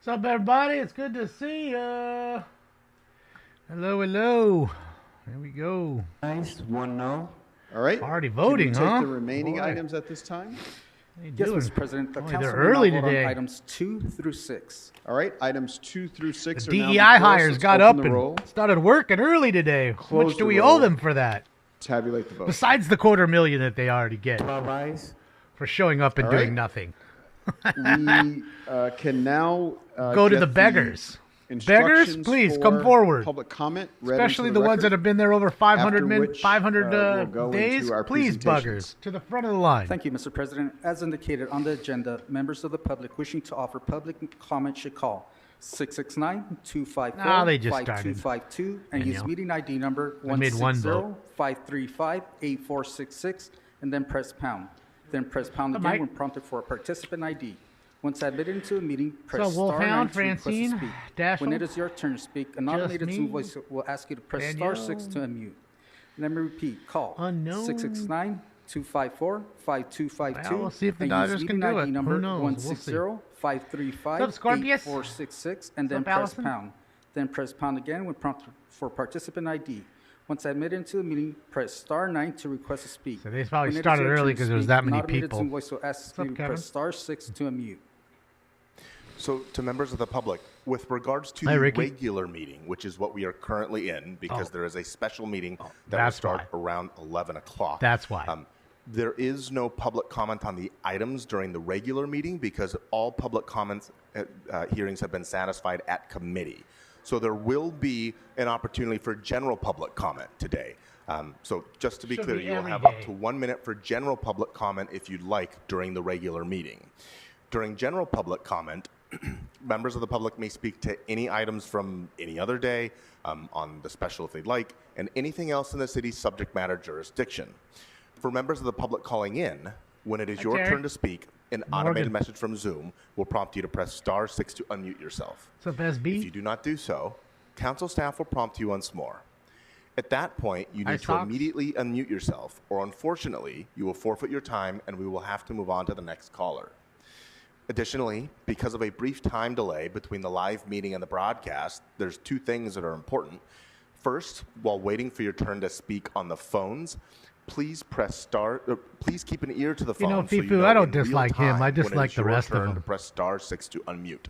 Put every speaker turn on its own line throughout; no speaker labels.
What's up, everybody? It's good to see ya. Hello, hello. There we go.
Nice. One no.
All right.
Already voting,
Can we
huh?
take the remaining
Boy.
items at this time?
Yes, Mr. President. The council
they're
will now
early
vote
today.
on items 2 through 6.
All right. Items 2 through 6
The
are now
DEI
before us.
hires
Let's
got
open
up
the roll,
and started working early today. How
Close
much do
the
we
roll.
owe them for that?
tabulate the vote.
Besides the $250,000 that they already get
12 eyes.
for showing up and
All
doing
right.
nothing.
We can now
Go to
get
the beggars. Beggars,
instructions
please
for
come forward.
Public comment, read
Especially
into
the ones that
record.
have been there over 500,
After which,
500
we'll go
days.
into our
Please,
presentations.
buggers, to the front of the line.
Thank you, Mr. President. As indicated on the agenda, members of the public wishing to offer public comment should call 669-254-5252 and use
Daniel.
meeting ID number
I made one vote.
160-535-8466 and then press pound. Then press pound again
Mike.
when prompted for a participant ID. Once admitted into a meeting, press
So,
star 9
Wolfhound,
to request to
Francine,
speak.
Dashel,
When it is your turn to speak, a nominated
me,
Zoom voice will ask you to press star
Danielle.
6 to unmute. Let me repeat. Call
Unknown.
669-254-5252
Well, we'll see if the
and
Dodgers
use
can
meeting
do
ID
it.
number
Who knows? We'll see.
160-535-8466 and then
Sup,
press
Allison?
pound. Then press pound again when prompted for participant ID. Once admitted into the meeting, press star 9 to request to speak.
So they probably
When it is
started
your turn
early
to
'cause there was
speak,
that many
an automated
people.
Zoom voice will ask
What's up,
you to
Kevin?
press star 6 to unmute.
So, to members of the public, with regards to
Hi,
the
Ricky.
regular meeting, which is what we are currently in, because
Oh.
there is a special meeting that will
that's
start
why.
around 11 o'clock.
That's why.
There is no public comment on the items during the regular meeting because all public comments hearings have been satisfied at committee. So there will be an opportunity for general public comment today. So just to be
Should
clear,
be
you will
every
have
day.
up to 1 minute for general public comment if you'd like during the regular meeting. During general public comment, members of the public may speak to any items from any other day on the special if they'd like, and anything else in the city's subject matter jurisdiction. For members of the public calling in, when it is your
Terry.
turn to speak, an automated message from Zoom will prompt you to press star 6 to unmute yourself.
What's up, SB?
If you do not do so, council staff will prompt you once more. At that point, you
Hi,
need to
Sox.
immediately unmute yourself, or unfortunately, you will forfeit your time and we will have to move on to the next caller. Additionally, because of a brief time delay between the live meeting and the broadcast, there's two things that are important. First, while waiting for your turn to speak on the phones, please press star. Please keep an ear to the phone.
You know,
so
Fifu, I don't
in real
dislike him.
time
I
when it
dislike
is
the
your
rest of
turn
them.
To press star 6 to unmute.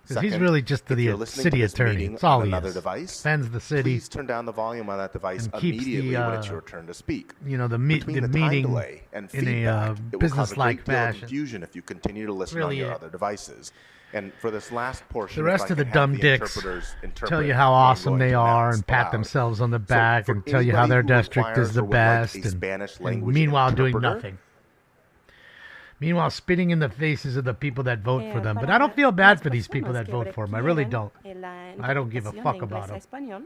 Because he's
Second,
really just
if
the
you're listening
city
to this
attorney.
meeting
That's all
on
he
another
is.
device,
Defends the city.
please turn down the volume on that device
And keeps the,
immediately when it's your turn to speak.
You know, the
Between the time
meeting
delay and
in
feedback,
a
it will cause a
business-like
great deal of
fashion.
confusion if you continue to listen
Really
on your
it.
other devices. And for this last portion,
The
if
rest
I
of the
can have
dumb
the
dicks
interpreters interpret
tell you how
what I'm
awesome
going
they
to
are
announce
and pat
aloud.
themselves on the
So
back
for
and tell you how
anybody
their
who
district
requires
is the
or would like
best.
a
And,
Spanish
and
language
meanwhile doing
interpreter,
nothing. Meanwhile, spitting in the faces of the people that vote for them. But
Para
I don't feel bad
las
for these people
personas
that
que
vote for them. I really
requieren,
don't.
la
I don't give a
interpretación
fuck
de
about
inglés a español,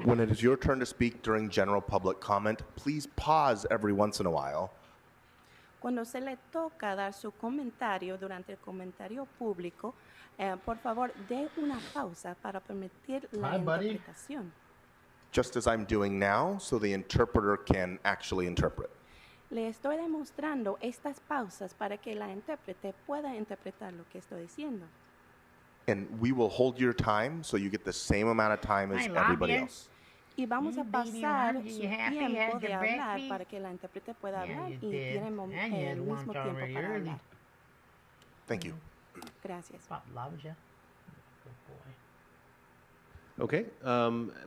When it is your turn to speak during general public comment, please pause every once in a while.
Cuando se le toca dar su comentario durante el comentario público, por favor, dé una pausa para permitir la
Hi, buddy.
interpretación.
Just as I'm doing now, so the interpreter can actually interpret.
Le estoy demostrando estas pausas para que la intérprete pueda interpretar lo que estoy diciendo.
And we will hold your time so you get the same amount of time as everybody else.
Y vamos a
baby,
pasar
aren't
su
you happy?
tiempo
Had
de
your
hablar
breakfast?
para que la intérprete pueda
Yeah,
hablar
you
y
did.
tiene
And you had
el
lunch
mismo tiempo
already
para
early.
hablar.
Thank you.
Gracias.
Pop loves you. Good boy.
Okay.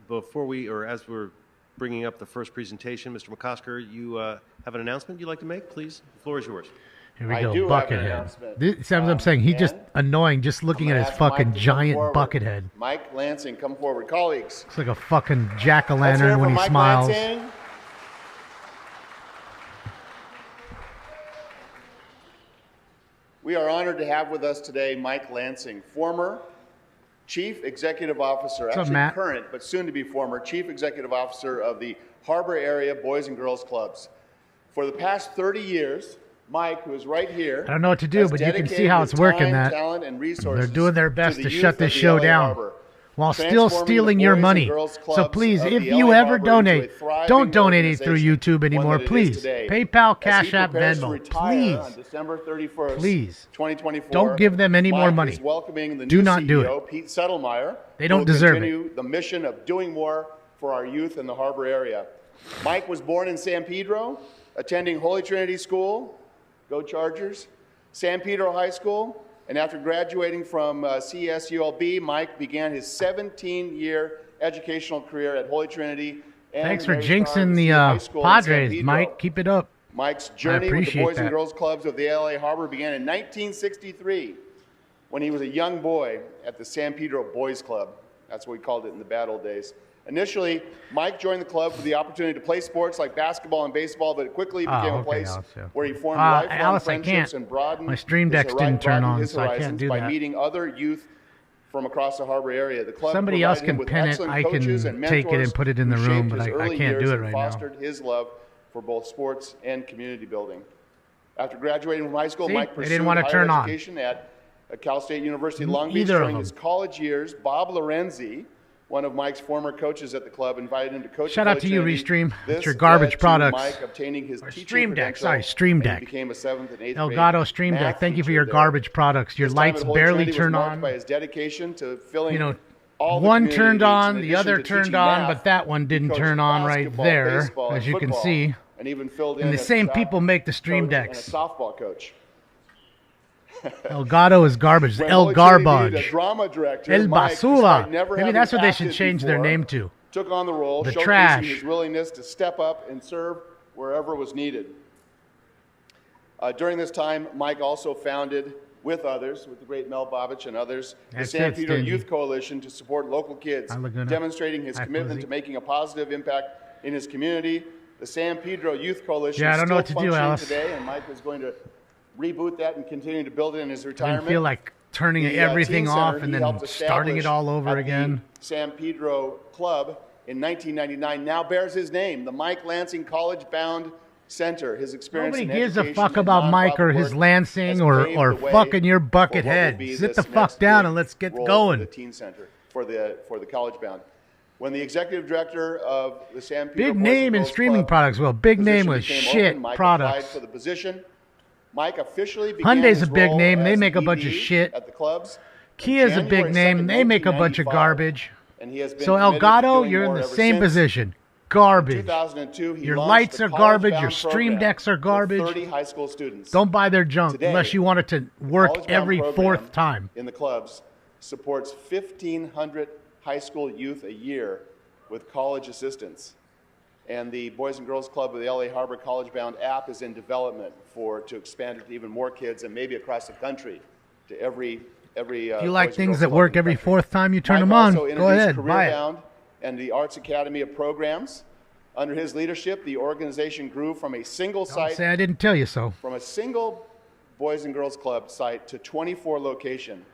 Before we, or as we're bringing up the first presentation, Mr. McCosker, you have an announcement you'd like to make, please? The floor is yours.
Here we
I
go,
do have an
Buckethead.
announcement.
See what I'm saying? He's just
and
annoying just looking
I'm
at
gonna
his
ask Mike
fucking
to come
giant
forward.
bucket head.
Mike Lansing, come forward. Colleagues.
Looks like a fucking
Let's hear it
jack-o'-lantern
for
when he
Mike
smiles.
Lansing. We are honored to have with us today Mike Lansing, former Chief Executive Officer,
What's up,
actually
Matt?
current but soon to be former Chief Executive Officer of the Harbor Area Boys and Girls Clubs. For the past 30 years, Mike, who is right here,
I don't know what to do,
has
but you can see
dedicated
how
his
it's working,
time,
that.
talent, and resources
They're doing their best
to
to
the
shut
youth
this
of the
show
LA
down.
Harbor.
while still
transforming
stealing
the
your
boys and
money.
girls
So
clubs
please,
of
if
the
you
LA
ever
Harbor into a
donate,
thriving
don't donate it through
organization,
YouTube
one
anymore,
that it is
please.
today.
PayPal,
As
Cash
he
App,
prepares to
Venmo,
retire on
please.
December 31st,
Please.
2024,
Don't give them any more
Mike
money.
is welcoming the
Do
new
not do
CEO, Pete Settlemeyer.
They don't
who will
deserve
continue the mission of doing more for our youth in the harbor area. Mike was born in San Pedro, attending Holy Trinity School, go Chargers, San Pedro High School, and after graduating from CSULB, Mike began his 17-year educational career at Holy Trinity. And
Thanks for
Mary Star
jinxing
Senior High
the
School in San
Padres,
Pedro.
Mike. Keep it up.
Mike's journey with the
appreciate
Boys and
that.
Girls Clubs of the LA Harbor began in 1963 when he was a young boy at the San Pedro Boys Club. That's what we called it in the bad old days. Initially, Mike joined the club for the opportunity to play sports like basketball and baseball, but it quickly became a place
Alice, yeah.
where he formed lifelong
Alice, I
friendships
can't.
and broadened
My stream
his
decks didn't turn
broadened
on,
his
so I can't
horizons
do
by
that.
meeting other youth from across the harbor area. The club
Somebody
provided
else
him
can
with
pin it.
excellent
I
coaches
can
and
take it and
mentors
put it in the
who
room,
shaped
but
his
I
early
can't do
years
it
and
right now.
fostered his love for both sports and community building. After graduating from high school,
See?
Mike
They
pursued
didn't want to
higher
turn on.
education at Cal State University Long Beach.
Either of
During
them.
his college years, Bob Lorenzi, one of Mike's former coaches at the club, invited him to coach.
Shout
at
out to
Holy
you,
Trinity.
Restream.
This
It's your garbage
led to
products.
Mike obtaining his
Or
teaching
Stream Deck,
credential,
sorry, Stream
and he
Deck.
became a 7th and 8th grade
Elgato Stream
math
Deck. Thank you for
teacher
your
there.
garbage products. Your
His time
lights
at Holy
barely
Trinity was
turn
marked
on.
by his dedication to filling
You know,
all the
one
community
turned
needs.
on,
In
the
addition
other
to
turned
teaching
on,
math,
but that one
he
didn't
coached
turn on right
basketball,
there,
baseball,
as you can
football,
see.
and even filled in
And the
as a
same
track
people make the Stream
coach and a
Decks.
softball coach.
Elgato is garbage.
When
El
Holy Trinity needed
Garbage.
a drama director,
El
Mike,
Basura.
despite never
Maybe
having
that's what they
acted
should change their
before,
name to.
took on the role,
The
showcasing
Trash.
his willingness to step up and serve wherever was needed. During this time, Mike also founded, with others, with the great Mel Bobich and others, the
That's
San
it,
Pedro
Stingy.
Youth Coalition to support local kids,
Hi, Laguna.
demonstrating his
Hi,
commitment
Cozy.
to making a positive impact in his community. The San Pedro Youth Coalition
Yeah, I
is
don't know
still
what to do,
functioning
Alice.
today, and Mike is going to reboot that and continue to build it in his
I
retirement.
feel like turning
The,
everything
teen
off
center
and
he
then
helped
starting it
establish
all over
at the
again.
San Pedro Club in 1999 now bears his name, the Mike Lansing College Bound Center. His experience
Nobody
in
gives a
education
fuck
and
about Mike or
nonprofit
his
work
Lansing
has
or
paved the way
fucking your
for
bucket
what will
head.
be
Sit
this
the fuck
next
down
big
and let's get
role
going.
For the teen center for the College Bound. When the executive director of the San Pedro
Big
Boys
name
and
in
Girls
streaming
Club
products. Well, big name
position
with
became
shit
open, Mike
products.
applied for the position. Mike officially began
Hyundai's
his
a big
role
name. They
as
make a bunch of
ED
shit.
at the clubs.
Kia's a
January
big name.
2nd,
They make a bunch of
1995,
garbage.
and he has been
So
committed to
Elgato,
doing
you're in
more
the
ever
same
since.
position. Garbage.
2002, he
Your
launched
lights
the
are garbage.
College
Your
Bound
stream
program
decks are
with
garbage.
30 high school students.
Don't buy their junk
Today,
unless you want it to work
College Bound
every
program
fourth time.
in the clubs supports 1,500 high school youth a year with college assistance. And the Boys and Girls Club of the LA Harbor College Bound app is in development to expand it to even more kids and maybe across the country to every.
If you like things that work every fourth time you turn
Mike
them on,
also
go ahead,
introduced
buy it.
CareerBound and the Arts Academy of Programs. Under his leadership, the organization grew from a single
Don't
site
say I didn't tell you so.
from a single Boys and Girls Club site to 24 locations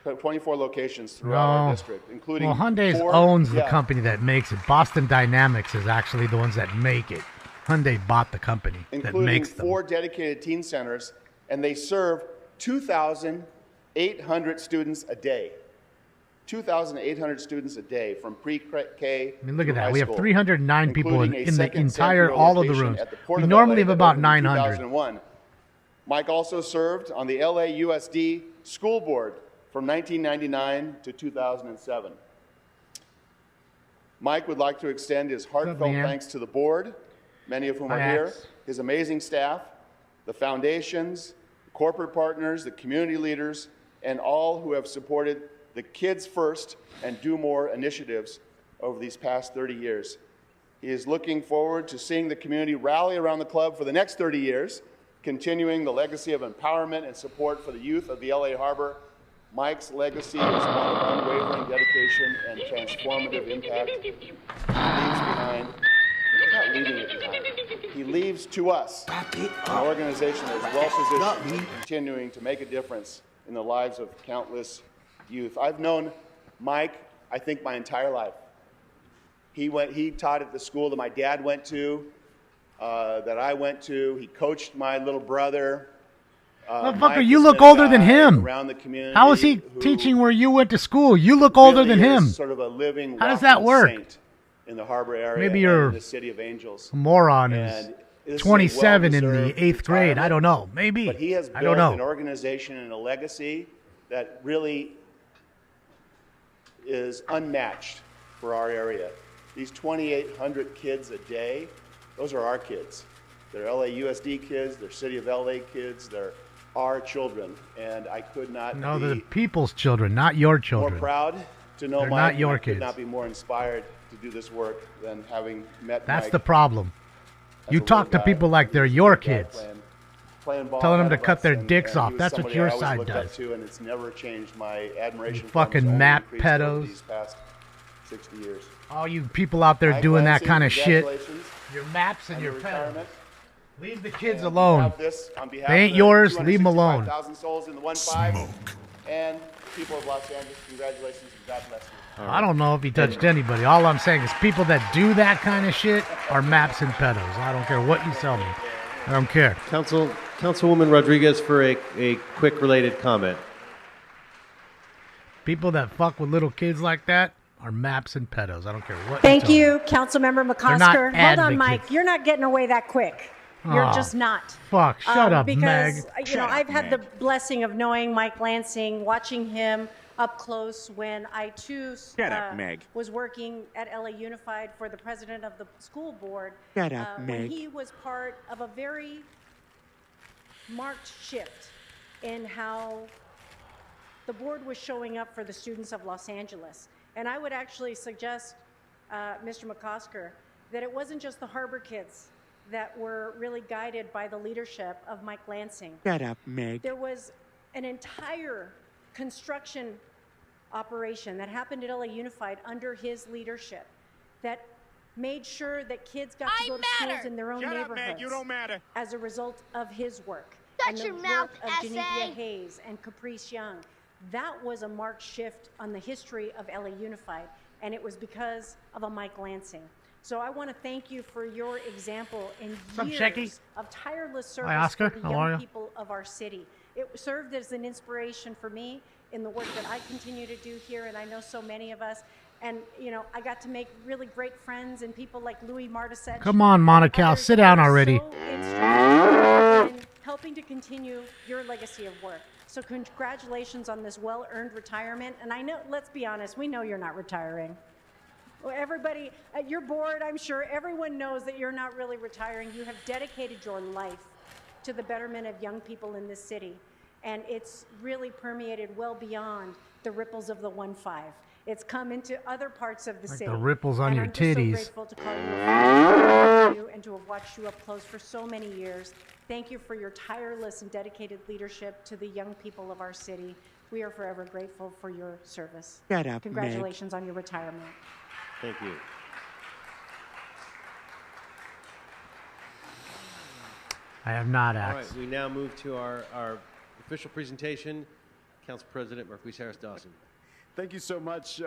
throughout our district, including
Well, Hyundai
four-
owns the
yeah,
company that makes it. Boston Dynamics is actually the ones that make it. Hyundai bought the company that
including
makes them.
4 dedicated teen centers, and they serve 2,800 students a day. 2,800 students a day from pre-K.
I mean, look at that. We have 309 people in the entire,
all
all of the rooms. We normally have about 900.
2001. Mike also served on the LAUSD school board from 1999 to 2007. Mike would like to extend his heartfelt
man?
thanks to the board, many of whom are
Hi,
here,
Axe.
his amazing staff, the foundations, corporate partners, the community leaders, and all who have supported the Kids First and Do More initiatives over these past 30 years. He is looking forward to seeing the community rally around the club for the next 30 years, continuing the legacy of empowerment and support for the youth of the LA Harbor. Mike's legacy is one of unwavering dedication and transformative impact. He leaves behind, he's not leaving it behind, he leaves to us an organization that is well positioned, continuing to make a difference in the lives of countless youth. I've known Mike, I think, my entire life. He taught at the school that my dad went to, that I went to. He coached my little brother.
Motherfucker,
Mike
you
has
look
been a
older than
guy
him.
around the community
How is he
who
teaching where you went to school? You look older
really
than him.
is sort of a living,
How does that
walking
work?
saint in the harbor area
Maybe
and
you're
in the city of Angels.
Moron
And
is
this is a
27 in the
well-deserved
8th grade. I
retirement,
don't know. Maybe.
But he has
I don't
built an
know.
organization and a legacy that really is unmatched for our area. These 2,800 kids a day, those are our kids. They're LAUSD kids, they're City of LA kids, they're our children. And I could not
No, they're the
be
people's children, not your
more
children.
proud to know
They're
Mike.
not
and
your
I could
kids.
not be more inspired to do this work than having met
That's
Mike
the problem.
as
You
a
talk
little
to
guy.
people like they're
He was a
your
little guy
kids.
playing ball
Telling them
ahead
to
of
cut
us,
their
and
dicks
he
off.
was
That's what
somebody
your
I always
side
looked
does.
up to, and it's never changed my admiration
You
for him.
fucking
It's only
map
increased over
pedos.
these past 60 years.
All you people out there
Mike
doing that
Lansing,
kind of shit.
congratulations
Your maps and
on
your
your
pedals.
retirement.
Leave the kids
And
alone.
have this on behalf
They ain't
of the
yours, leave 'em alone.
265,000 souls in the 1-5 and people of Los Angeles. Congratulations and God bless you.
I don't know if he touched anybody. All I'm saying is people that do that kind of shit are maps and pedos. I don't care what you tell me. I don't care.
Councilwoman Rodriguez for a quick related comment.
People that fuck with little kids like that are maps and pedos. I don't care what
Thank
tell me.
you, Councilmember
not
McCosker. Hold on, Mike.
advocates.
You're not getting away that quick. You're
Aw,
just not.
Fuck, shut up,
because,
Meg.
you know, I've had the blessing of knowing Mike Lansing, watching him up close when I too was working at LA Unified for the president of the school board. When he was part of a very marked shift in how the board was showing up for the students of Los Angeles. And I would actually suggest, Mr. McCosker, that it wasn't just the Harbor kids that were really guided by the leadership of Mike Lansing.
Shut up, Meg.
There was an entire construction operation that happened at LA Unified under his leadership that made sure that kids got to go to schools in their own neighborhoods as a result of his work.
Shut
and the
your
work
mouth,
of
SA.
Genevia Hayes and Caprice Young. That was a marked shift on the history of LA Unified, and it was because of a Mike Lansing. So I want to thank you for your example in
up, Shecky?
years of tireless service
Oscar.
for the
How are
young
ya?
people of our city. It served as an inspiration for me in the work that I continue to do here, and I know so many of us. And, you know, I got to make really great friends and people like Louis Martisette.
Come on, Monica, sit down already.
So instrumental in helping to continue your legacy of work. So congratulations on this well-earned retirement. And I know, let's be honest, we know you're not retiring. Well, everybody at your board, I'm sure everyone knows that you're not really retiring. You have dedicated your life to the betterment of young people in this city. And it's really permeated well beyond the ripples of the 1-5. It's come into other parts of the
Like
city.
the ripples on
And
your
I'm just so
titties.
grateful to call you a friend to you and to have watched you up close for so many years. Thank you for your tireless and dedicated leadership to the young people of our city. We are forever grateful for your service.
Shut up, Meg.
Congratulations on your retirement.
Thank you.
I have not
All
asked.
right, we now move to our official presentation. Council President Marquise Harris Dawson.
Thank you so much,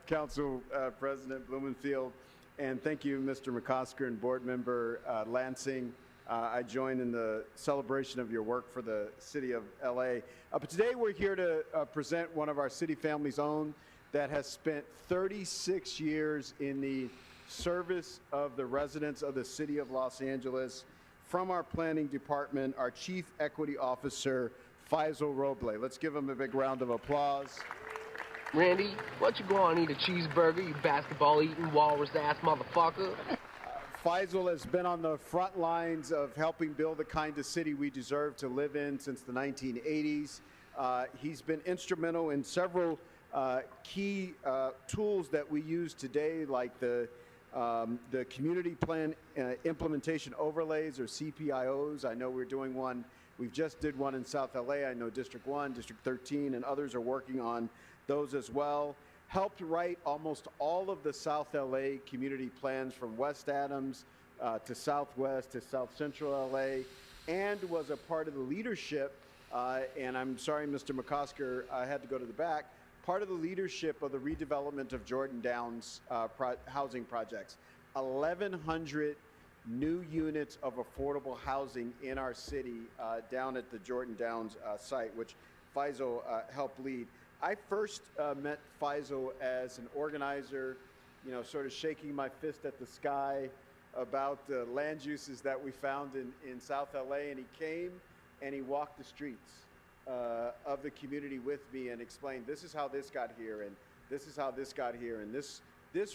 Council President Blumenfield, and thank you, Mr. McCosker and Board Member Lansing. I join in the celebration of your work for the City of LA. But today we're here to present one of our city families' own that has spent 36 years in the service of the residents of the City of Los Angeles. From our planning department, our Chief Equity Officer, Faisal Roble. Let's give him a big round of applause.
Randy, why don't you go on and eat a cheeseburger, you basketball-eating, walrus-ass motherfucker?
Faisal has been on the front lines of helping build the kind of city we deserve to live in since the 1980s. He's been instrumental in several key tools that we use today, like the community plan implementation overlays, or CPIOs. I know we're doing one. We just did one in South LA. I know District 1, District 13, and others are working on those as well. Helped write almost all of the South LA community plans from West Adams to Southwest to South Central LA, and was a part of the leadership, and I'm sorry, Mr. McCosker, I had to go to the back, part of the leadership of the redevelopment of Jordan Downs housing projects. 1,100 new units of affordable housing in our city down at the Jordan Downs site, which Faisal helped lead. I first met Faisal as an organizer, sort of shaking my fist at the sky about the land uses that we found in South LA, and he came and he walked the streets of the community with me and explained, this is how this got here, and this is how this got here, and this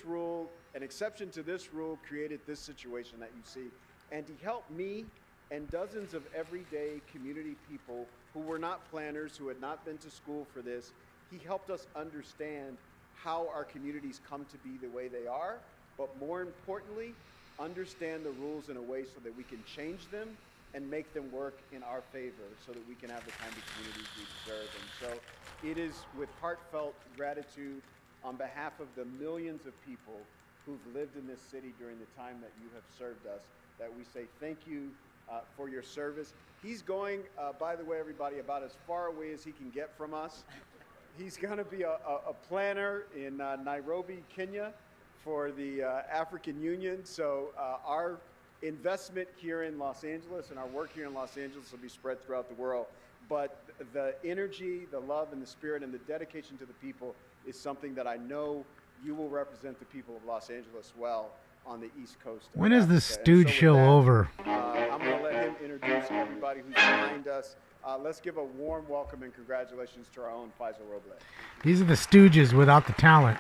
rule, an exception to this rule created this situation that you see. And he helped me and dozens of everyday community people who were not planners, who had not been to school for this. He helped us understand how our communities come to be the way they are, but more importantly, understand the rules in a way so that we can change them and make them work in our favor so that we can have the kind of communities we deserve. And so it is with heartfelt gratitude on behalf of the millions of people who've lived in this city during the time that you have served us that we say thank you for your service. He's going, by the way, everybody, about as far away as he can get from us. He's going to be a planner in Nairobi, Kenya, for the African Union. So our investment here in Los Angeles and our work here in Los Angeles will be spread throughout the world. But the energy, the love, and the spirit, and the dedication to the people is something that I know you will represent the people of Los Angeles well on the East Coast.
When is the Stooge show over?
I'm going to let him introduce everybody who's behind us. Let's give a warm welcome and congratulations to our own Faisal Robles.
These are the Stooges without the talent.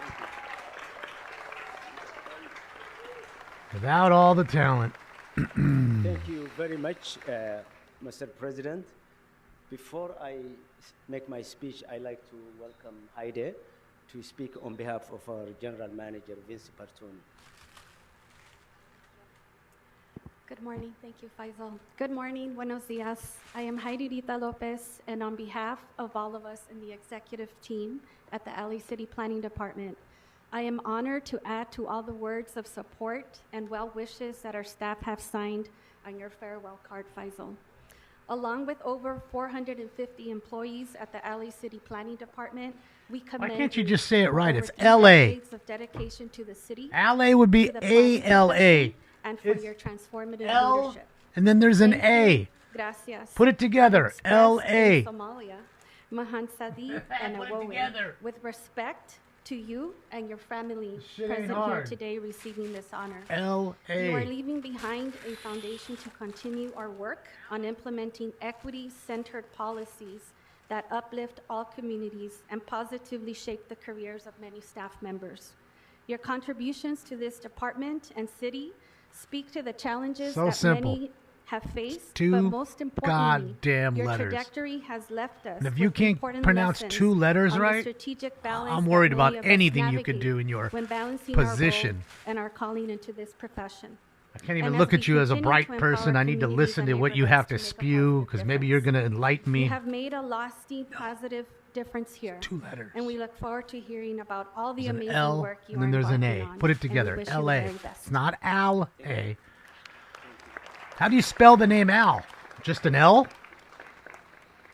Without all the talent.
Thank you very much, Mr. President. Before I make my speech, I'd like to welcome Heide to speak on behalf of our General Manager, Vince Partoni.
Good morning. Thank you, Faisal. Good morning. Buenos dias. I am Heidi Rita Lopez, and on behalf of all of us in the executive team at the LA City Planning Department, I am honored to add to all the words of support and well wishes that our staff have signed on your farewell card, Faisal. Along with over 450 employees at the LA City Planning Department, we commend
Why can't you just say it right?
for
It's
over 3
LA.
decades of dedication to the city.
LA would be
to the planning
ALA.
profession, and for
It's
your transformative
L,
leadership.
and then there's an
Thank
A.
you. Gracias.
Put it together.
Expressed
LA.
in Somalia, Mahan Sadiq and
Put it
Awowe,
together.
with respect to you and your family
Shit ain't
present here
hard.
today receiving this honor.
LA.
You are leaving behind a foundation to continue our work on implementing equity-centered policies that uplift all communities and positively shape the careers of many staff members. Your contributions to this department and city speak to the challenges
So
that
simple.
many have faced,
Two
but most importantly,
goddamn
your
letters.
trajectory has left us
And if you
with
can't
important
pronounce
lessons
2 letters
on the
right,
strategic balance
I'm
that
worried
many
about
of us
anything you could
navigate
do in your
when balancing our role
position.
and our calling into this profession.
I can't even
And
look
as
at
we
you as a
continue
bright
to empower
person. I need to
communities
listen
and
to what you have to
neighborhoods make a
spew
positive
because maybe you're going to enlighten
You
me.
have made a lasting, positive difference here.
2 letters.
And we look forward to hearing about all the
There's an
amazing
L,
work you
and then
are
there's an
embarking
A.
on,
Put it
and we
together.
wish you the
LA.
very best.
It's not Al A. How do you spell the name Al? Just an L?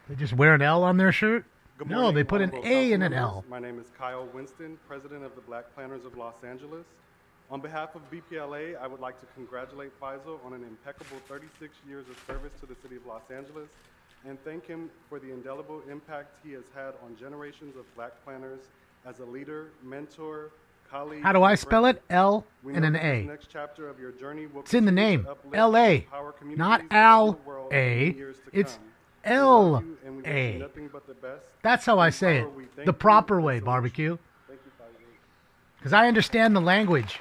They just wear an L on their shirt?
Good
No,
morning,
they put an
honorable
A and an
council
L.
members. My name is Kyle Winston, President of the Black Planners of Los Angeles. On behalf of BPLA, I would like to congratulate Faisal on an impeccable 36 years of service to the city of Los Angeles and thank him for the indelible impact he has had on generations of black planners as a leader, mentor, colleague.
How do I
and
spell
friend.
it? L
We
and
know
an
that this
A.
next chapter of your journey will
It's in the
continue
name.
to uplift
LA.
and empower communities
Not
around
Al
the world in the
A.
years to
It's
come. We love you and we wish you
L.A.
nothing but the best.
That's how I say
Empower, we
it.
thank
The
you
proper
and
way,
salute you.
barbecue.
Thank you, Faisal.
Because I understand the language.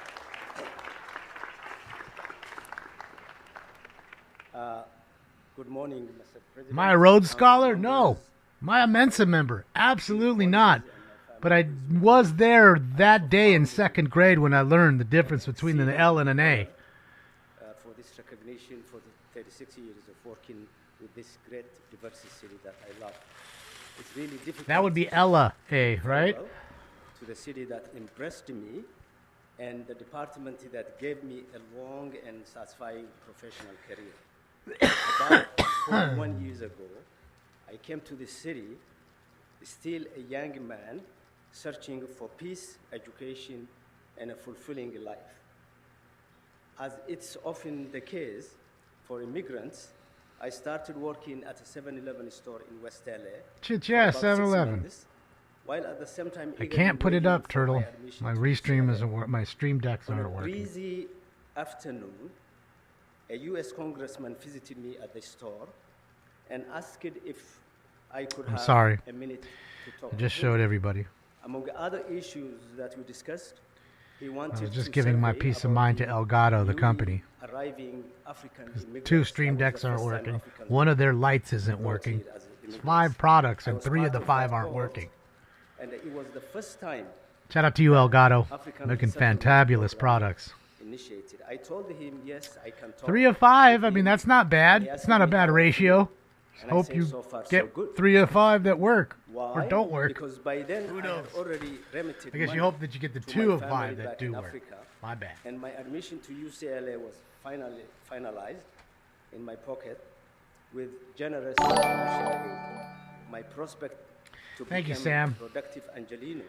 Good morning, Mr. President.
Am I a Rhodes
council
Scholar? No.
members.
Am I a Mensa member? Absolutely not. But I was there that day in 2nd grade when I learned the difference between an L and an A.
For this recognition for the 36 years of working with this great diverse city that I love. It's really difficult.
That would be Ella A, right?
To the city that impressed me and the department that gave me a long and satisfying professional career. About 41 years ago, I came to the city, still a young man, searching for peace, education, and a fulfilling life. as it's often the case for immigrants, I started working at a 7-Eleven store in West LA.
Yeah,
for about 6
7-Eleven.
months, while at the same time
I
eagerly
can't put it
waiting
up,
for
Turtle.
admission
My
to
restream
UCLA.
isn't work. My stream decks
On a
aren't working.
breezy afternoon, a U.S. congressman visited me at the store and asked if I could
I'm
have
sorry.
a minute to talk
I just
to him.
showed everybody.
Among other issues that we discussed, he
I
wanted
was just
to
giving my
survey
peace of
about
mind to
the
Elgato, the
newly
company.
arriving African immigrants.
2
That
stream
was the
decks aren't
first time
working.
Africans
One of their
were
lights isn't
brought
working.
here as
It's
immigrants.
5 products
I
and
was
3 of
part
the
of
5
that
aren't
cohort,
working.
and it was the first time
Shout out to you, Elgato.
African
Making
settlement
fantabulous
program
products.
initiated. I told him, yes, I can talk.
3 of 5.
with
I mean,
him.
that's not bad.
He
It's
asked
not a
me
bad
how
ratio.
and I
Hope
say,
you
so far, so
get
good.
3 of 5 that work.
Why?
Or don't work.
Because by then
Who
I
knows?
had already remitted
I guess
money
you hope that you get the
to
2
my
of
family
5 that
back
do
in
work.
Africa,
My bad.
and my admission to UCLA was finally finalized in my pocket with generous sharing. My prospect to
Thank you,
become
Sam.
a productive Angelino.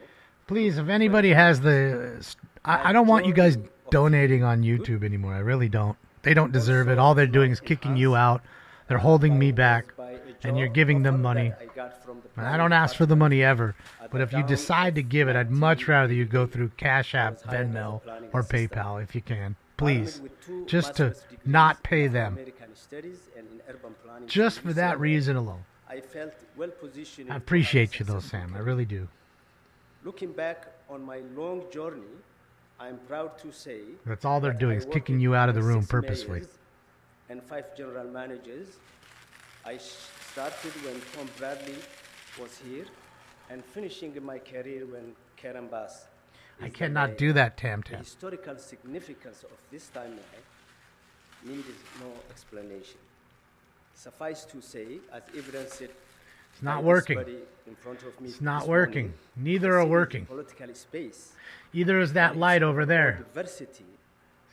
Please, if anybody has the... I don't want you guys donating on YouTube anymore. I really don't. They don't deserve it. All they're doing is kicking you out. They're holding me back. And you're giving them money. And I don't ask for the money ever. But if you decide to give it, I'd much rather you go through Cash App, Venmo, or PayPal if you can. Please. Just to not pay them. Just for that reason alone.
I felt well positioned.
I appreciate you though, Sam. I really do.
Looking back on my long journey, I'm proud to say
That's all they're
that
doing
I
is
worked
kicking you out of the
under
room
6
purposely.
mayors and 5 general managers. I started when Tom Bradley was here and finishing my career when Karen Bass.
I
is the
cannot
mayor.
do that, Tam
The
Tam.
historical significance of this timeline needs no explanation. Suffice to say, as evidenced
It's not
by this
working.
body in front of me
It's not
this
working.
morning,
Neither
the
are
city's
working.
political space
Either is that
and
light
its
over there.
diversity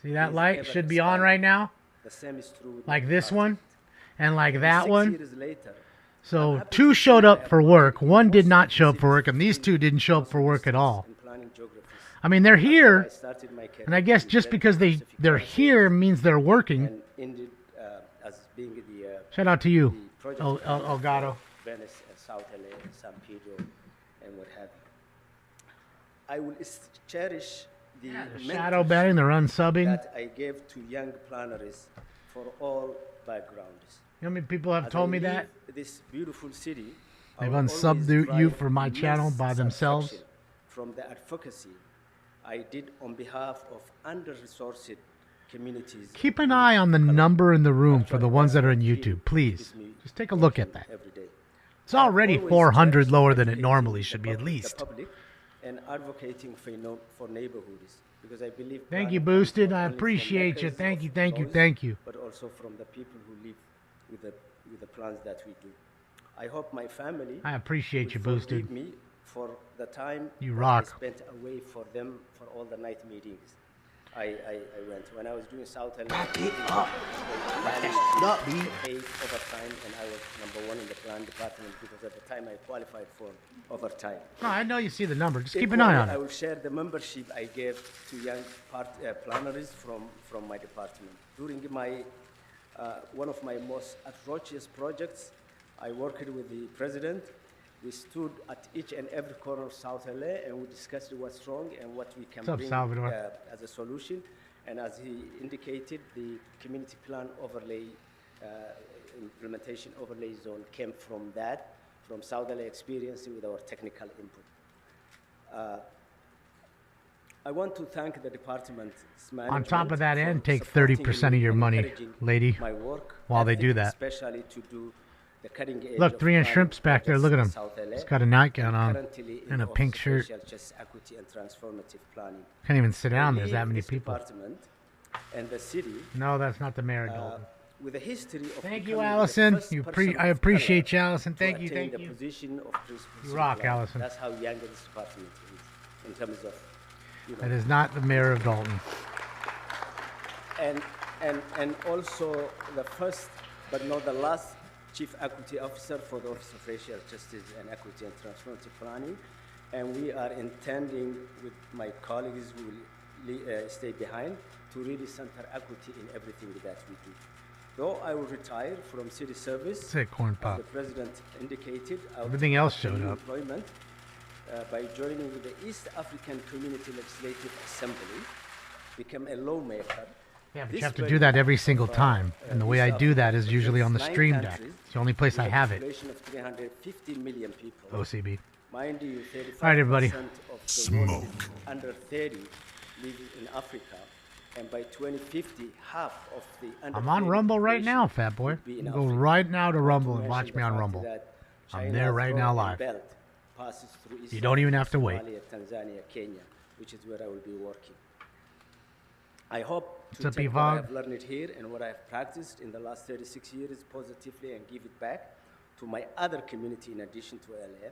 See that
is
light
ever
should be on
expanding.
right now?
The same is true with
Like
the
this
party.
one and like
And
that
6
one.
years later,
So
I'm happy
2
to
showed
say I
up
have
for
worked
work.
in
1 did
most
not show up for
cities
work, and these 2 didn't show up for work at all.
and planning geographies.
I mean, they're
After
here,
I started my career
and I guess
in
just
very
because
specific
they're
countries
here means they're working.
and ended as being the
Shout out to you,
the project
Elgato.
Venice and South LA and San Pedro and what have you. I will cherish the
Shadow
mentorship
banning, they're unsubbing.
that I gave to young planners for all backgrounds.
You know how many people have
As
told
I
me
leave
that?
This beautiful city, I
They've
will
unsubbed
always
you
derive
from my
immense
channel by themselves.
satisfaction from the advocacy I did on behalf of under-resourced communities.
Keep an eye on the number in the room for the ones that are on YouTube, please. Just take a look at that.
Every day.
It's already
Always
400
cherished
lower than it
educating
normally should be, at
the
least.
public and advocating for neighborhoods because I believe.
Thank you,
planning comes
Boosted.
not
I
only from
appreciate you.
makers
Thank
of
you, thank you,
laws,
thank you.
But also from the people who live with the plans that we do. I hope my family.
I appreciate you,
will
Boosted.
forgive me for the time
You
that
rock.
I spent away for them for all the night meetings. I went when I was doing South LA.
Back it up.
Not be paid overtime, and I was #1 in the plan department because at the time I qualified for overtime.
No, I know you see the number. Just keep an eye on
I
it.
will share the membership I gave to young planners from my department. During my one of my most atrocious projects, I worked with the president. We stood at each and every corner of South LA and we discussed what's wrong and what we can
What's up,
bring
Salvador?
as a solution. And as he indicated, the community plan overlay, implementation overlay zone came from that, from South LA experience with our technical input. I want to thank the department's management.
On top of that,
for
and take
supporting
30%
me
of your
and
money,
encouraging
lady,
my work
while they
ethic,
do that.
Especially to do the cutting edge
Look,
of
3 inch
planning
shrimps back there.
projects
Look at
in
him.
South LA,
He's got a nightgown on
currently in
and a
Office
pink
of
shirt.
Racial Justice, Equity, and Transformative Planning.
Can't even sit down.
I
There's that
leave
many
this
people.
department and the city
No, that's not the mayor, Dalton.
with a history of
Thank you,
becoming the
Allison.
first person
I
of
appreciate
color
you, Allison.
to
Thank you,
attain
thank
the
you.
position of principal
You
city
rock,
planner.
Allison.
That's how young this department is in terms of, you know.
That is not the mayor of Dalton.
And also the first, but not the last, Chief Equity Officer for the Office of Racial Justice and Equity and Transformative Planning. And we are intending with my colleagues, we will stay behind to really center equity in everything that we do. Though I will retire from city service,
Say corn pop.
as the president indicated, I will
Everything
take
else
up
showed
new
up.
employment by joining with the East African Community Legislative Assembly, become a lawmaker.
Yeah, but
This
you have to
very
do that every
of,
single time. And the way I
East
do that
Africa
is usually on the
contains
Stream
9
Deck.
countries
It's the only place I
with a
have it.
population of 350 million people.
OCB.
Mind you, 35%
All right, everybody.
of the world is under 30 live in Africa, and by 2050, half of the under
I'm on
30
Rumble right
population
now, fat boy.
would be in
You go
Africa.
right now to
Not
Rumble and
mention
watch
the
me on
fact
Rumble.
that
I'm
China's
there right now
Road
live.
Belt passes through East
You don't even
Africa,
have to wait.
Somalia, Tanzania, Kenya, which is where I will be working. I hope
What's
to
up,
take what I
Yvonne?
have learned here and what I have practiced in the last 36 years positively and give it back to my other community in addition to LA.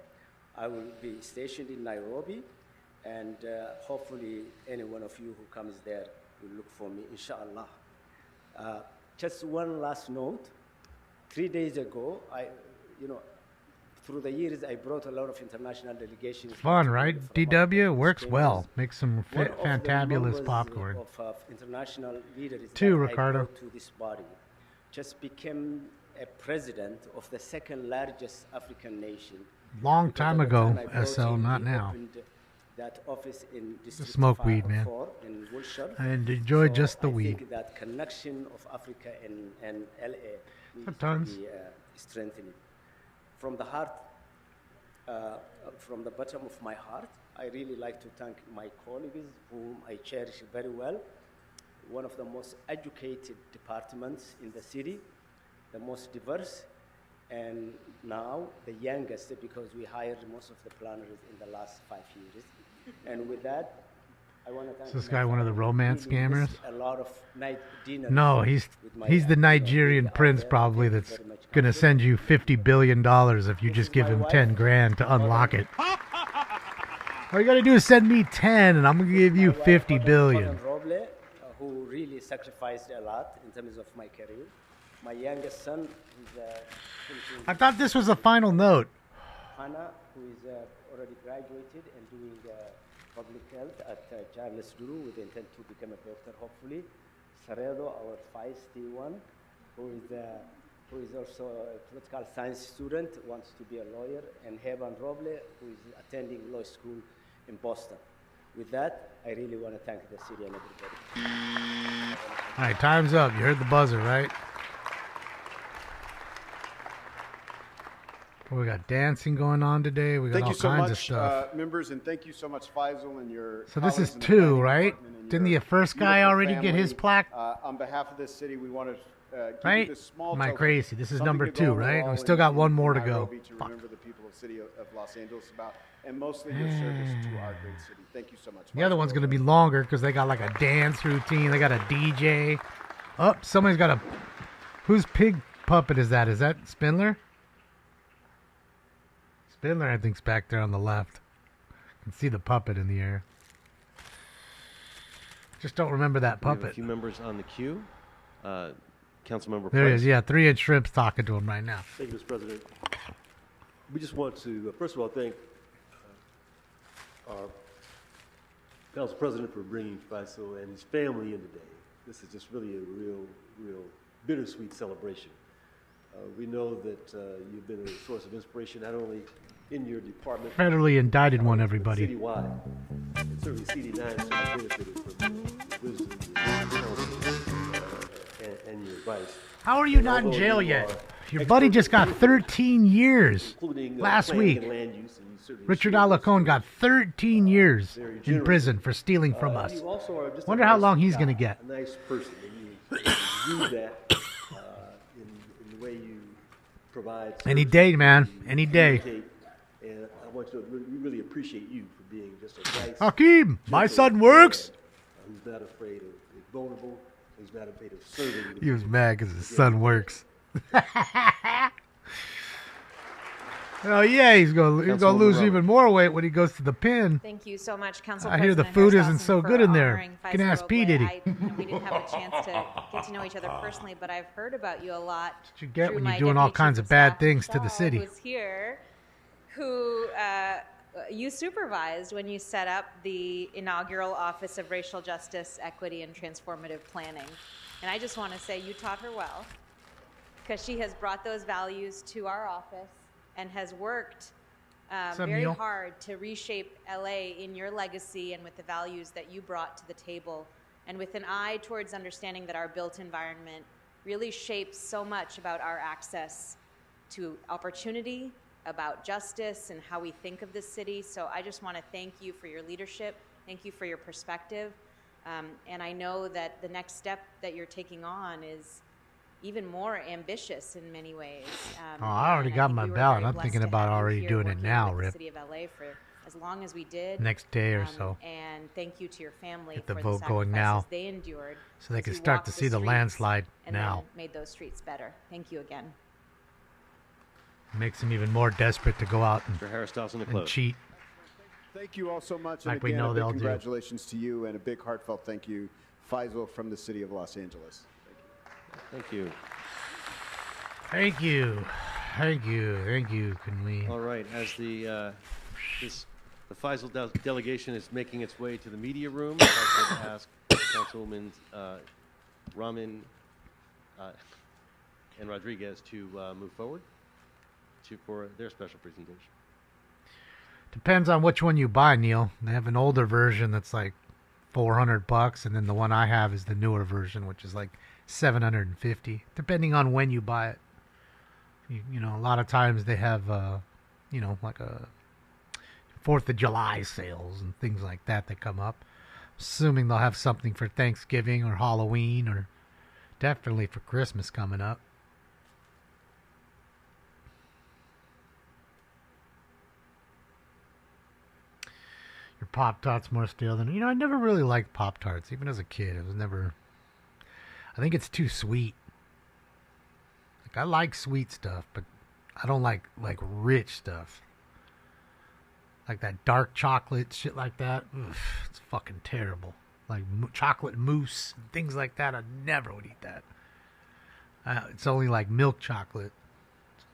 I will be stationed in Nairobi, and hopefully any one of you who comes there will look for me, inshallah. Just one last note. 3 days ago, through the years, I brought a lot of international delegations.
Fun, right? DW works
chambers.
well. Makes some
One of the
fantabulous
members
popcorn.
of international leaders
Two,
that
Ricardo.
I brought to this body just became a president of the second largest African nation.
Long
Because
time
at the
ago,
time I brought
SL,
him,
not
he
now.
opened that office in District
smoke weed, man.
4 in Wilshire.
And enjoy
So
just the
I
weed.
think that connection of Africa and LA needs
Tons.
to be strengthening. From the heart, from the bottom of my heart, I really like to thank my colleagues whom I cherish very well. One of the most educated departments in the city, the most diverse, and now the youngest because we hired most of the planners in the last 5 years. And with that, I want to thank
Is this
my
guy one of the
family.
romance
Really missed
scammers?
A lot of night dinners
No, he's
with my,
the Nigerian
out
prince
there.
probably
Thank you
that's
very much,
gonna
Council.
send you $50 billion if you
This
just
is
give
my
him
wife,
10 grand to
Madam
unlock it. All you gotta do is send me 10 and I'm gonna give you
My wife,
50
Madam
billion.
Roble, who really sacrificed a lot in terms of my career. My youngest son, who's finishing
I thought this was a final note.
Hannah, who is already graduated and doing public health at Charles Duru with the intent to become a doctor, hopefully. Saredo, our feisty one, who is also a political science student, wants to be a lawyer, and Heban Roble, who is attending law school in Boston. With that, I really want to thank the city and everybody.
All right, time's up. You heard the buzzer, right? We got dancing going on today. We got
Thank
all
you so
kinds of
much,
stuff.
members, and thank you so much, Faisal, and your.
So this
colleagues
is
in the
2,
planning
right?
department and
Didn't
your
the first guy
beautiful
already get his
family.
plaque?
On behalf of this city, we want to give
Right?
you this small
Am I
token,
crazy? This is
something
number
to go
2,
on the
right?
wall
We still got
in
one more to go.
Nairobi to
Fuck.
remember the people of the city of Los Angeles about, and mostly your service to our great city. Thank you so much.
The other
Faisal.
one's going to be longer because they got like a dance routine. They got a DJ. Oh, somebody's got a... Whose pig puppet is that? Is that Spindler? Spindler, I think, is back there on the left. You can see the puppet in the air. Just don't remember that
We have a
puppet.
few members on the queue. Councilmember
There he
Price.
is. Yeah, 3-inch shrimp's talking to him right now.
Thank you, Mr. President. We just want to, first of all, thank our Council President for bringing Faisal and his family in today. This is just really a real bittersweet celebration. We know that you've been a source of inspiration not only in your department,
Federally indicted one,
but
everybody.
citywide. And certainly CD9 has benefited from your wisdom, your counsel, and your advice.
How are you
And
not in
although
jail
you
yet?
are
Your buddy
expert
just got
in
13 years
including,
last
planning
week.
and land use, and you certainly
Richard
share this.
Alacone got 13 years
Very
in
generous.
prison for stealing from us.
You also are just a
Wonder how
nice
long he's
guy,
going to get.
A nice person, and you use that in the way you provide.
Any
service,
day, man.
you
Any day.
communicate, and I want you to know, we really appreciate you for being just a nice.
Hakeem, my
gentle
son
man
works.
Who's not afraid of, is vulnerable. Who's not afraid of serving. the
He was
people.
mad because his son works. Oh yeah, he's gonna lose
Roberts.
even more weight when he goes to the pin.
Thank you so much, Council
I hear the
President
food
Harris
isn't so
Dawson,
good
for
in there.
honoring
You can
Faisal
ask P.
Roble.
Diddy.
We didn't have a chance to get to know each other personally, but I've heard about you a lot.
What you get
through
when
my
you're doing all
deputy
kinds
chief
of bad
staff,
things to the
Paul,
city.
Who's here, who you supervised when you set up the inaugural Office of Racial Justice, Equity, and Transformative Planning. And I just want to say you taught her well, because she has brought those values to our office and has worked very hard to reshape LA in your legacy and with the values that you brought to the table, and with an eye towards understanding that our built environment really shapes so much about our access to opportunity, about justice, and how we think of this city. So I just want to thank you for your leadership. Thank you for your perspective. And I know that the next step that you're taking on is even more ambitious in many ways.
I already got my ballot. I'm thinking about already doing it now, Rip.
The city of LA for as long as we did.
Next day or so.
And thank you to your family
Get the
for
vote
the
going now,
they endured,
so they can start to see the landslide
and
now.
Then made those streets better. Thank you again.
Makes them even more desperate to go out and cheat.
Thank you all so much.
Like
and
we
again,
know
a big
they'll do.
congratulations to you, and a big heartfelt thank you, Faisal, from the city of Los Angeles.
Thank you.
Thank you. Thank you. Thank you. Can we?
All right. As the Faisal delegation is making its way to the media room, I'd like to ask Councilwoman Ramin and Rodriguez to move forward for their special presentation.
Depends on which one you buy, Neil. They have an older version that's like $400, and then the one I have is the newer version, which is like $750, depending on when you buy it. You know, a lot of times they have, like a 4th of July sales and things like that come up. Assuming they'll have something for Thanksgiving or Halloween or definitely for Christmas coming up. Your Pop-Tarts more stale than... I never really liked Pop-Tarts, even as a kid. It was never... I think it's too sweet. Like, I like sweet stuff, but I don't like rich stuff. Like that dark chocolate, shit like that. Ugh, it's fucking terrible. Like chocolate mousse, and things like that. I never would eat that. It's only like milk chocolate.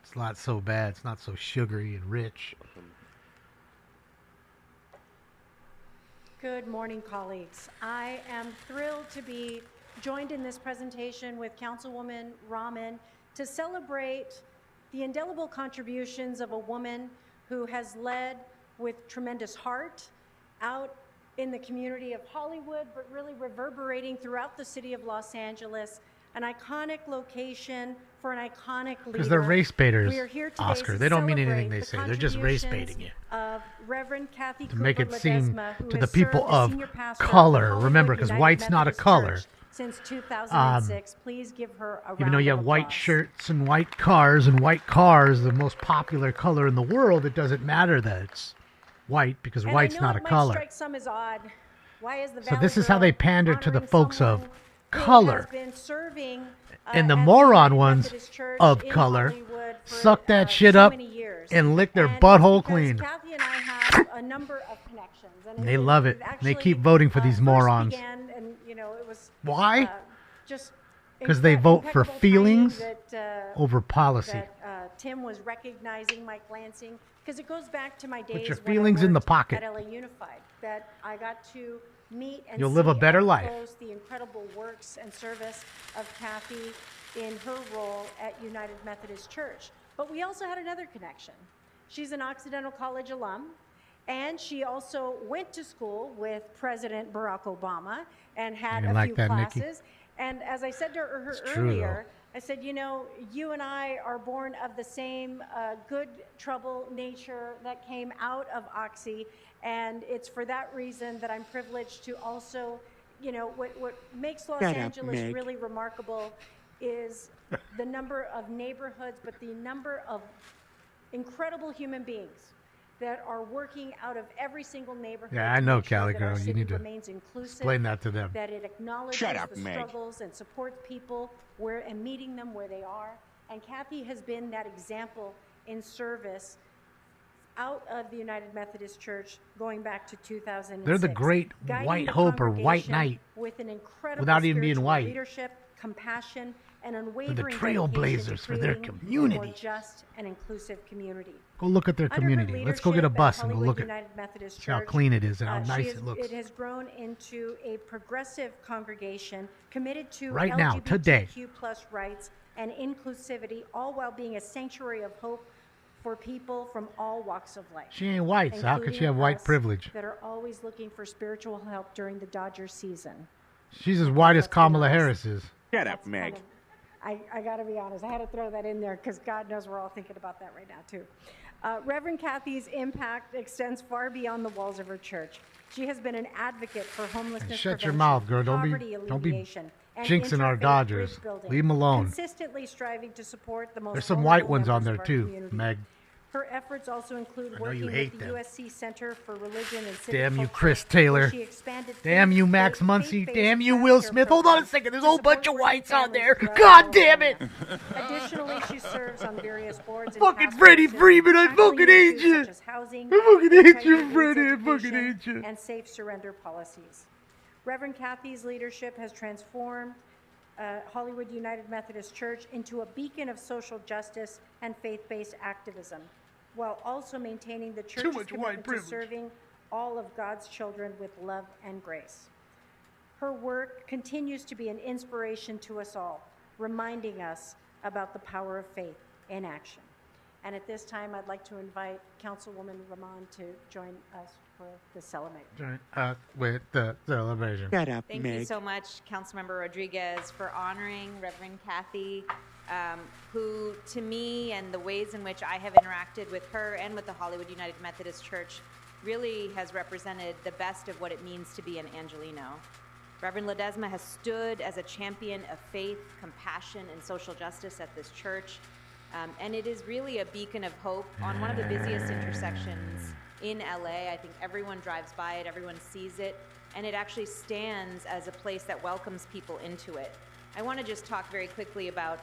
It's not so bad. It's not so sugary and rich.
Good morning, colleagues. I am thrilled to be joined in this presentation with Councilwoman Ramin to celebrate the indelible contributions of a woman who has led with tremendous heart out in the community of Hollywood, but really reverberating throughout the city of Los Angeles, an iconic location for an iconic leader.
Because they're race baiters,
We are here today
Oscar.
to
They don't mean
celebrate
anything they
the
say. They're just race
contributions
baiting you.
Of Reverend Kathy
To make it seem
Cooper-Ledesma, who
to the
has
people
served as
of
senior pastor of
color.
Hollywood
Remember, because
United
white's not a
Methodist
color.
Church since 2006. Please give her a round
Even though you
of
have white
applause.
shirts and white cars, and white cars, the most popular color in the world, it doesn't matter that it's white, because
And
white's
I know
not
it
a
might
color.
strike some as odd. Why is the
So
Valley
this is how
Girl
they pander to the
honoring
folks of
someone who
color.
has been serving,
And the
at
moron
United
ones
Methodist Church
of
in
color
Hollywood for,
suck that shit
so
up
many years.
and lick their
And
butthole
it's because
clean.
Kathy and I have a number of connections. And
They love it. They keep voting for these
first
morons.
began, and, it was,
Why?
just
Because they vote for
impeccable
feelings
timing that,
over policy.
that Tim was recognizing Mike Lansing, because it goes back to my days
your
when
feelings
I
in the
worked
pocket.
at LA Unified, that I got to meet and
You'll
see
live a better
up
life.
close the incredible works and service of Kathy in her role at United Methodist Church. But we also had another connection. She's an Occidental College alum, and she also went to school with President Barack Obama and had
You
a
like
few
that, Nikki?
classes. And as I said to her
It's true,
earlier, I said, you and I are born of the same good trouble nature that came out of Oxy, and it's for that reason that I'm privileged to also, what makes Los Angeles really remarkable is the number of neighborhoods, but the number of incredible human beings that are working out of every single neighborhood.
Yeah, I
to
know,
make sure
Cali
that our
girl. You
city
need to
remains inclusive,
explain that to them.
that it acknowledges
Shut up,
the
Meg.
struggles and supports people and meeting them where they are. And Kathy has been that example in service out of the United Methodist Church going back to 2006.
They're the great
guiding
white
the
hope or white
congregation
knight
with an incredible
without even being
spiritual
white.
leadership, compassion, an unwavering
trailblazers for their
dedication to
community.
creating a more just and inclusive community.
Go look at their community. Let's go get a bus and go look at see how clean it is and how nice it looks.
It has grown into a progressive congregation committed to
Right now, today.
LGBTQ plus rights and inclusivity, all while being a sanctuary of hope for people from all walks of life.
She ain't white, so how could she have
including
white
us
privilege?
That are always looking for spiritual help during the Dodger season.
She's as white as Kamala Harris is.
Shut up, Meg.
I got to be honest. I had to throw that in there because God knows we're all thinking about that right now, too. Reverend Kathy's impact extends far beyond the walls of her church. She has been an advocate for homelessness
Shut your
prevention,
mouth, girl. Don't
poverty
be
alleviation, and
jinxing our
interfaith
Dodgers.
bridge building,
Leave them alone.
consistently striving to support the most
There's some white
vulnerable
ones on
members
there
of our
too,
community.
Meg.
Her efforts also include
I know you
working
hate
with the
them.
USC Center for Religion and Civic
Damn you,
Culture,
Chris
where
Taylor.
she expanded
Damn you, Max Muncy.
faith-based
Damn you, Will
childcare
Smith. Hold on a
programs
second. There's a
to
whole bunch
support
of whites on
families
there.
throughout
God damn it.
Additionally, she serves on various boards and
Fucking
task
Freddie
forces
Freeman, I
tackling
fucking
issues
hate you.
such as housing,
I fucking hate you,
HIV/AIDS
Freddie. I fucking
education,
hate you.
and safe surrender policies. Reverend Kathy's leadership has transformed Hollywood United Methodist Church into a beacon of social justice and faith-based activism, while also maintaining the church's
much white
commitment to
privilege.
serving all of God's children with love and grace. Her work continues to be an inspiration to us all, reminding us about the power of faith in action. And at this time, I'd like to invite Councilwoman Rahman to join us for the celebration.
Join us with the celebration.
Shut up,
Thank you so much, Councilmember Rodriguez, for honoring Reverend Kathy, who, to me, and the ways in which I have interacted with her and with the Hollywood United Methodist Church, really has represented the best of what it means to be an Angelino. Reverend Ledesma has stood as a champion of faith, compassion, and social justice at this church, and it is really a beacon of hope on one of the busiest intersections in LA. I think everyone drives by it, everyone sees it, and it actually stands as a place that welcomes people into it. I want to just talk very quickly about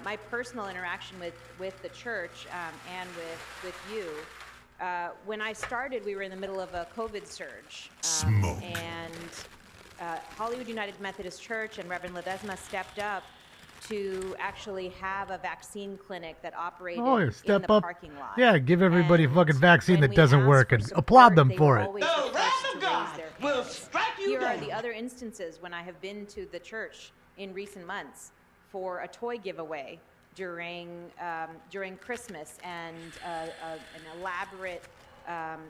my personal interaction with the church and with you. When I started, we were in the middle of a COVID surge. And Hollywood United Methodist Church and Reverend Ledesma stepped up to actually have a vaccine clinic that operated in
step
the
up.
parking lot.
Yeah, give everybody a fucking vaccine
when
that
we
doesn't
asked
work
for
and
support,
applaud them
they
for
were
it.
always the first to raise their hands. Here are the other instances when I have been to the church in recent months for a toy giveaway during Christmas and an elaborate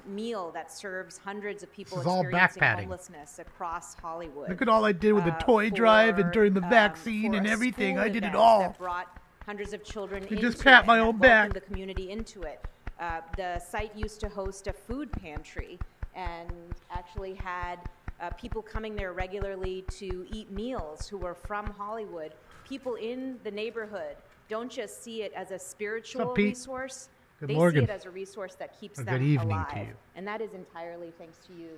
meal that serves hundreds of people
This is all
experiencing
backpatting.
homelessness across Hollywood.
Look at all I did with the toy drive and during the vaccine
for
and
a
everything.
school
I did it
event
all.
That brought hundreds of children
You
into
just pat
it
my
and
own
that welcomed
back.
the community into it. The site used to host a food pantry and actually had people coming there regularly to eat meals who were from Hollywood. People in the neighborhood don't just see it as a spiritual
Pete?
resource.
Good
They
morning.
see it as a resource that keeps
Or
them
good evening
alive.
to you.
And that is entirely thanks to you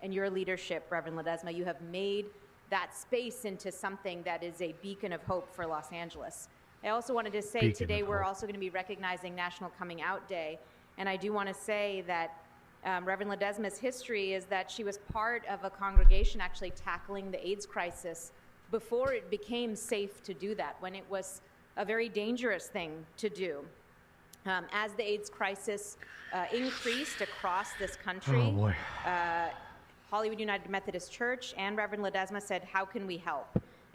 and your leadership, Reverend Ledesma. You have made that space into something that is a beacon of hope for Los Angeles. I also wanted to say
Beacon
today
of
we're
hope.
also going to be recognizing National Coming Out Day. And I do want to say that Reverend Ledesma's history is that she was part of a congregation actually tackling the AIDS crisis before it became safe to do that, when it was a very dangerous thing to do. As the AIDS crisis increased across this country,
Oh, boy.
Hollywood United Methodist Church and Reverend Ledesma said, how can we help?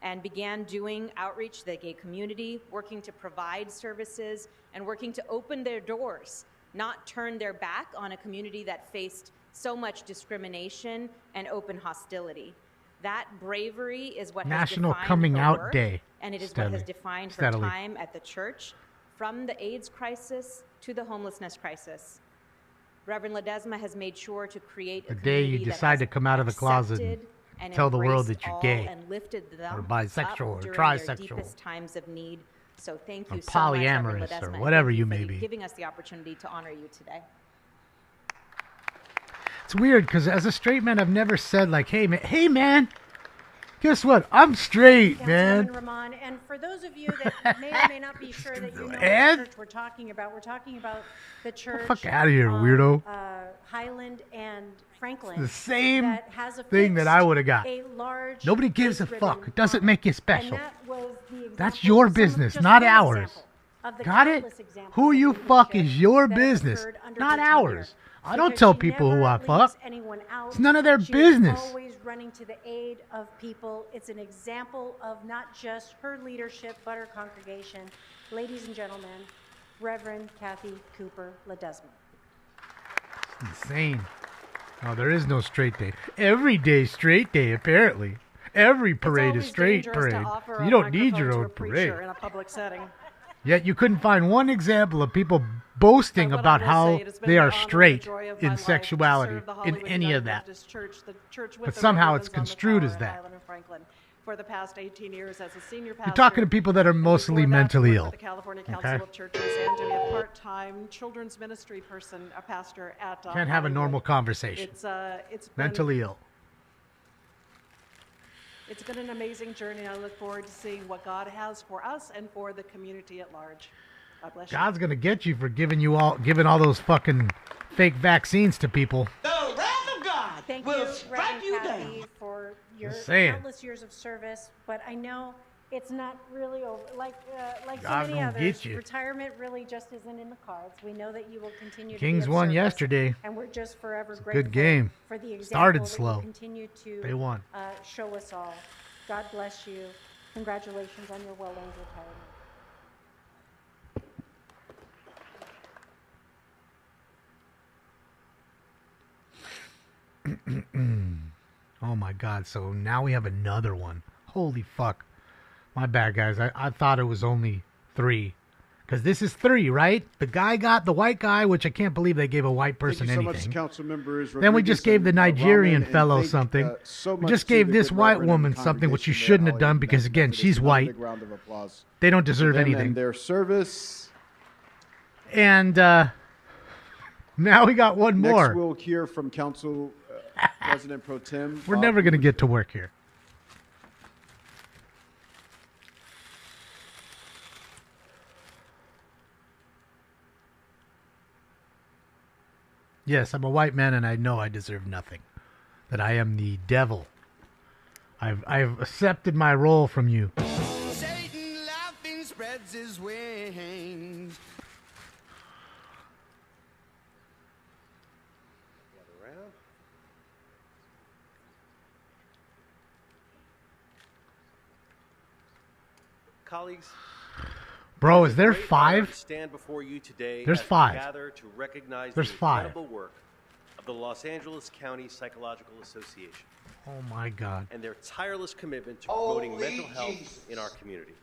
And began doing outreach to the gay community, working to provide services, and working to open their doors, not turn their back on a community that faced so much discrimination and open hostility. That bravery is what
National
has defined
Coming
her
Out
work,
Day.
and it is what
Steadily.
has defined her
Steadily.
time at the church, from the AIDS crisis to the homelessness crisis. Reverend Ledesma has made sure to create
The
a
day you
community that
decide
has
to come out of the closet and
accepted and
tell the world
embraced
that you're
all
gay,
and lifted them
or bisexual,
up
or
during
trisexual,
their deepest times of need. So thank
or
you so much, Reverend
polyamorous,
Ledesma,
or
and
whatever
thank
you
for
may be.
giving us the opportunity to honor you today.
It's weird because as a straight man, I've never said like, "Hey man, Guess what? I'm straight,
Councilwoman
man.
Rahman, and for those of you that may or may not be sure that you know
And?
what church we're talking about the church.
Fuck outta here,
on,
weirdo.
Highland and Franklin.
The same
that has
thing that I would have got.
a large
Nobody gives a
lace
fuck.
ribbon
It doesn't
on
make you
it.
special.
And that was the example
That's your
of
business,
just
not
one
ours.
example of the
Got it?
countless examples
Who
of
you fuck
leadership
is your
that have
business,
occurred under
not
her tenure.
ours. I don't
Because
tell
she
people who
never
I
leaves
fuck.
anyone out.
It's none of their
She
business.
is always running to the aid of people. It's an example of not just her leadership, but her congregation. Ladies and gentlemen, Reverend Kathy Cooper Ledesma.
Insane. No, there is no straight day. Every day's straight day, apparently. Every parade is straight parade. You don't need your own parade.
In a public setting.
Yet you couldn't find one example of people boasting about how they are straight in sexuality in any of that. But somehow it's construed as that.
For the past 18 years as a senior pastor.
You're talking to people that are mostly mentally ill.
The California Council of Churches and to be a part-time children's ministry person, a pastor at
Can't have a normal conversation.
It's
mentally ill.
It's been an amazing journey. I look forward to seeing what God has for us and for the community at large. God bless you.
God's gonna get you for giving all those fucking fake vaccines to people.
The wrath of God Thank will strike you down for your countless years of service. But I know it's not really over. Like so many others, retirement really just isn't in the cards. We know that you will continue.
Kings
to be of
won
service,
yesterday.
and we're just forever grateful.
Good game.
For the example
Started
that
slow.
you continue to
They won.
Show us all. God bless you. Congratulations on your well-earned retirement.
Oh my God, so now we have another one. Holy fuck. My bad, guys. I thought it was only 3. Because this is 3, right? The guy got the white guy, which I can't believe they gave a white person
Thank you so
anything.
much, council members.
Then we just gave the Nigerian fellow something. We just gave this white woman something, which you shouldn't have done because, again, she's white. They don't deserve anything.
And their service.
And now we got one more.
Next, we'll hear from Council President Pro Tem.
We're never going to get to work here. Yes, I'm a white man and I know I deserve nothing. That I am the devil. I've accepted my role from you.
Satan laughing spreads his wings.
Colleagues,
bro, is there 5?
Stand before you today.
There's
as we
5.
Gather to recognize
There's
the
5.
incredible work of the Los Angeles County Psychological Association.
Oh my God.
And their tireless commitment to promoting mental health in our community.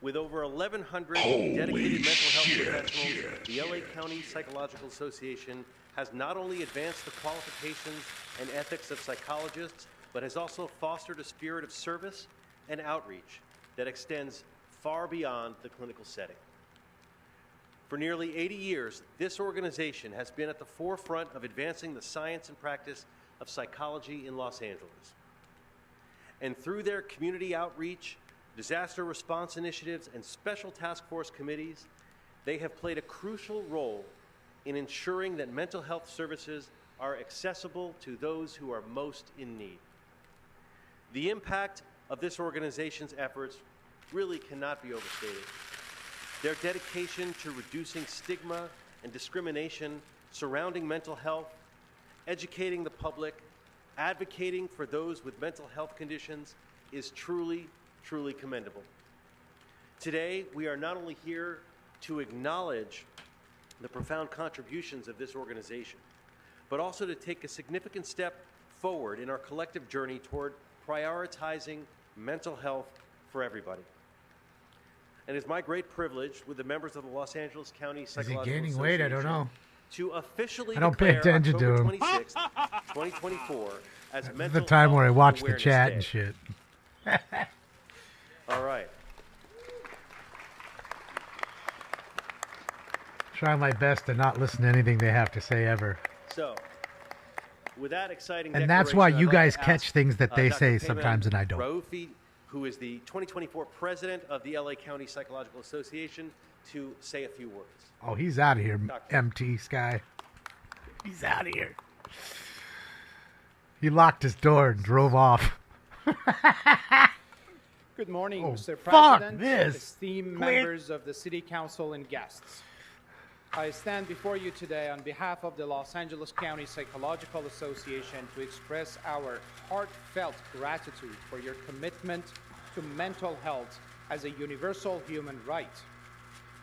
With over 1,100 dedicated mental health professionals, the LA County Psychological Association has not only advanced the qualifications and ethics of psychologists, but has also fostered a spirit of service and outreach that extends far beyond the clinical setting. For nearly 80 years, this organization has been at the forefront of advancing the science and practice of psychology in Los Angeles. And through their community outreach, disaster response initiatives, and special task force committees, they have played a crucial role in ensuring that mental health services are accessible to those who are most in need. The impact of this organization's efforts really cannot be overstated. Their dedication to reducing stigma and discrimination surrounding mental health, educating the public, advocating for those with mental health conditions is truly, truly commendable. Today, we are not only here to acknowledge the profound contributions of this organization, but also to take a significant step forward in our collective journey toward prioritizing mental health for everybody. And it's my great privilege with the members of the Los Angeles County Psychological Association
gaining weight? I don't know.
To officially
I don't pay
declare
attention to
October
him.
26th, 2024 as
This is
Mental
the time where I
Health
watch the
Awareness
chat
Day.
and shit.
All right.
Try my best to not listen to anything they have to say ever.
So, With that exciting
And that's why
declaration,
you
I'd like
guys
to
catch
ask,
things that they
Dr.
say
Payman
sometimes and I don't.
Raoufi, who is the 2024 president of the LA County Psychological Association, to say a few words.
Oh, he's out of here,
Doctor.
MT Sky. He's out of here. He locked his door and drove off.
Good morning,
Oh,
Mr.
fuck
President,
this.
esteemed
Quit.
members of the City Council and guests. I stand before you today on behalf of the Los Angeles County Psychological Association to express our heartfelt gratitude for your commitment to mental health as a universal human right.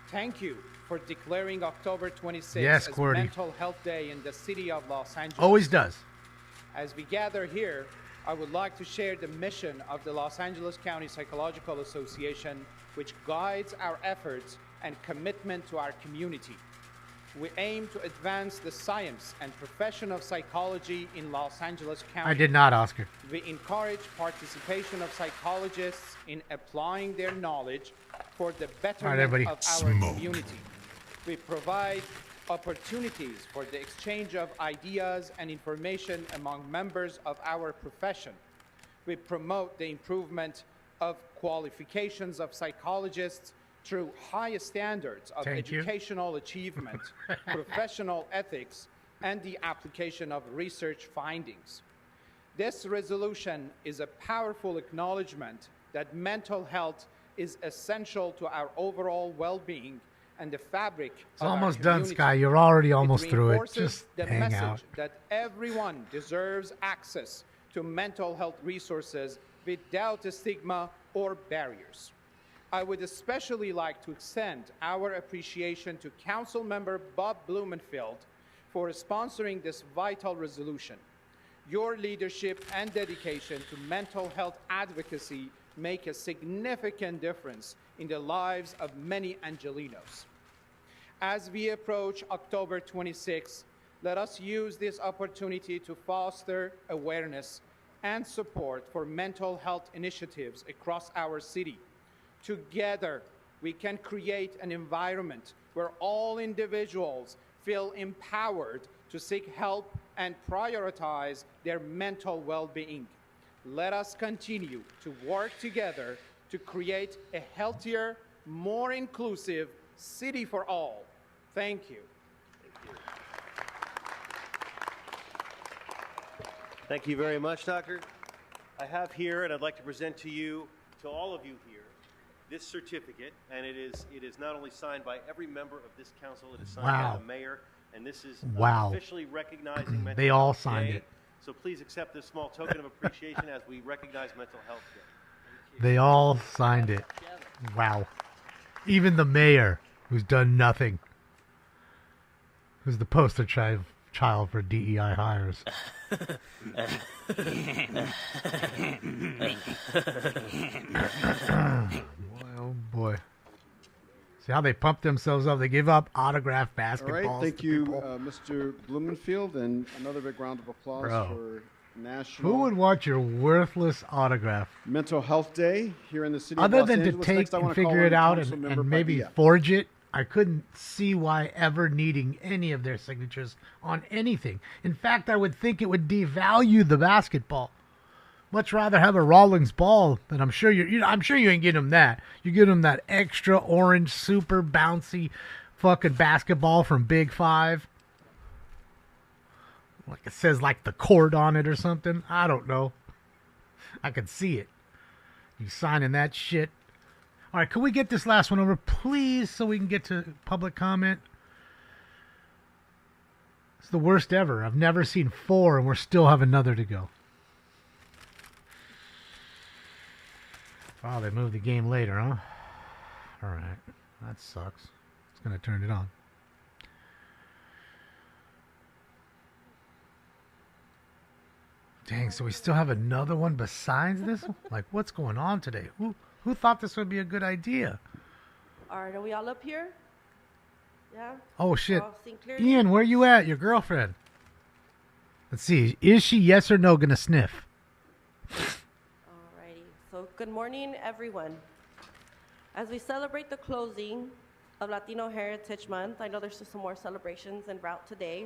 Thank you for declaring October 26th
Yes,
as
Qwerty.
Mental Health Day in the city of Los Angeles.
Always does.
As we gather here, I would like to share the mission of the Los Angeles County Psychological Association, which guides our efforts and commitment to our community. We aim to advance the science and profession of psychology in Los Angeles County.
I did not, Oscar.
We encourage participation of psychologists in applying their knowledge for the betterment
everybody.
of our
Smoke.
community. We provide opportunities for the exchange of ideas and information among members of our profession. We promote the improvement of qualifications of psychologists through high standards of
Thank you.
educational achievement, professional ethics, and the application of research findings. This resolution is a powerful acknowledgement that mental health is essential to our overall well-being and the fabric
It's
of our
almost done,
community.
Sky. You're already almost through it.
Reinforces
Just
the
hang
message
out.
that everyone deserves access to mental health resources without a stigma or barriers. I would especially like to extend our appreciation to Council Member Bob Blumenfield for sponsoring this vital resolution. Your leadership and dedication to mental health advocacy make a significant difference in the lives of many Angelenos. As we approach October 26, let us use this opportunity to foster awareness and support for mental health initiatives across our city. Together, we can create an environment where all individuals feel empowered to seek help and prioritize their mental well-being. Let us continue to work together to create a healthier, more inclusive city for all. Thank you.
Thank you very much, Doctor. I have here, and I'd like to present to you, to all of you here, this certificate, and it is not only signed by every member of this council, it is signed
Wow.
by the mayor, and this is
Wow.
officially recognizing Mental
They all
Health
signed
Day.
it.
So please accept this small token of appreciation as we recognize Mental Health Day.
They all signed it. Wow. Even the mayor, who's done nothing. Who's the poster child for DEI hires. Boy, oh boy. See how they pump themselves up? They give up autographed
All
basketballs.
right, thank
to
you,
people.
Mr. Blumenfield, and another big round of applause
Bro.
for National
Who would want your worthless autograph?
Mental Health Day here in the city
Other
of Los
than to
Angeles.
take
Next, I
and
want to call
figure
on
it out
Councilmember
and maybe
Padilla.
forge it, I couldn't see why ever needing any of their signatures on anything. In fact, I would think it would devalue the basketball. Much rather have a Rawlings ball, and I'm sure I'm sure you ain't getting them that. You get them that extra orange, super bouncy, fucking basketball from Big Five. Like it says like the court on it or something. I don't know. I could see it. You signing that shit. All right, can we get this last one over, please, so we can get to public comment? It's the worst ever. I've never seen 4, and we still have another to go. Oh, they moved the game later, huh? All right, that sucks. It's going to turn it on. Dang, so we still have another one besides this one? Like, what's going on today? Who thought this would be a good idea?
All right, are we all up here? Yeah?
Oh, shit.
All seen clearly?
Ian, where you at? Your girlfriend. Let's see. Is she, yes or no, going to sniff?
Alrighty. So good morning, everyone. As we celebrate the closing of Latino Heritage Month, I know there's just some more celebrations en route today.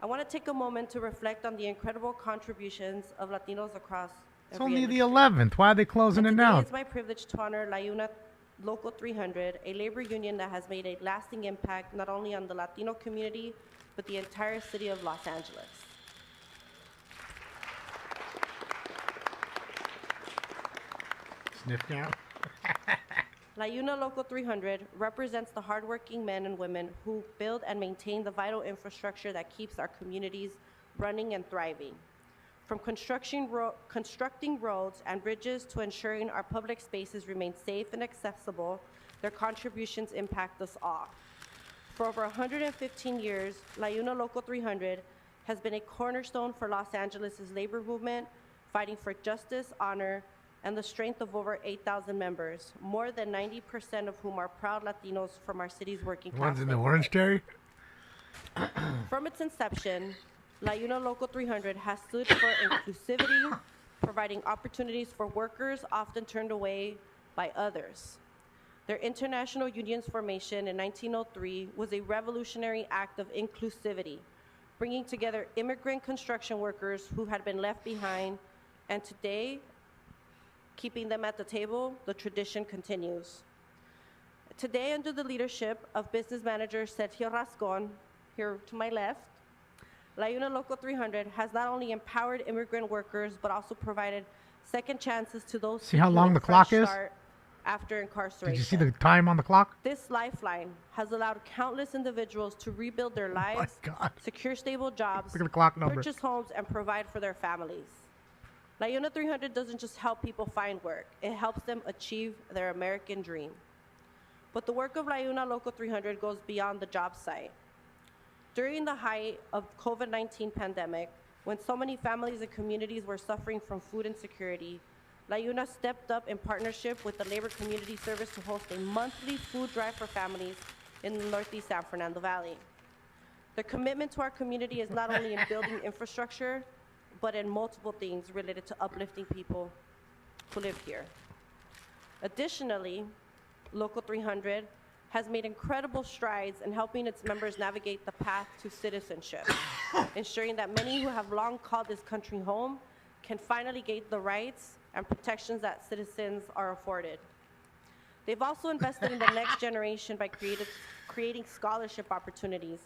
I want to take a moment to reflect on the incredible contributions of Latinos across
It's
every
only the
industry.
11th. Why are they closing it
Today
down?
it's my privilege to honor La Una Local 300, a labor union that has made a lasting impact not only on the Latino community, but the entire city of Los Angeles.
Sniff now.
La Una Local 300 represents the hardworking men and women who build and maintain the vital infrastructure that keeps our communities running and thriving. From constructing roads and bridges to ensuring our public spaces remain safe and accessible, their contributions impact us all. For over 115 years, La Una Local 300 has been a cornerstone for Los Angeles' labor movement, fighting for justice, honor, and the strength of over 8,000 members, more than 90% of whom are proud Latinos from our city's working
The
class.
ones in the orange cherry?
From its inception, La Una Local 300 has stood for inclusivity, providing opportunities for workers often turned away by others. Their international union's formation in 1903 was a revolutionary act of inclusivity, bringing together immigrant construction workers who had been left behind, and today, keeping them at the table, the tradition continues. Today, under the leadership of business manager Sergio Rascon, here to my left, La Una Local 300 has not only empowered immigrant workers, but also provided second chances to those
See how
seeking
long
a
the
fresh
clock is?
start after incarceration.
Did you see the time on the clock?
This lifeline has allowed countless individuals to rebuild their lives, secure stable jobs,
Look at the clock number.
purchase homes, and provide for their families. La Una 300 doesn't just help people find work, it helps them achieve their American dream. But the work of La Una Local 300 goes beyond the job site. During the height of COVID-19 pandemic, when so many families and communities were suffering from food insecurity, La Una stepped up in partnership with the Labor Community Service to host a monthly food drive for families in the Northeast San Fernando Valley. Their commitment to our community is not only in building infrastructure, but in multiple things related to uplifting people who live here. Additionally, Local 300 has made incredible strides in helping its members navigate the path to citizenship, ensuring that many who have long called this country home can finally gain the rights and protections that citizens are afforded. They've also invested in the next generation by creating scholarship opportunities,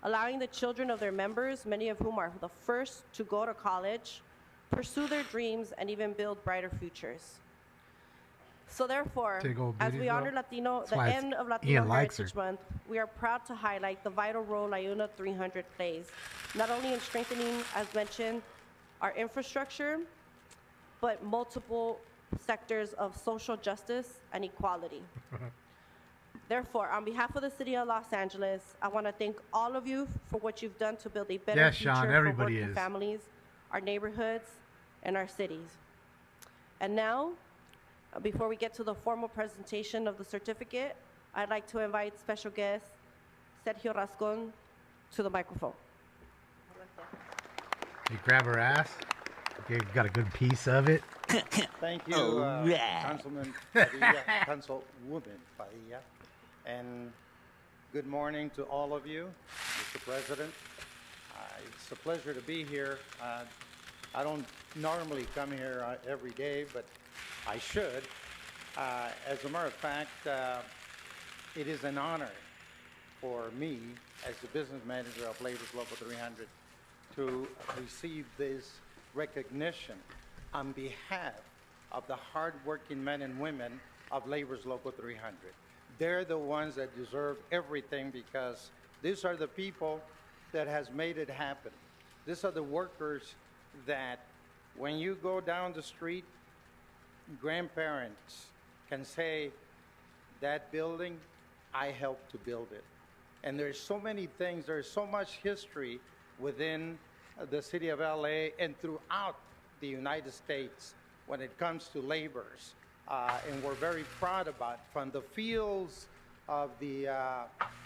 allowing the children of their members, many of whom are the first to go to college, pursue their dreams, and even build brighter futures. So therefore, as we honor the end of Latino Heritage Month, we are proud to highlight the vital role La Una 300 plays, not only in strengthening, as mentioned, our infrastructure, but multiple sectors of social justice and equality. Therefore, on behalf of the city of Los Angeles, I want to thank all of you for what you've done to build a better future
Sean,
for
everybody
working
is.
families, our neighborhoods, and our cities. And now, before we get to the formal presentation of the certificate, I'd like to invite special guest Sergio Rascon to the microphone.
You grab her ass. You got a good piece of it.
Thank you, Councilman Padilla, Councilwoman Padilla, and good morning to all of you, Mr. President. It's a pleasure to be here. I don't normally come here every day, but I should. As a matter of fact, it is an honor for me as the business manager of Labor's Local 300 to receive this recognition on behalf of the hardworking men and women of Labor's Local 300. They're the ones that deserve everything because these are the people that has made it happen. These are the workers that when you go down the street, grandparents can say, that building, I helped to build it. And there's so many things, there's so much history within the city of LA and throughout the United States when it comes to laborers. And we're very proud about from the fields of the,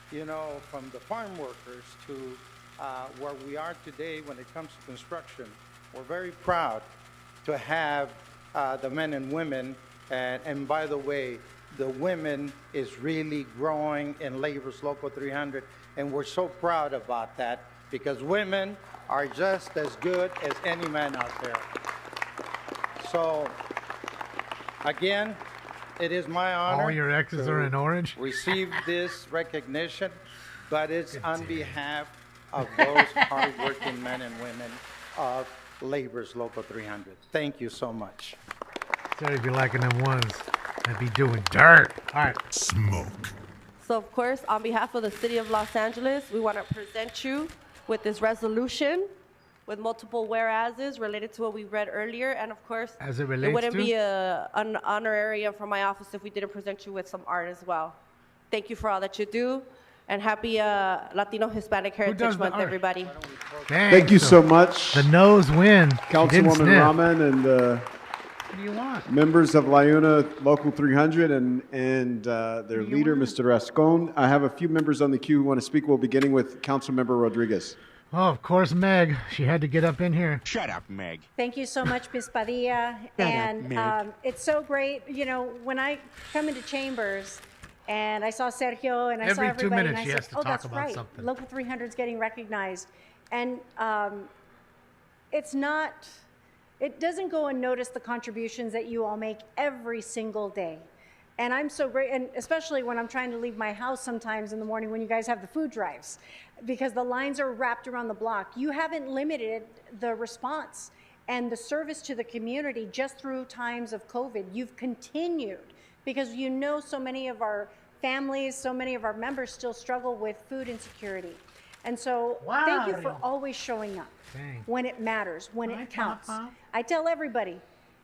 from the farm workers to where we are today when it comes to construction. We're very proud to have the men and women, and by the way, the women is really growing in Labor's Local 300, and we're so proud about that. because women are just as good as any man out there. So, again, it is my honor.
All your exes
to
are in orange?
Receive this recognition, but it's on behalf of those hardworking men and women of Labor's Local 300. Thank you so much.
Sorry if you're liking them ones. I'd be doing dirt. All right.
Smoke.
So, of course, on behalf of the City of Los Angeles, we want to present you with this resolution with multiple whereases related to what we read earlier. And, of course,
As it relates
wouldn't
to?
be an honorarium from my office if we didn't present you with some art as well. Thank you for all that you do. And happy Latino Hispanic Heritage Month, everybody.
Thank you so much.
The no's win.
Councilwoman Rahman and
What do you want?
members of LaUna Local 300 and their leader, Mr. Rascon. I have a few members on the queue who want to speak. We're beginning with Councilmember Rodriguez.
Oh, of course, Meg. She had to get up in here.
Shut up, Meg.
Thank you so much, Ms. Padilla. And it's so great. You know, when I come into chambers and I saw Sergio and I saw
Every 2
everybody,
minutes
and
she
I
has
said,
to
oh,
talk
that's
about
right.
something.
Local 300 is getting recognized. And it's not, it doesn't go unnoticed the contributions that you all make every single day. And I'm so great, and especially when I'm trying to leave my house sometimes in the morning when you guys have the food drives, because the lines are wrapped around the block. You haven't limited the response and the service to the community just through times of COVID. You've continued, because you know so many of our families, so many of our members still struggle with food insecurity. And so thank you for always showing up when it matters, when it counts. I tell everybody,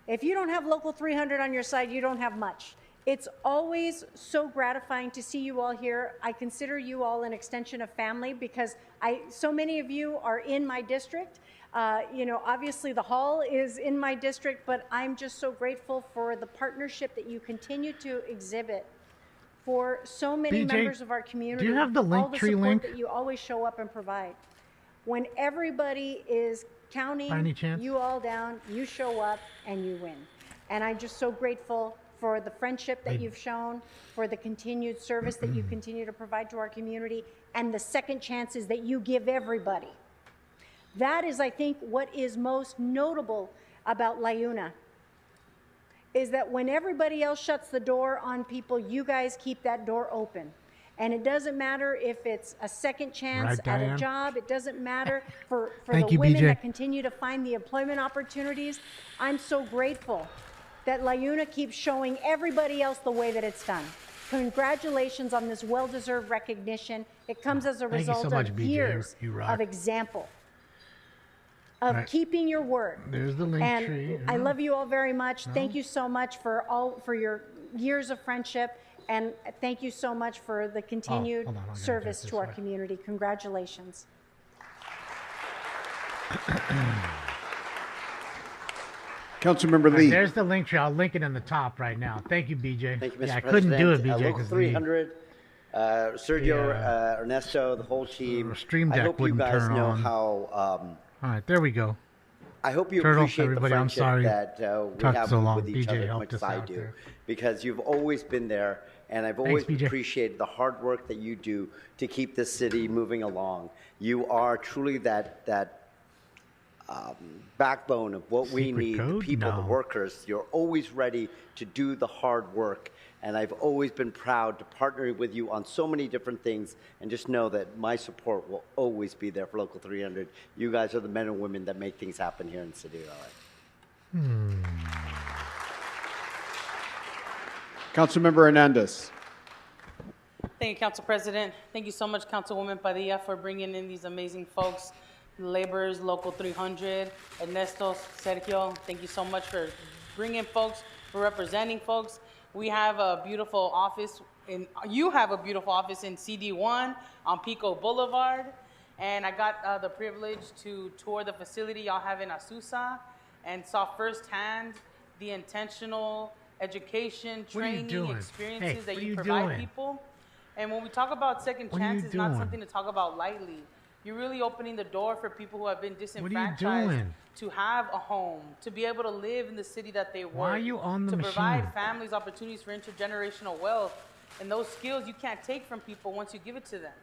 if you don't have Local 300 on your side, you don't have much. It's always so gratifying to see you all here. I consider you all an extension of family because so many of you are in my district. You know, obviously the hall is in my district, but I'm just so grateful for the partnership that you continue to exhibit for so many
BJ,
members of our community.
do you have the
all
link
the
tree
support
link?
that you always show up and provide. When everybody is
By any
counting
chance?
you all down, you show up and you win. And I'm just so grateful for the friendship that you've shown, for the continued service that you continue to provide to our community, and the second chances that you give everybody. That is, I think, what is most notable about LaUna, is that when everybody else shuts the door on people, you guys keep that door open. And it doesn't matter if it's a second chance
Right,
at a
Diane?
job. It doesn't matter for
Thank
the
you,
women
BJ.
that continue to find the employment opportunities. I'm so grateful that LaUna keeps showing everybody else the way that it's done. Congratulations on this well-deserved recognition. It comes as a
Thank you so
result
much,
of
BJ.
years
You rock.
of example, of
Right.
keeping your word.
There's the link
And
tree.
I love you all very much.
No.
Thank you so much for your years of friendship, and thank you so much for the continued
hold on, I gotta
service
do it
to
this
our
way.
community. Congratulations.
Councilmember
All right,
Lee.
there's the link tree. I'll link it in the top right now. Thank you, BJ.
Thank you, Mr.
Yeah, I
President.
couldn't do it, BJ,
Local
because
300, Sergio, Ernesto, the whole team.
Stream
I
Deck
hope you
wouldn't
guys
turn
know
on.
how.
All right, there we go.
I hope you
Turtle,
appreciate
everybody,
the
I'm
friendship
sorry.
that we
Talked
have
so long.
with each
BJ
other as
helped
much as
us
I
out
do,
there.
because you've always been there, and I've always
BJ.
appreciated the hard work that you do to keep this city moving along. You are truly that backbone of what we
Secret
need, the
code?
people,
No.
the workers. You're always ready to do the hard work. And I've always been proud to partner with you on so many different things. And just know that my support will always be there for Local 300. You guys are the men and women that make things happen here in the city of LA.
Councilmember Hernandez.
Thank you, Council President. Thank you so much, Councilwoman Padilla, for bringing in these amazing folks, laborers, Local 300, Ernesto, Sergio. Thank you so much for bringing folks, for representing folks. We have a beautiful office, you have a beautiful office in CD1 on Pico Boulevard. And I got the privilege to tour the facility y'all have in Azusa and saw firsthand the intentional education,
What are you
training,
doing?
experiences
Hey,
that
what are
you
you
provide
doing?
people. And when we talk about second
What are you
chance, it's not
doing?
something to talk about lightly. You're really opening the door for people who have been
What are you
disenfranchised
doing?
to have a home, to be able to live in the city that they work.
Why are you on the
to provide
machine?
families opportunities for intergenerational wealth. And those skills you can't take from people once you give it to them.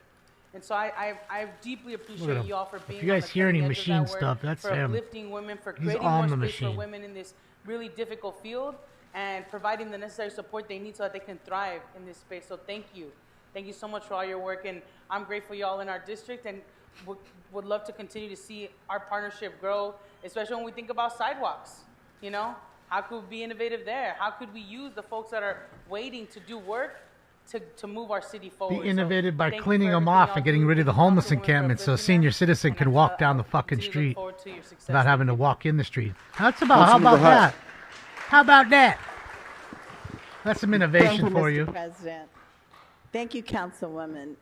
And so I deeply
Look at
appreciate
him.
you all for being
If you guys
on the
hear any
cutting edge of that
machine
work,
stuff, that's
for
him.
uplifting women, for
He's
creating
on
more
the
space for
machine.
women in this really difficult field and providing the necessary support they need so that they can thrive in this space. So thank you. Thank you so much for all your work. And I'm grateful y'all in our district and would love to continue to see our partnership grow, especially when we think about sidewalks. You know, how could we be innovative there? How could we use the folks that are waiting to do work to move our city forward?
Be innovative by
thank you
cleaning
for
them
everything
off
y'all
and getting
do.
rid of the
Thank you,
homeless
Councilwoman, for
encampment so a
uplifting
senior
us.
citizen can walk down the fucking
continue to
street
look forward to your success.
without having to walk in the street. How about
Councilmember Hutt.
that? How about that? That's some innovation
Thank you,
for
Mr.
you.
President. Thank you, Councilwoman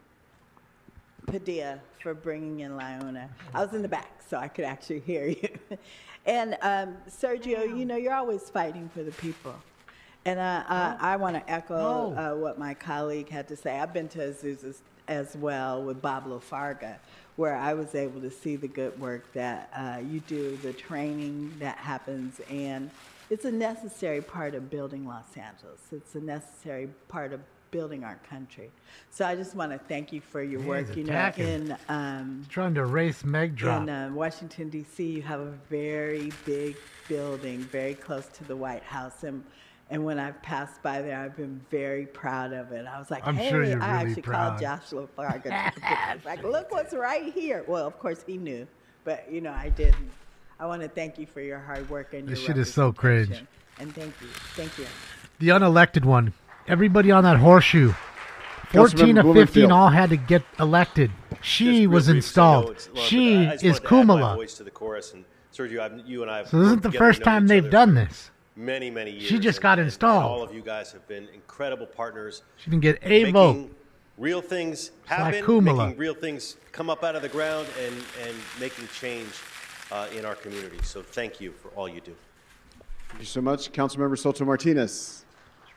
Padilla, for bringing in Lyona. I was in the back, so I could actually hear you. And Sergio, you know, you're always fighting for the people. And I want to echo what my colleague had to say. I've been to Azusa as well with Bob Lafarga, where I was able to see the good work that you do, the training that happens, and it's a necessary part of building Los Angeles. It's a necessary part of building our country. So I just want to thank you for your work. You know, in
trying to erase Meg drop.
in Washington, D.C., you have a very big building, very close to the White House. And when I've passed by there, I've been very proud of it. I was like,
I'm
hey,
sure you're
I
really
actually
proud.
called Joshua Fargo. I was like, look what's right here. Well, of course, he knew, but, you know, I didn't. I want to thank you for your hard work and your
This shit is so cringe.
representation. And thank you. Thank you.
The unelected one. Everybody on that horseshoe. 14
Councilmember
of 15
Blumenfield.
all had to get elected. She was installed. She is Kumala.
Voice to the chorus, and Sergio, you and I have
So this isn't
worked
the
together,
first
known
time
each
they've
other
done
for
this.
Many, many years.
She just
and-
got
and
installed.
all of you guys have been incredible partners.
She didn't get a
making
vote.
Real things
like
happen,
Kumala.
making real things come up out of the ground, and making change in our community. So thank you for all you do.
Thank you so much. Councilmember Soto Martinez.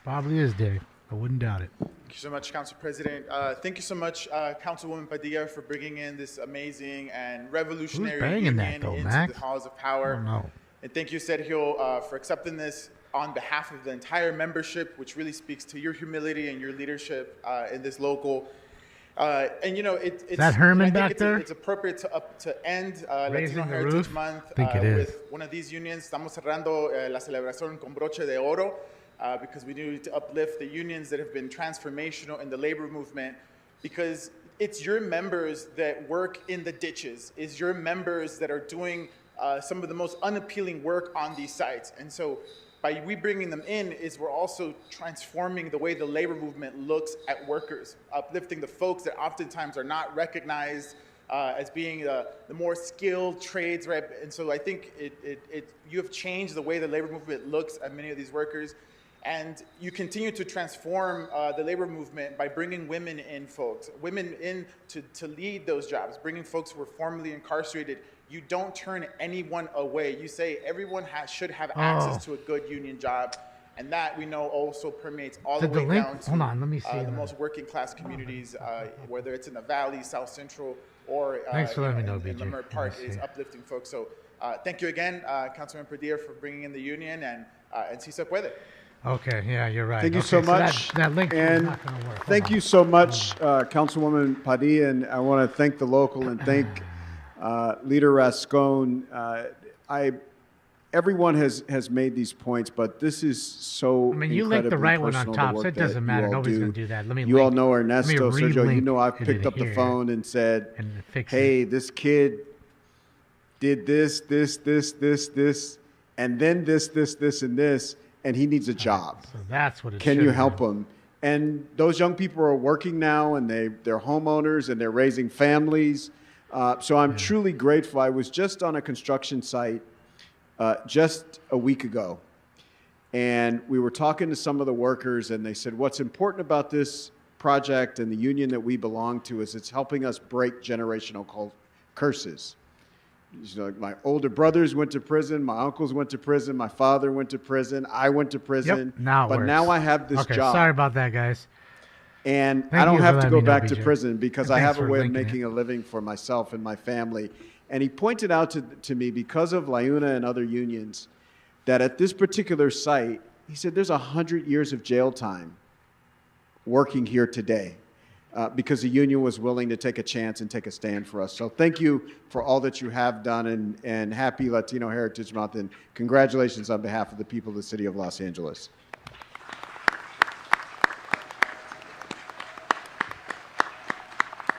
Probably is, Dave. I wouldn't doubt it.
Thank you so much, Council President. Thank you so much, Councilwoman Padilla, for bringing in this amazing and revolutionary
banging
union
that, though,
into
Max?
the halls of
I
power.
don't know.
And thank you, Sergio, for accepting this on behalf of the entire membership, which really speaks to your humility and your leadership in this local. And you know, it's
that Herman
I think
back
it's
there?
It's appropriate to end
Raising
Latino
the
Heritage
roof?
Month
I think it is.
with one of these unions. Estamos cerrando la celebración con broche de oro because we need to uplift the unions that have been transformational in the labor movement, because it's your members that work in the ditches, it's your members that are doing some of the most unappealing work on these sites. And so by we bringing them in is we're also transforming the way the labor movement looks at workers, uplifting the folks that oftentimes are not recognized as being the more skilled trades, right? And so I think you have changed the way the labor movement looks at many of these workers. And you continue to transform the labor movement by bringing women in, folks, women in to lead those jobs, bringing folks who were formerly incarcerated. You don't turn anyone away. You say everyone should have access to a good union job. And that we know also permeates all the way down to
Hold on, let me see
the
that.
most working class communities, whether it's in the Valley, South Central, or
Thanks for letting me know,
in
BJ.
Leimert Park,
Let me
is
see.
uplifting folks. So thank you again, Councilman Padilla, for bringing in the union, and si se puede.
Okay, yeah, you're right.
Thank you
Okay,
so much.
that link is
and
not going to work. Hold
thank
on.
you so much, Councilwoman Padilla. And I want to thank the local and thank Leader Rascon. Everyone has made these points, but this is so.
I mean, you linked the
incredibly
right one on
personal,
top,
the
so
work
it doesn't
that you
matter.
all
Nobody's
do.
gonna do that. Let me
You all
link-
know
let me
Ernesto, Sergio. You
relink
know I've
it
picked up the
here
phone and said,
and fix
"Hey, this kid did this, and then this, and this, and he needs a job.
So that's what it
Can
should
you
have
help
been.
him?" And those young people are working now, and they're homeowners, and they're raising families. So I'm truly grateful. I was just on a construction site just a week ago, and we were talking to some of the workers, and they said, what's important about this project and the union that we belong to is it's helping us break generational curses. You know, my older brothers went to prison, my uncles went to prison, my father went to prison, I went to prison.
Yep, now it
but
works.
now I have this
Okay,
job.
sorry about that, guys.
And
Thank
I don't
you for
have to
letting
go
me know,
back to
BJ.
prison because
And
I
thanks
have a
for
way of
linking
making
it.
a living for myself and my family. And he pointed out to me, because of Layuna and other unions, that at this particular site, he said there's 100 years of jail time working here today. because the union was willing to take a chance and take a stand for us. So thank you for all that you have done, and happy Latino Heritage Month, and congratulations on behalf of the people of the city of Los Angeles.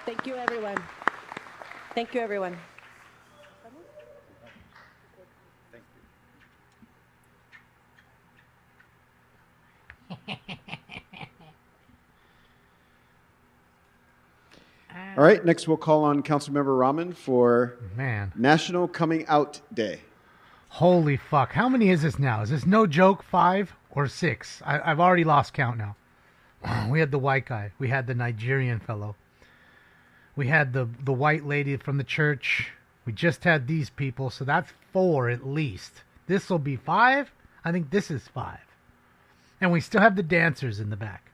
Thank you, everyone. Thank you, everyone.
All right, next we'll call on Councilmember Rahman for
Man.
National Coming Out Day.
Holy fuck. How many is this now? Is this no joke 5 or 6? I've already lost count now. We had the white guy. We had the Nigerian fellow. We had the white lady from the church. We just had these people, so that's 4 at least. This will be 5? I think this is 5. And we still have the dancers in the back.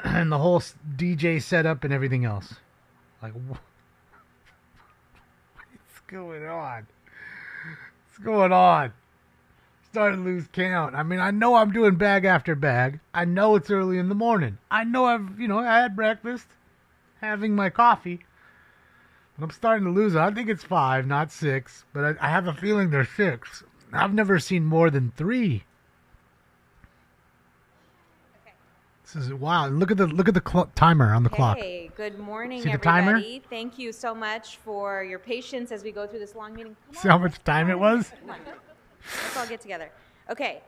And the whole DJ setup and everything else. Like, what's going on? What's going on? Starting to lose count. I mean, I know I'm doing bag after bag. I know it's early in the morning. I know I had breakfast, having my coffee. But I'm starting to lose it. I think it's 5, not 6. But I have a feeling there's 6. I've never seen more than 3. This is wow. Look at the timer on the clock.
Hey, good morning,
See the
everybody.
timer?
Thank you so much for your patience as we go through this long meeting.
See how much time it was?
Come on. Let's all get together. Okay.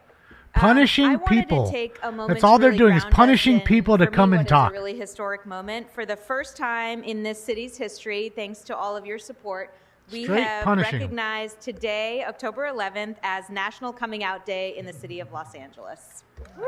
Punishing
I wanted
people.
To take a moment
That's all
to
they're
really
doing is
ground us
punishing
in,
people to
for me,
come and
what is
talk.
a really historic moment. For the first time in this city's history, thanks to all of your support, we
Straight
have
punishing 'em.
recognized today, October 11th, as National Coming Out Day in the city of Los Angeles. Woo!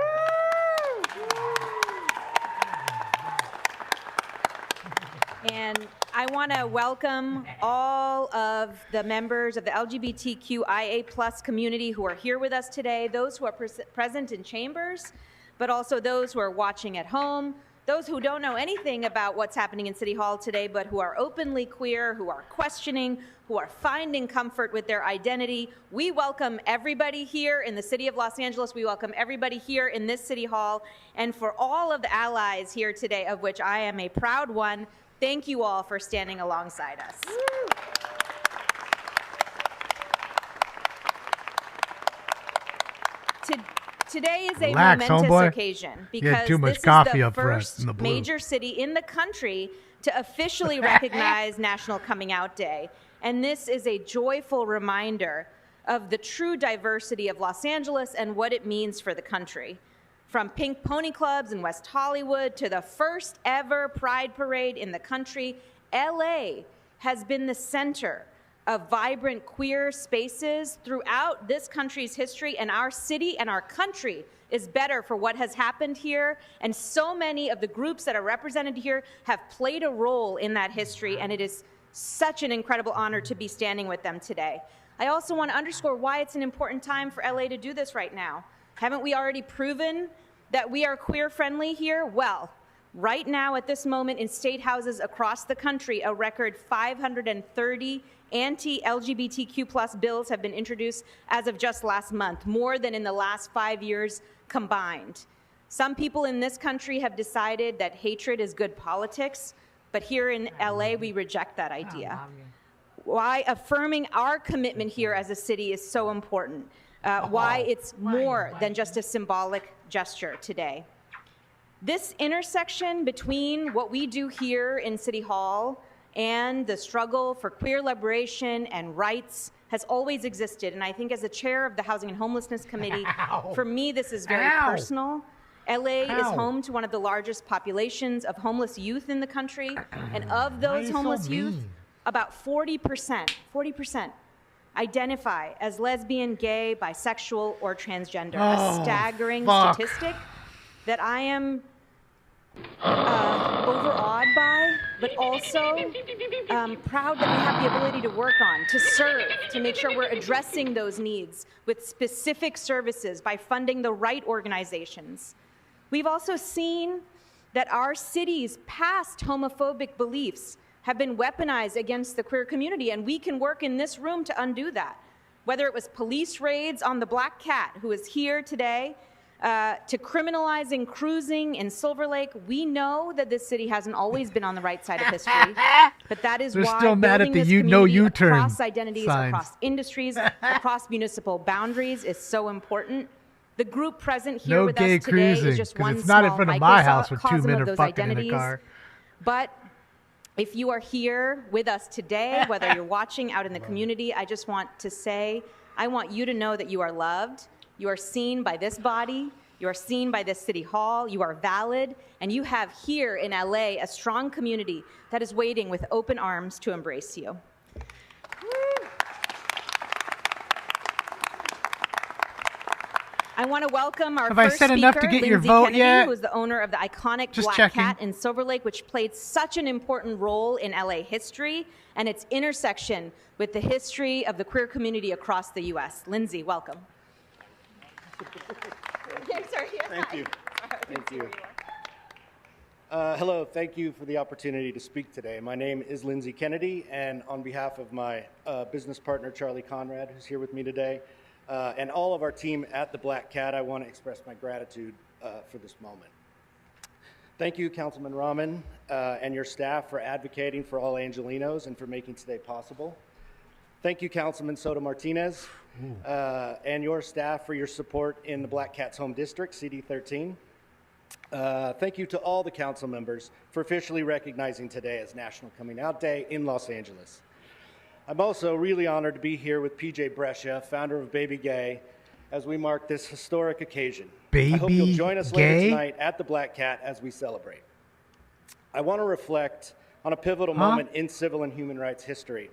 And I want to welcome all of the members of the LGBTQIA plus community who are here with us today, those who are present in chambers, but also those who are watching at home, those who don't know anything about what's happening in City Hall today, but who are openly queer, who are questioning, who are finding comfort with their identity. We welcome everybody here in the city of Los Angeles. We welcome everybody here in this City Hall. And for all of the allies here today, of which I am a proud one, thank you all for standing alongside us. Today is a
Relax,
momentous
homeboy.
occasion
You had
because
too much
this
coffee
is the
up front
first
in the blue.
major city in the country to officially recognize National Coming Out Day. And this is a joyful reminder of the true diversity of Los Angeles and what it means for the country. From pink pony clubs in West Hollywood to the first ever Pride Parade in the country, LA has been the center of vibrant queer spaces throughout this country's history, and our city and our country is better for what has happened here. And so many of the groups that are represented here have played a role in that history, and it is such an incredible honor to be standing with them today. I also want to underscore why it's an important time for LA to do this right now. Haven't we already proven that we are queer friendly here? Well, right now at this moment in state houses across the country, a record 530 anti-LGBTQ plus bills have been introduced as of just last month, more than in the last 5 years combined. Some people in this country have decided that hatred is good politics, but here in LA, we reject that idea. Why affirming our commitment here as a city is so important. Why it's more than just a symbolic gesture today. This intersection between what we do here in City Hall and the struggle for queer liberation and rights has always existed. And I think as a chair of the Housing and Homelessness Committee, for me, this is very personal. LA is home to one of the largest populations of homeless youth in the country. And of those homeless youth, about 40% identify as lesbian, gay, bisexual, or transgender. A staggering statistic that I am overawed by, but also proud that we have the ability to work on, to serve, to make sure we're addressing those needs with specific services by funding the right organizations. We've also seen that our city's past homophobic beliefs have been weaponized against the queer community, and we can work in this room to undo that. Whether it was police raids on the Black Cat, who is here today, to criminalizing cruising in Silver Lake. We know that this city hasn't always been on the right side of history, but that is
They're
why
still mad at
building
the
this
no
community
U-turn
across identities,
signs.
across industries, across municipal boundaries is so important. The group present here
No
with
gay
us today
cruising,
is just
'cause
one
it's not in
small
front of my house with two
microcosm
men
of
are
those
fucking in a
identities.
car.
But if you are here with us today, whether you're watching out in the community, I just want to say, I want you to know that you are loved, you are seen by this body, you are seen by this city hall, you are valid, and you have here in LA a strong community that is waiting with open arms to embrace you. I want to welcome our
Have I
first
said enough
speaker,
to get your
Lindsay
vote
Kennedy,
yet?
who's the owner of the iconic
Just
Black
checking.
Cat in Silver Lake, which played such an important role in LA history and its intersection with the history of the queer community across the U.S. Lindsay, welcome.
Thank you. Thank you. Hello, thank you for the opportunity to speak today. My name is Lindsay Kennedy, and on behalf of my business partner, Charlie Conrad, who's here with me today, and all of our team at the Black Cat, I want to express my gratitude for this moment. Thank you, Councilman Rahman, and your staff for advocating for all Angelinos and for making today possible. Thank you, Councilman Soto Martinez, and your staff for your support in the Black Cat's home district, CD13. Thank you to all the council members for officially recognizing today as National Coming Out Day in Los Angeles. I'm also really honored to be here with PJ Brescia, founder of Baby Gay, as we mark this historic occasion. I hope you'll join us later
Gay?
tonight at the Black Cat as we celebrate. I want to reflect on a pivotal moment in civil and human rights history.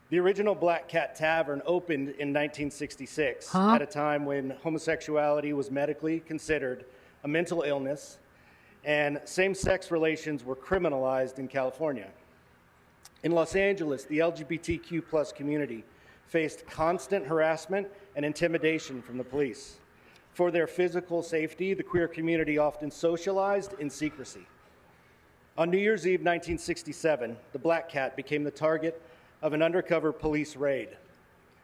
The original Black Cat Tavern opened in 1966 at a time when homosexuality was medically considered a mental illness and same-sex relations were criminalized in California. In Los Angeles, the LGBTQ+ community faced constant harassment and intimidation from the police. For their physical safety, the queer community often socialized in secrecy. On New Year's Eve 1967, the Black Cat became the target of an undercover police raid.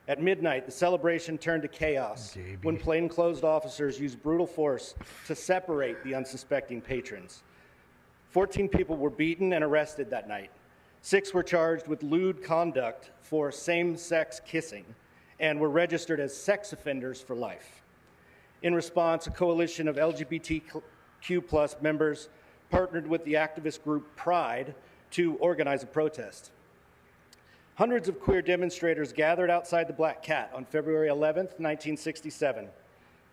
At midnight, the celebration turned to chaos when plainclothes officers used brutal force to separate the unsuspecting patrons. 14 people were beaten and arrested that night. 6 were charged with lewd conduct for same-sex kissing and were registered as sex offenders for life. In response, a coalition of LGBTQ+ members partnered with the activist group Pride to organize a protest. Hundreds of queer demonstrators gathered outside the Black Cat on February 11th, 1967.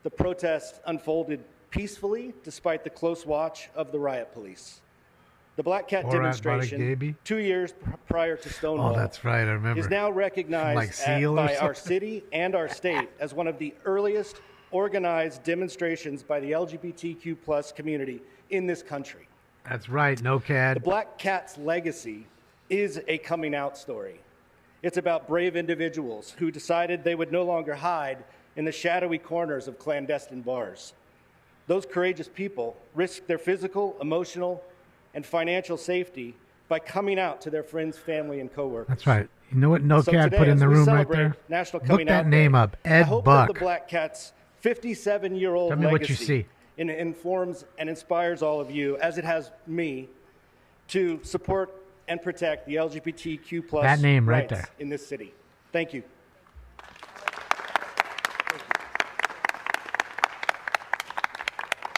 The protest unfolded peacefully despite the close watch of the riot police. The Black Cat demonstration, 2 years prior to Stonewall,
Oh, that's right, I remember.
is now recognized
Like Seal or
by our
something.
city and our state as one of the earliest organized demonstrations by the LGBTQ+ community in this country.
That's right, no cad.
The Black Cat's legacy is a coming out story. It's about brave individuals who decided they would no longer hide in the shadowy corners of clandestine bars. Those courageous people risked their physical, emotional, and financial safety by coming out to their friends, family, and coworkers.
That's right. You know what No
So
Cad
today,
put in
as
the
we
room right
celebrate
there?
National
Look
Coming
that
Out
name
Day,
up,
I
Ed
hope
Buck.
that the Black Cat's 57-year-old
Tell me what you
legacy
see.
Informs and inspires all of you, as it has me, to support and protect the LGBTQ+
That name right
rights
there.
in this city. Thank you.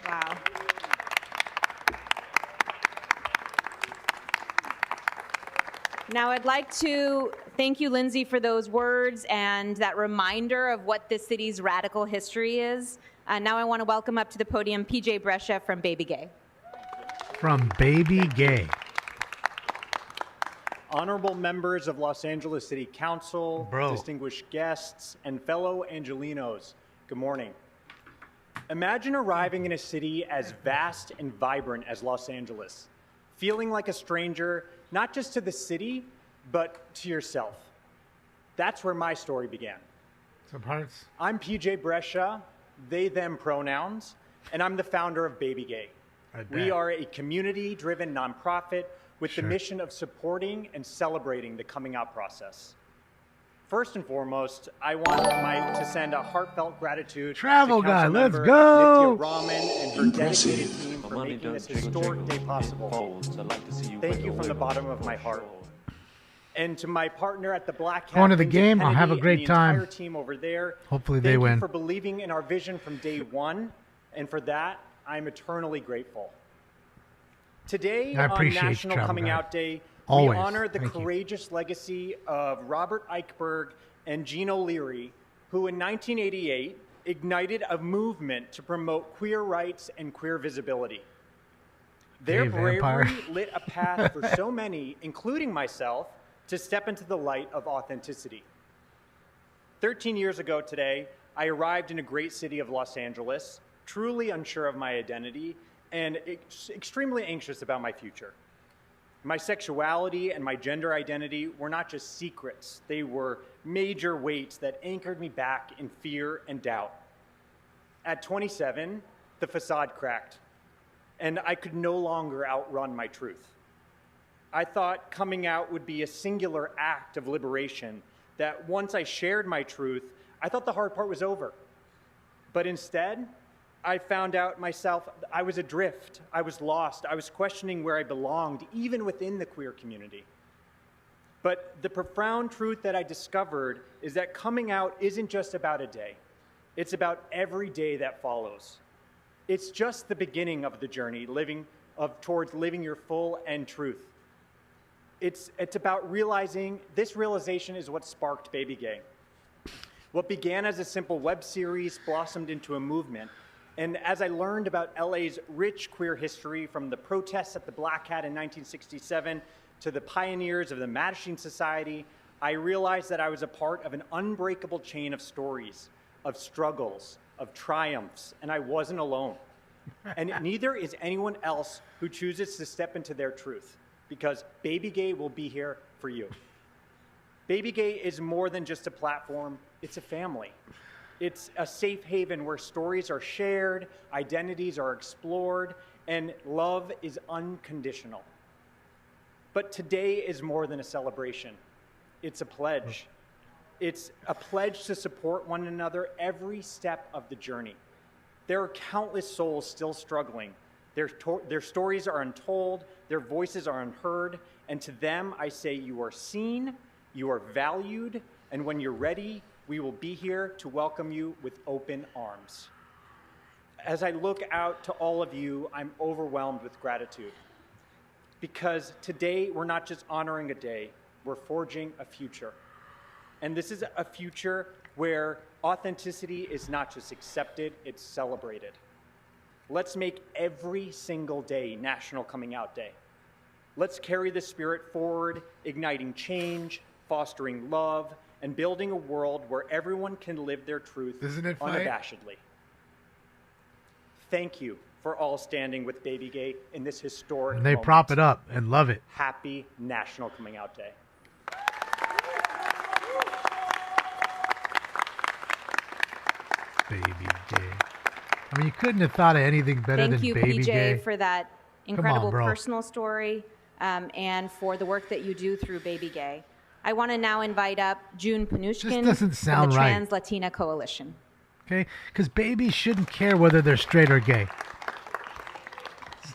Wow. Now, I'd like to thank you, Lindsay, for those words and that reminder of what this city's radical history is. Now I want to welcome up to the podium PJ Brescia from Baby Gay.
From Baby Gay.
Honorable members of Los Angeles City Council, distinguished guests, and fellow Angelinos, good morning. Imagine arriving in a city as vast and vibrant as Los Angeles, feeling like a stranger, not just to the city, but to yourself. That's where my story began.
Some parts.
I'm PJ Brescia, they, them pronouns, and I'm the founder of Baby Gay. We are a community-driven nonprofit with the mission of supporting and celebrating the coming out process. First and foremost, I want to send a heartfelt gratitude
Travel
to
guy,
Councilmember
let's go!
Nithya Raman and her dedicated team for making this historic day possible. Thank you from the bottom of my heart. And to my partner at the Black Cat,
Going to the
Lindsay
game, I'll have a
Kennedy,
great
and the entire
time.
team over there.
Hopefully they
Thank
win.
you for believing in our vision from day one, and for that, I'm eternally grateful. Today,
I
on
appreciate
National
Travel
Coming
Guy.
Out Day,
Always.
we honor the
Thank you.
courageous legacy of Robert Eichberg and Jean O'Leary, who in 1988 ignited a movement to promote queer rights and queer visibility. Their
Hey, vampire.
bravery lit a path for so many, including myself, to step into the light of authenticity. 13 years ago today, I arrived in a great city of Los Angeles, truly unsure of my identity and extremely anxious about my future. My sexuality and my gender identity were not just secrets, they were major weights that anchored me back in fear and doubt. At 27, the facade cracked, and I could no longer outrun my truth. I thought coming out would be a singular act of liberation, that once I shared my truth, I thought the hard part was over. But instead, I found out myself, I was adrift, I was lost, I was questioning where I belonged, even within the queer community. But the profound truth that I discovered is that coming out isn't just about a day. It's about every day that follows. It's just the beginning of the journey towards living your full and truth. It's about realizing, this realization is what sparked Baby Gay. What began as a simple web series blossomed into a movement. And as I learned about LA's rich queer history, from the protests at the Black Hat in 1967 to the pioneers of the Mattachine Society, I realized that I was a part of an unbreakable chain of stories, of struggles, of triumphs, and I wasn't alone. And neither is anyone else who chooses to step into their truth, because Baby Gay will be here for you. Baby Gay is more than just a platform, it's a family. It's a safe haven where stories are shared, identities are explored, and love is unconditional. But today is more than a celebration. It's a pledge. It's a pledge to support one another every step of the journey. There are countless souls still struggling. Their stories are untold, their voices are unheard, and to them I say you are seen, you are valued, and when you're ready, we will be here to welcome you with open arms. As I look out to all of you, I'm overwhelmed with gratitude. Because today, we're not just honoring a day, we're forging a future. And this is a future where authenticity is not just accepted, it's celebrated. Let's make every single day National Coming Out Day. Let's carry the spirit forward, igniting change, fostering love, and building a world where everyone can live their truth unabashedly. Thank you for all standing with Baby Gay in this historic
And they
moment.
prop it up and love it.
Happy National Coming Out Day.
Baby Gay. I mean, you couldn't have thought of anything better
Thank
than
you,
Baby
PJ,
Gay.
for that
Come
incredible
on, bro.
personal story and for the work that you do through Baby Gay. I want to now invite up June Panushkin
doesn't
from
sound
the
right.
Trans Latina Coalition.
Okay? Because babies shouldn't care whether they're straight or gay.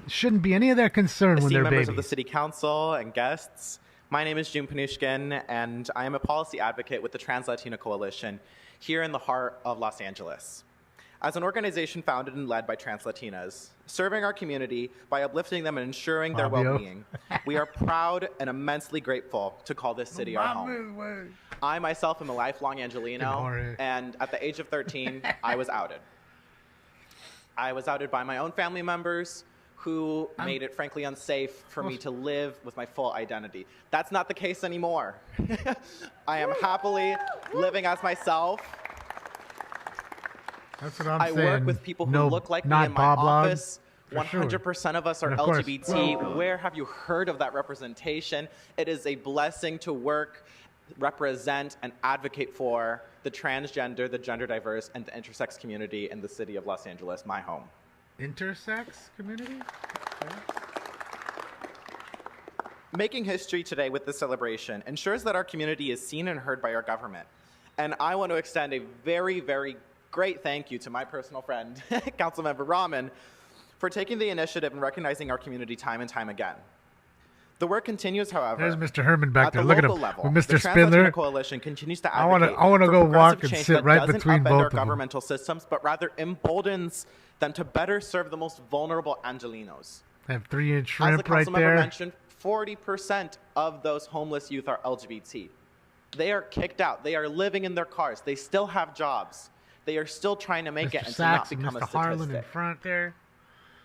Shouldn't be any of their concern when
Esteemed
they're
members
babies.
of the City Council and guests, my name is June Panushkin, and I am a policy advocate with the Trans Latina Coalition here in the heart of Los Angeles. As an organization founded and led by trans Latinas, serving our community by uplifting them and ensuring their
Fabio.
well-being, we are proud and immensely grateful to call this city our home. I myself am a lifelong Angelino, and at the age of 13, I was outed. I was outed by my own family members who made it frankly unsafe for me to live with my full identity. That's not the case anymore. I am happily living as myself.
That's what I'm
I
saying.
work with people who
No,
look like me
not
in my
Bob Log,
office.
for sure.
100% of us are
And of course-
LGBT. Where have you heard of that representation? It is a blessing to work, represent, and advocate for the transgender, the gender diverse, and the intersex community in the city of Los Angeles, my home.
Intersex community? Okay.
Making history today with this celebration ensures that our community is seen and heard by our government. And I want to extend a very, very great thank you to my personal friend, Councilmember Rahman, for taking the initiative and recognizing our community time and time again. The work continues, however.
There's Mr. Herman back there.
The
Look at him.
local level,
With Mr.
the
Spindler.
Trans-Latino Coalition continues to advocate
I want to
for
go walk
progressive
and
change
sit
that
right
doesn't
between
upend
both
our
of them.
governmental systems, but rather emboldens them to better serve the most vulnerable Angelinos.
I have 3-inch
As the
shrimp right
council member
there.
mentioned, 40% of those homeless youth are LGBT. They are kicked out. They are living in their cars. They still have jobs. They are still trying to make it
Mr.
and
Sachs
to
and
not become
Mr.
a statistic.
Harlan in front there.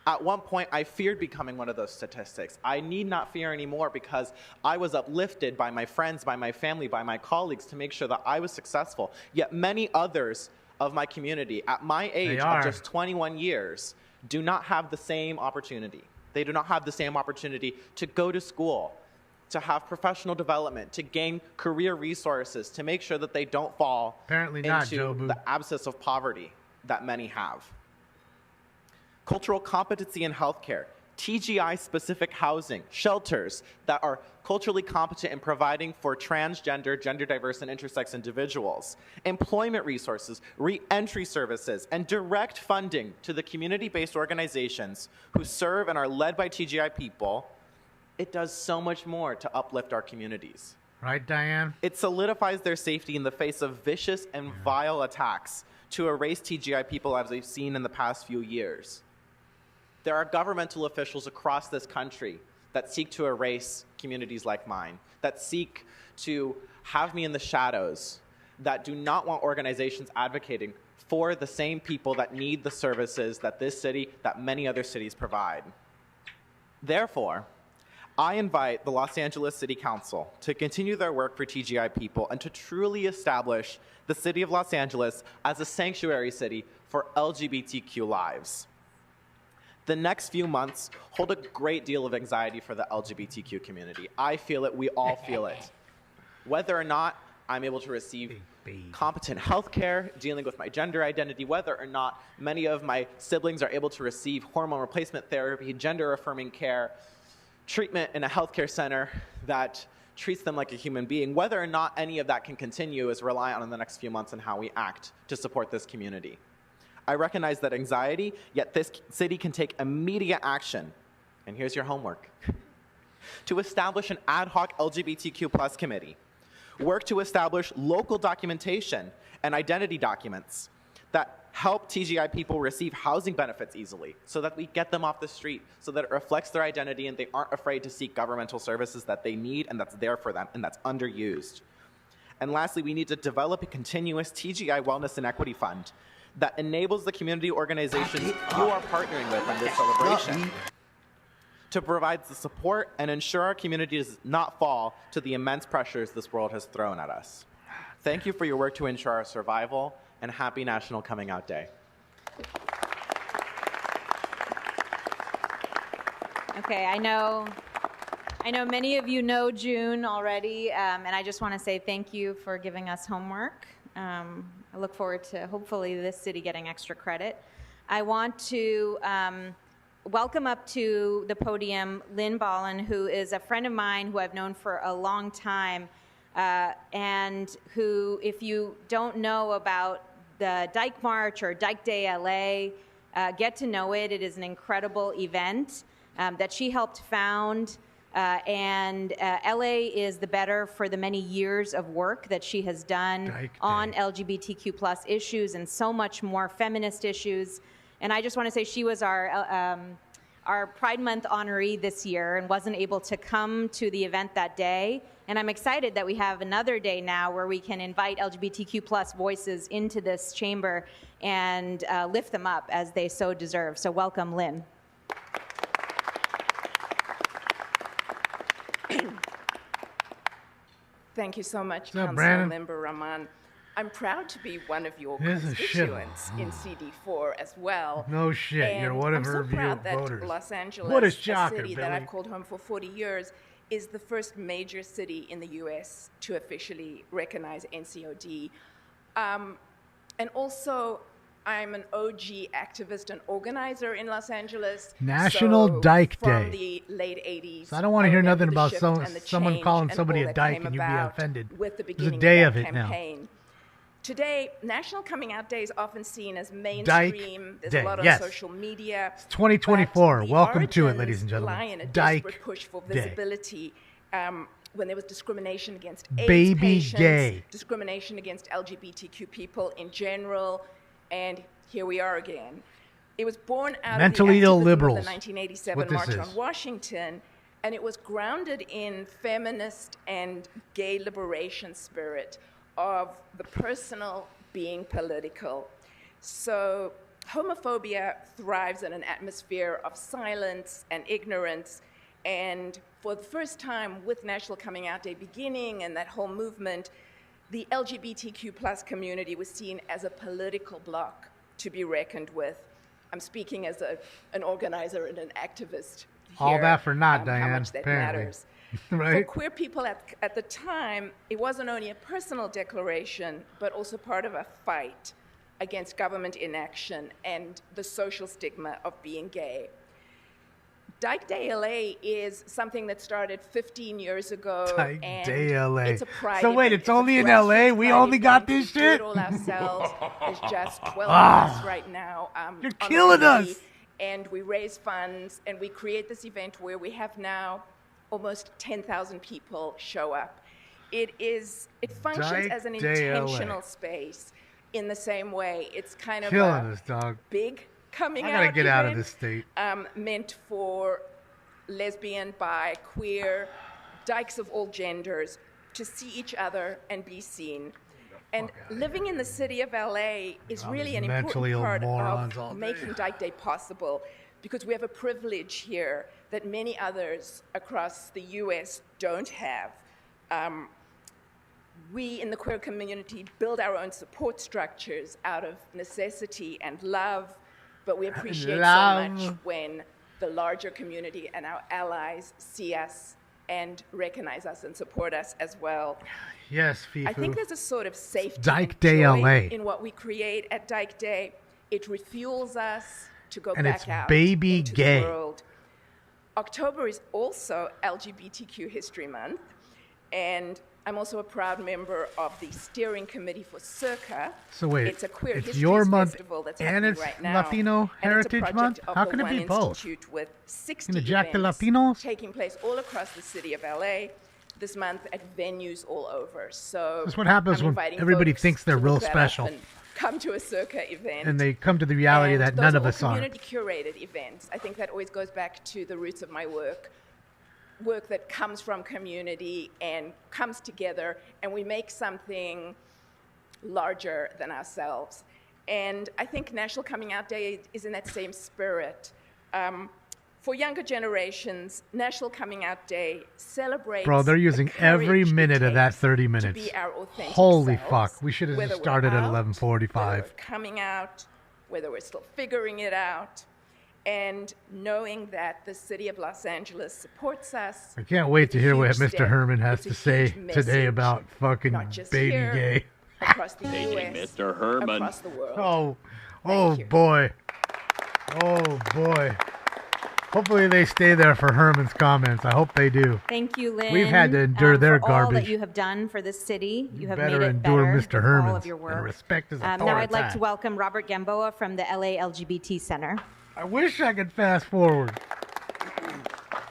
At one point, I feared becoming one of those statistics. I need not fear anymore because I was uplifted by my friends, by my family, by my colleagues to make sure that I was successful. Yet many others of my community at my age of just 21 years do not have the same opportunity. They do not have the same opportunity to go to school, to have professional development, to gain career resources, to make sure that they don't fall
Apparently not,
into
Jobu.
the abscess of poverty that many have. Cultural competency in healthcare, TGI-specific housing, shelters that are culturally competent in providing for transgender, gender diverse, and intersex individuals, employment resources, re-entry services, and direct funding to the community-based organizations who serve and are led by TGI people. It does so much more to uplift our communities.
Right, Diane?
It solidifies their safety in the face of vicious and vile attacks to erase TGI people as we've seen in the past few years. There are governmental officials across this country that seek to erase communities like mine, that seek to have me in the shadows, that do not want organizations advocating for the same people that need the services that this city, that many other cities provide. Therefore, I invite the Los Angeles City Council to continue their work for TGI people and to truly establish the city of Los Angeles as a sanctuary city for LGBTQ lives. The next few months hold a great deal of anxiety for the LGBTQ community. I feel it, we all feel it. Whether or not I'm able to receive competent health care, dealing with my gender identity, whether or not many of my siblings are able to receive hormone replacement therapy, gender-affirming care, treatment in a healthcare center that treats them like a human being, whether or not any of that can continue is reliant on the next few months and how we act to support this community. I recognize that anxiety, yet this city can take immediate action. And here's your homework. To establish an ad hoc LGBTQ+ committee. Work to establish local documentation and identity documents that help TGI people receive housing benefits easily so that we get them off the street, so that it reflects their identity and they aren't afraid to seek governmental services that they need and that's there for them and that's underused. And lastly, we need to develop a continuous TGI Wellness and Equity Fund that enables the community organizations you are partnering with in this celebration to provide the support and ensure our community does not fall to the immense pressures this world has thrown at us. Thank you for your work to ensure our survival, and happy National Coming Out Day.
Okay, I know many of you know June already, and I just want to say thank you for giving us homework. I look forward to hopefully this city getting extra credit. I want to welcome up to the podium Lynn Ballin, who is a friend of mine who I've known for a long time, and who, if you don't know about the Dyke March or Dyke Day LA, get to know it. It is an incredible event that she helped found. And LA is the better for the many years of work that she has done on LGBTQ+ issues and so much more, feminist issues. And I just want to say she was our Pride Month honoree this year and wasn't able to come to the event that day. And I'm excited that we have another day now where we can invite LGBTQ+ voices into this chamber and lift them up as they so deserve. So welcome, Lynn.
Thank you so much,
What's up, Brandon?
Councilmember Rahman. I'm proud to be one of your
This is shit.
constituents in CD4 as well.
No shit,
And
you're one of
I'm
her
so proud that
voters.
Los Angeles,
What a
a
shocker,
city that
Billy.
I've called home for 40 years, is the first major city in the U.S. to officially recognize NCOD. And also, I'm an OG activist and organizer in Los Angeles.
National Dyke
from
Day.
the late 80s.
So I don't want to hear nothing
the
about
shift
someone
and the
someone calling
change
somebody
and
a
all that
dyke
came
and you be
about
offended.
with the
There's
beginning
a day of
that
it now.
campaign. Today, National Coming Out Day is often seen as
Dyke
mainstream. There's
Day,
a lot on
yes.
social media.
It's 2024.
but the
Welcome to it, ladies
origins
and gentlemen.
lie in a
Dyke
desperate push for
Day.
visibility. When there was discrimination against AIDS
Baby
patients,
gay.
discrimination against LGBTQ people in general, and here we are again. It was born out
Mentally
of the
ill
activism
liberals.
of the 1987
What this
March
is.
on Washington, and it was grounded in feminist and gay liberation spirit of the personal being political. So homophobia thrives in an atmosphere of silence and ignorance, and for the first time with National Coming Out Day beginning and that whole movement, the LGBTQ plus community was seen as a political bloc to be reckoned with. I'm speaking as an organizer and an activist here.
All that for naught,
How
Diane,
much that
apparently.
matters.
Right?
For queer people at the time, it wasn't only a personal declaration, but also part of a fight against government inaction and the social stigma of being gay. Dyke Day LA is something that started 15 years ago.
Dyke
and
Day LA.
It's a pride
So wait,
event.
it's only
a
in LA?
grassroots
We
pride
only got
event.
this
We do it
shit?
all ourselves. There's just 12
Ah.
of us right now.
You're
on the
killing us.
committee, and we raise funds, and we create this event where we have now almost 10,000 people show up. It functions
Dyke
as an
Day LA.
intentional space in the same way. It's kind of
Killing
a
us, dog.
big coming out
I gotta get out of
event,
this state.
meant for lesbian, bi, queer, dykes of all genders to see each other and be seen. And living in the city of LA is
All
really
these
an
mentally
important
ill
part
morons all
of
day.
making Dyke Day possible, because we have a privilege here that many others across the US don't have. We in the queer community build our own support structures out of necessity and love, but we appreciate so much when the larger community and our allies see us and recognize us and support us as well.
Yes, Fifu.
I think there's a sort of safety
Dyke
and
Day
joy
LA.
in what we create at Dyke Day. It refuels us to go
And
back
it's
out
baby
into
gay.
the world. October is also LGBTQ History Month, and I'm also a proud member of the steering committee for Circa.
So wait,
it's a queer
it's
histories
your month
festival that's
and
happening
it's
right now.
Latino
And it's a
Heritage
project
Month?
of
How
the
can it
One
be both?
Institute with 60
Gonna jack the
events
Latinos?
taking place all across the city of LA this month at venues all over. So
That's what happens
I'm
when
inviting
everybody
folks
thinks they're
to
real
look that up
special.
and come to a Circa event.
And they come to the reality
And
that
those
none
are
of
all
us are.
community curated events. I think that always goes back to the roots of my work that comes from community and comes together, and we make something larger than ourselves. And I think National Coming Out Day is in that same spirit. For younger generations, National Coming Out Day celebrates.
Bro, they're
the
using every
courage it
minute of that
takes
30
to
minutes.
be our authentic
Holy
selves,
fuck. We should have
whether
just
we're
started at
out,
11:45.
whether we're coming out, whether we're still figuring it out, and knowing that the city of Los Angeles supports us.
I can't wait to hear what
Huge
Mr.
step.
Herman has
It's a
to say
huge
today
message,
about fucking
not just
baby
here,
gay.
across the
Paging
US,
Mr. Herman.
across the world.
Oh boy. Oh boy. Hopefully they stay there for Herman's comments. I hope they do.
Thank you, Lynn.
We've had to endure their
for all that
garbage.
you have done for this city. You have
better
made it
endure
better
Mr.
with all
Herman's
of your work.
and respect his
Now I'd
authority.
like to welcome Robert Gamboa from the LA LGBT Center.
I wish I could fast forward.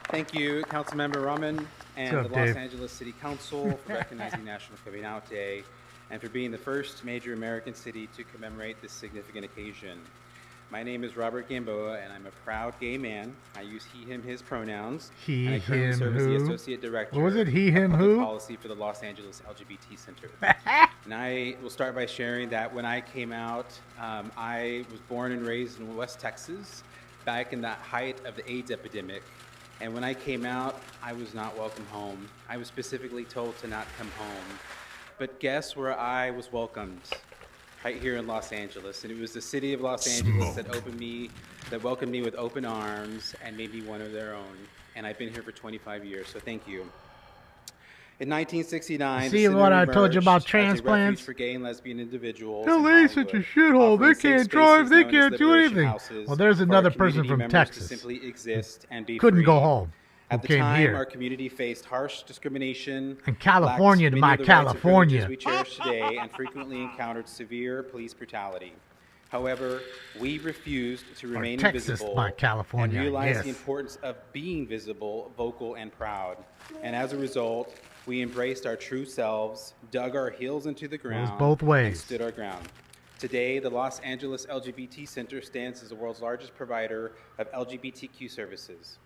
Thank you, Councilmember Rahman and
What's up,
the Los
Dave?
Angeles City Council for recognizing National Coming Out Day and for being the first major American city to commemorate this significant occasion. My name is Robert Gamboa, and I'm a proud gay man. I use he, him, his pronouns.
He,
and I currently
him,
serve as the
who?
Associate Director
What was it? He, him,
of Public
who?
Policy for the Los Angeles LGBT Center. And I will start by sharing that when I came out, I was born and raised in West Texas, back in the height of the AIDS epidemic. And when I came out, I was not welcome home. I was specifically told to not come home. But guess where I was welcomed? Right here in Los Angeles. And it was the city of Los Angeles that welcomed me with open arms and made me one of their own. And I've been here for 25 years, so thank you. In 1969,
See
the
what
center
I told you
emerged
about
as a refuge
transplants?
for gay and lesbian individuals.
LA's such a shithole. They can't drive. They can't do anything. Well, there's another person from Texas.
To simply exist and be
Couldn't
free.
go home.
At
Who
the
came
time,
here.
our community faced harsh discrimination.
And California
lacked
to
many
my
of the rights and
California.
privileges we cherish today, and frequently encountered severe police brutality. However, we refused to remain
Texas,
invisible
my California,
and realized
yes.
the importance of being visible, vocal, and proud. And as a result, we embraced our true selves, dug our heels into the ground,
both ways.
and stood our ground. Today, the Los Angeles LGBT Center stands as the world's largest provider of LGBTQ services.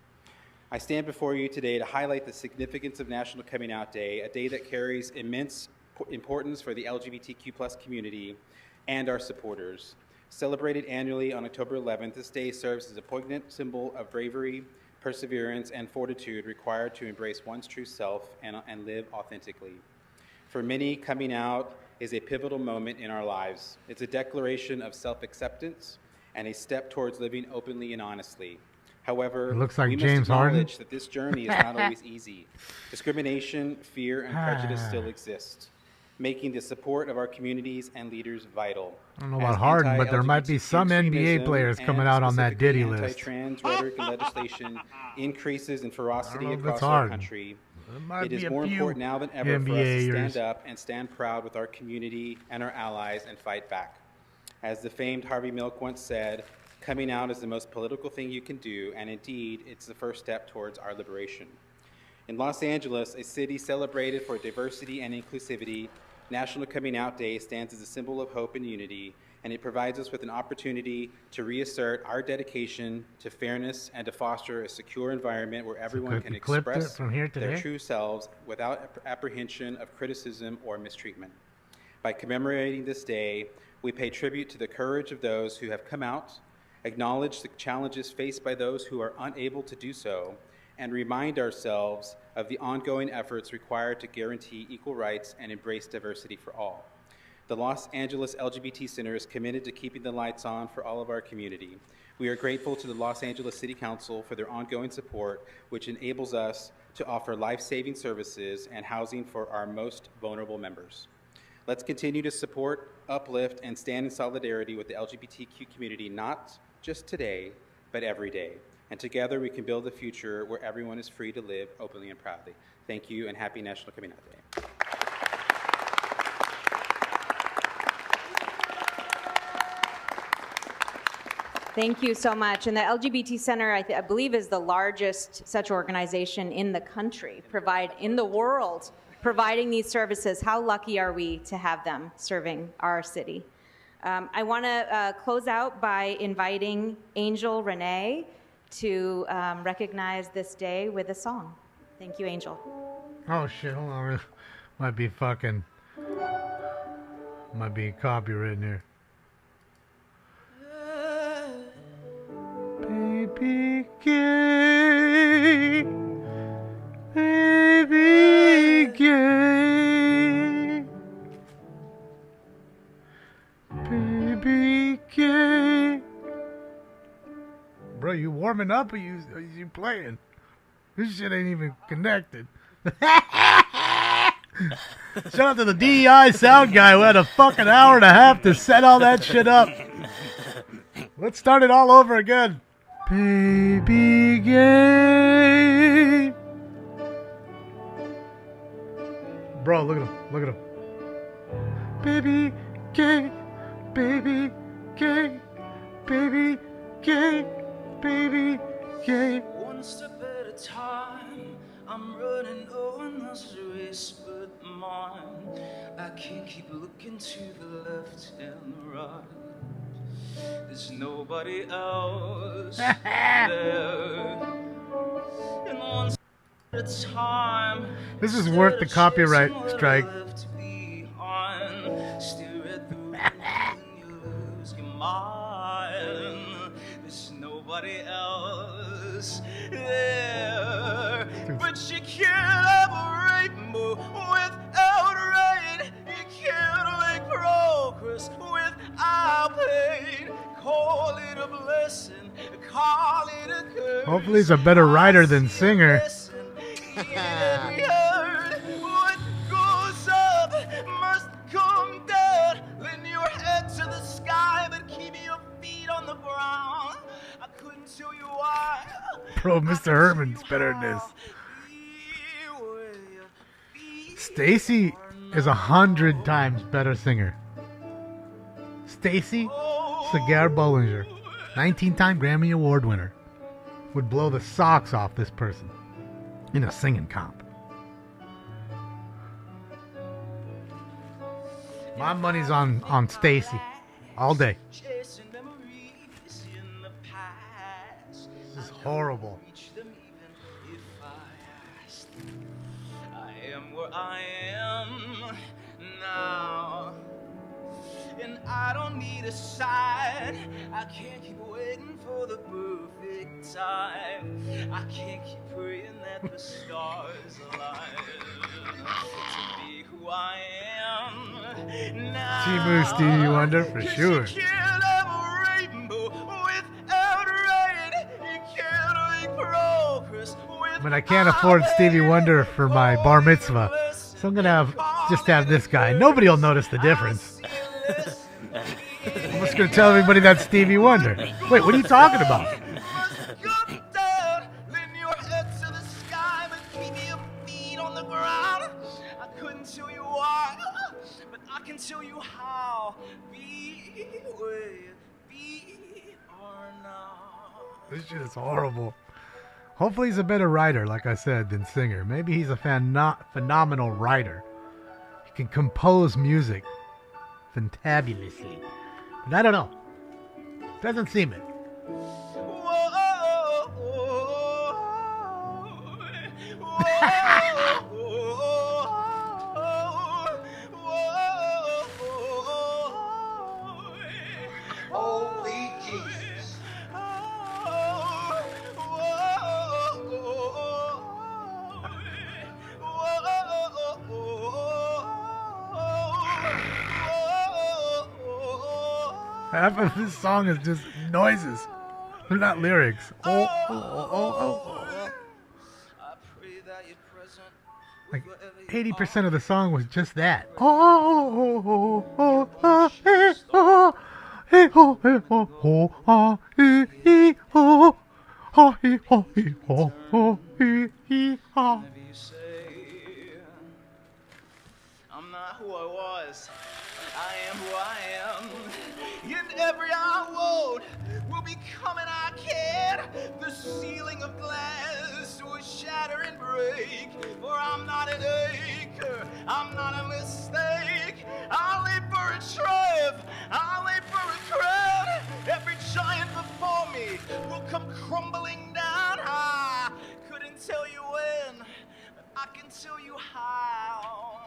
I stand before you today to highlight the significance of National Coming Out Day, a day that carries immense importance for the LGBTQ+ community and our supporters. Celebrated annually on October 11th, this day serves as a poignant symbol of bravery, perseverance, and fortitude required to embrace one's true self and live authentically. For many, coming out is a pivotal moment in our lives. It's a declaration of self-acceptance and a step towards living openly and honestly. However,
It looks like
we
James
must
Harden.
acknowledge that this journey is not always easy. Discrimination, fear, and prejudice still exist, making the support of our communities and leaders vital.
I don't know about Harden, but there might be some NBA players coming out on that Diddy list.
Anti-trans rhetoric and legislation increases in ferocity
I don't know if
across
it's
our
Harden.
country.
There might
It is
be a
more
few
important now than ever for us to
NBAers.
stand up and stand proud with our community and our allies and fight back. As the famed Harvey Milk once said, coming out is the most political thing you can do, and indeed, it's the first step towards our liberation. In Los Angeles, a city celebrated for diversity and inclusivity, National Coming Out Day stands as a symbol of hope and unity, and it provides us with an opportunity to reassert our dedication to fairness and to foster a secure environment where everyone can
you clipped it
express
from here
their
today?
true selves without apprehension of criticism or mistreatment. By commemorating this day, we pay tribute to the courage of those who have come out, acknowledge the challenges faced by those who are unable to do so, and remind ourselves of the ongoing efforts required to guarantee equal rights and embrace diversity for all. The Los Angeles LGBT Center is committed to keeping the lights on for all of our community. We are grateful to the Los Angeles City Council for their ongoing support, which enables us to offer life-saving services and housing for our most vulnerable members. Let's continue to support, uplift, and stand in solidarity with the LGBTQ community, not just today, but every day. And together we can build a future where everyone is free to live openly and proudly. Thank you, and happy National Coming Out Day.
Thank you so much. And the LGBT Center, I believe, is the largest such organization in the country, in the world, providing these services. How lucky are we to have them serving our city? I want to close out by inviting Angel Renee to recognize this day with a song. Thank you, Angel.
Oh shit, hold on. Might be copyright in here. Baby gay, baby gay, baby gay. Bro, you warming up or you playing? This shit ain't even connected. Shout out to the DEI sound guy who had a fucking hour and a half to set all that shit up. Let's start it all over again. Baby gay. Bro, look at him. Look at him. Baby gay. Baby gay. Baby gay. Baby gay.
One step at a time, I'm running on this race but mine. I can't keep looking to the left and the right. There's nobody else there. And one step at a time.
This is worth the copyright strike.
Behind, stare at the window and you lose your mind. There's nobody else there. But you can't have a rainbow without rain. You can't make progress without pain. Call it a blessing, call it a curse.
Hopefully he's a better writer than singer.
Every hurt,
Bro, Mr. Herman's better than this. Stacy is 100 times better singer. Stacy Cigar Bollinger, 19-time Grammy Award winner, would blow the socks off this person in a singing comp. My money's on Stacy all day. This is horrible.
I am where I am now, and I don't need a sign. I can't keep waiting for the perfect time. I can't keep praying that the stars align to be who I am now.
T-Moose Stevie Wonder for sure. But I can't afford Stevie Wonder for my bar mitzvah, so I'm gonna just have this guy. Nobody will notice the difference. I'm just gonna tell everybody that's Stevie Wonder. Wait, what are you talking about?
I couldn't tell you why, but I can tell you how. Be where you are now.
This shit is horrible. Hopefully he's a better writer, like I said, than singer. Maybe he's a phenomenal writer. He can compose music fantabulously. But I don't know. Doesn't seem it.
Holy Jesus.
Half of this song is just noises. They're not lyrics. Oh, oh, oh, oh, oh. Like 80% of the song was just that. Oh, oh, oh, oh, hey, oh, hey, oh, hey, oh, oh, ah, hey, hey, oh, ah, hey, oh, hey, oh, oh, hey, hey, ah.
I'm not who I was. I am who I am. In every hour will be coming I can. The ceiling of glass will shatter and break. For I'm not an acre. I'm not a mistake. I'll live for a triumph. I'll live for a crown. Every giant before me will come crumbling down. I couldn't tell you when, but I can tell you how.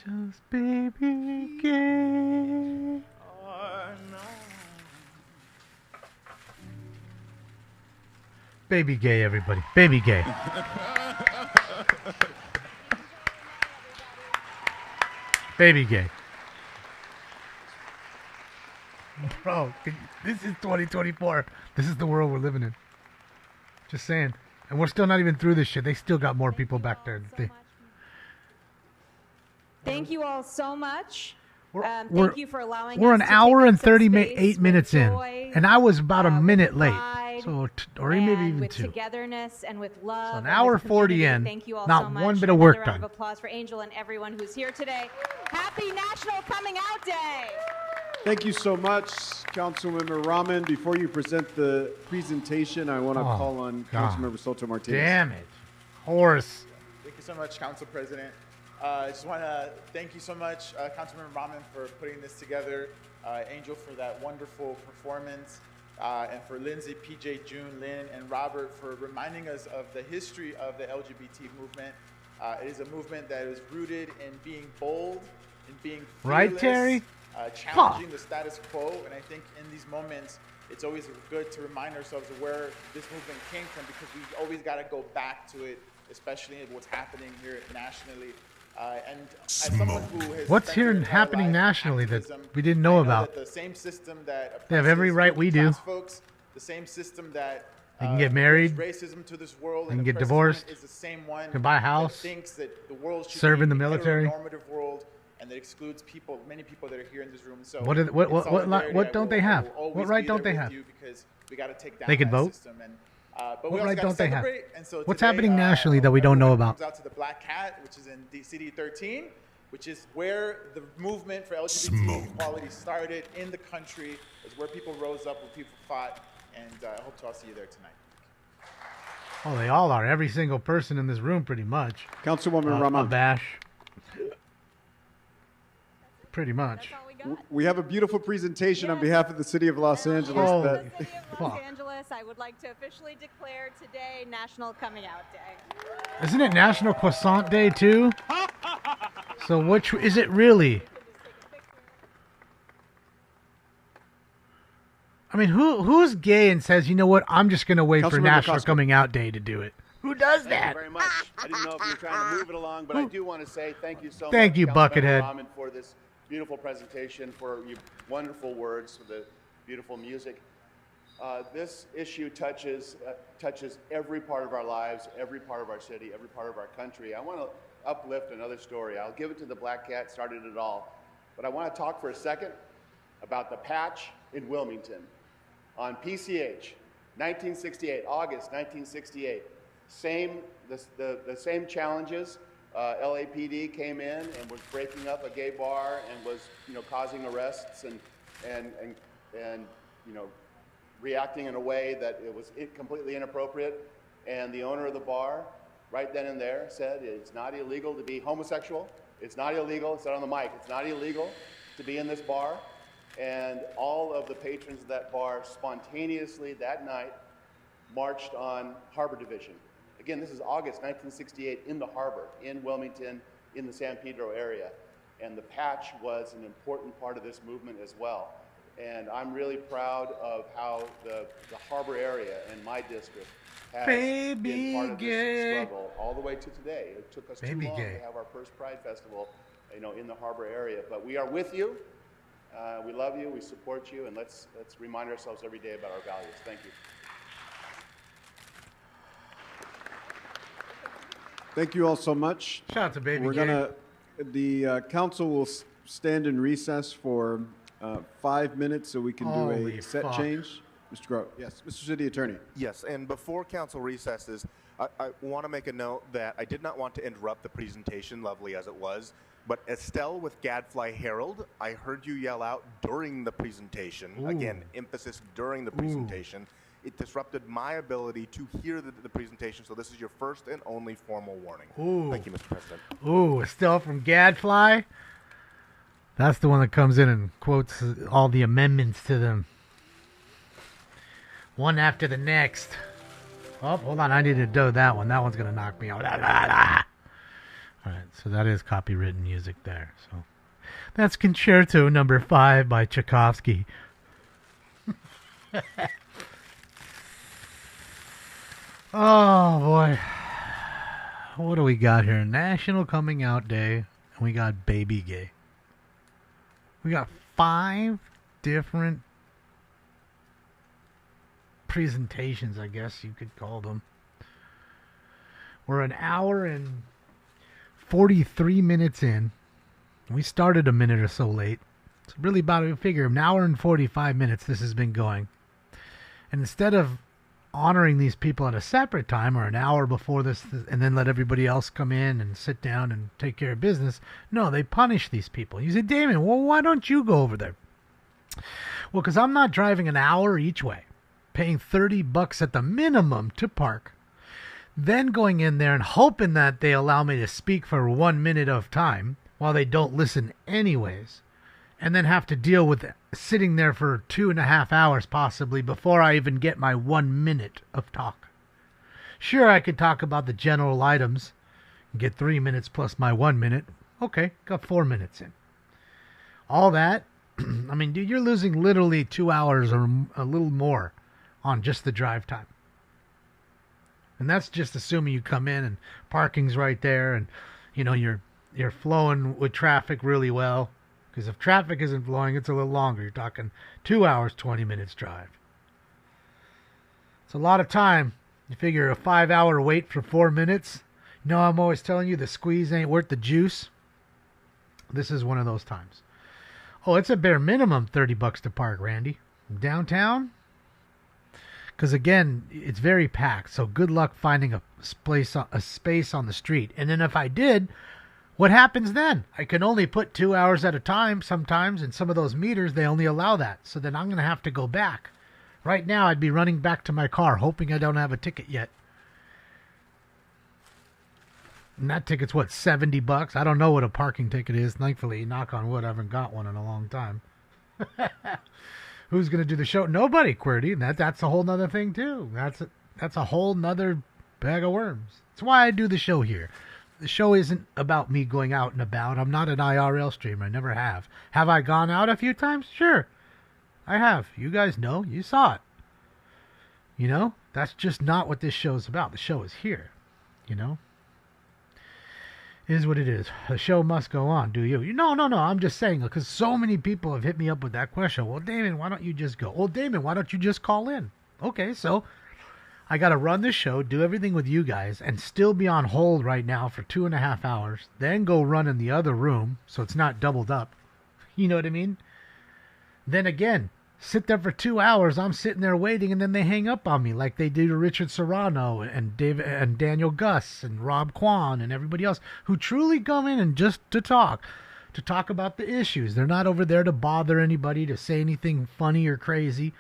Just
baby gay. Baby gay, everybody. Baby gay. Baby gay. Bro, this is 2024. This is the world we're living in. Just saying. And we're still not even through this shit. They still got more people back there.
Thank you all so much.
We're-
Thank you for allowing
We're
us
an
to
hour
take
and
up some
38
space
minutes
with
in.
joy,
And I was about a minute late.
pride,
So, or maybe
and
even
with
two.
togetherness and with love.
So an
and
hour
with
40
community.
in,
Thank you all
not
so much.
one bit of work
Another round
done.
of applause for Angel and everyone who's here today. Happy National Coming Out Day.
Thank you so much, Councilmember Rahman. Before you present the presentation, I want to
Oh,
call on
God.
Councilmember Soto Martinez.
Damn it. Horse.
Thank you so much, Council President. I just want to thank you so much, Councilmember Rahman, for putting this together, Angel for that wonderful performance, and for Lindsay, PJ, June, Lynn, and Robert for reminding us of the history of the LGBT movement. It is a movement that is rooted in being bold, in being fearless,
Right, Terry?
challenging the status quo. And I think in these moments, it's always good to remind ourselves of where this movement came from, because we always got to go back to it, especially in what's happening here nationally. And as someone who has
What's
spent
here
their entire
happening
life
nationally that
activism,
we didn't know
I
about?
that the same system that
They have every
oppresses
right we do.
working-class folks, the same system that
They can get married.
brings racism to this world
They
and
can get
oppresses
divorced.
women is the same one
Can buy a
that
house.
thinks that the world should
Serve
be
in the
a
military.
heteronormative world, and that excludes people, many people that are here in this room. So
what don't they have? What right don't they have?
Because we got to take down
They can
that
vote.
system. And, but
What
we also
right
gotta
don't they have?
celebrate. And so
What's
today,
happening nationally that we don't know about?
Comes out to the Black Cat, which is in CD 13, which is where the movement for LGBT equality started in the country. It's where people rose up, where people fought, and I hope to all see you there tonight.
Oh, they all are. Every single person in this room, pretty much.
Councilwoman Rahman.
Abash. Pretty much.
We have a beautiful presentation on behalf of the City of Los Angeles.
Oh,
that
City of Los Angeles, I would like to officially declare today National Coming Out Day.
Isn't it National Croissant Day too? So which is it really? I mean, who's gay and says, you know what, I'm just going to wait for National Coming Out Day to do it? Who does
Thank
that?
you very much. I didn't know if you were trying to move it along, but I do want to say thank you so much.
Thank you,
Councilmember
Buckethead.
Rahman, for this beautiful presentation, for your wonderful words, for the beautiful music. This issue touches every part of our lives, every part of our city, every part of our country. I want to uplift another story. I'll give it to the Black Cat, started it all. But I want to talk for a second about the patch in Wilmington. On PCH, 1968, August 1968, the same challenges. LAPD came in and was breaking up a gay bar and was, causing arrests and reacting in a way that it was completely inappropriate. And the owner of the bar, right then and there, said it's not illegal to be homosexual. It's not illegal. Said on the mic, it's not illegal to be in this bar. And all of the patrons of that bar spontaneously that night marched on Harbor Division. Again, this is August 1968 in the harbor, in Wilmington, in the San Pedro area. And the patch was an important part of this movement as well. And I'm really proud of how the harbor area in my district has been part of this struggle all the way to today. It took us too long to have our first Pride Festival, in the harbor area. But we are with you. We love you. We support you. And let's remind ourselves every day about our values. Thank you. Thank you all so much.
Shout out to Baby
The council will stand in recess for 5 minutes so we can do a set change. Mr. Grote. Yes, Mr. City Attorney.
Yes, and before council recesses, I want to make a note that I did not want to interrupt the presentation, lovely as it was, but Estelle with Gadfly Herald, I heard you yell out during the presentation.
Ooh.
Again, emphasis during the presentation. It disrupted my ability to hear the presentation, so this is your first and only formal warning.
Ooh.
Thank you, Mr. President.
Ooh, Estelle from Gadfly. That's the one that comes in and quotes all the amendments to them. One after the next. Oh, hold on. I need to do that one. That one's going to knock me out. All right, so that is copywritten music there. So that's Concerto number 5 by Tchaikovsky. Oh, boy. What do we got here? National Coming Out Day, and we got Baby Gay. We got 5 different presentations, I guess you could call them. We're an hour and 43 minutes in. We started a minute or so late. It's really about, we figure, an hour and 45 minutes this has been going. And instead of honoring these people at a separate time or an hour before this and then let everybody else come in and sit down and take care of business, no, they punish these people. You say, Damon, well, why don't you go over there? Well, because I'm not driving an hour each way, paying $30 at the minimum to park, then going in there and hoping that they allow me to speak for 1 minute of time while they don't listen anyways, and then have to deal with sitting there for 2.5 hours possibly before I even get my 1 minute of talk. Sure, I could talk about the general items and get 3 minutes plus my 1 minute. Okay, got 4 minutes in. All that, I mean, dude, you're losing literally 2 hours or a little more on just the drive time. And that's just assuming you come in and parking's right there and, you're flowing with traffic really well. Because if traffic isn't flowing, it's a little longer. You're talking 2 hours, 20 minutes drive. It's a lot of time. You figure a 5-hour wait for 4 minutes. I'm always telling you the squeeze ain't worth the juice. This is one of those times. Oh, it's a bare minimum $30 to park, Randy. Downtown? Because again, it's very packed. So good luck finding a space on the street. And then if I did, what happens then? I can only put 2 hours at a time sometimes, and some of those meters, they only allow that. So then I'm going to have to go back. Right now, I'd be running back to my car, hoping I don't have a ticket yet. And that ticket's what, $70? I don't know what a parking ticket is. Thankfully, knock on wood, I haven't got one in a long time. Who's going to do the show? Nobody, QWERTY. That's a whole nother thing, too. That's a whole nother bag of worms. That's why I do the show here. The show isn't about me going out and about. I'm not an IRL streamer. I never have. Have I gone out a few times? Sure. I have. You guys know. You saw it. You know? That's just not what this show's about. The show is here. You know? It is what it is. The show must go on, do you? No. I'm just saying, because so many people have hit me up with that question. Well, Damon, why don't you just go? Well, Damon, why don't you just call in? Okay, so I got to run the show, do everything with you guys, and still be on hold right now for 2.5 hours, then go run in the other room so it's not doubled up. You know what I mean? Then again, sit there for 2 hours. I'm sitting there waiting, and then they hang up on me like they do to Richard Serrano and David and Daniel Gus and Rob Kwan and everybody else who truly come in and just to talk about the issues. They're not over there to bother anybody, to say anything funny or crazy.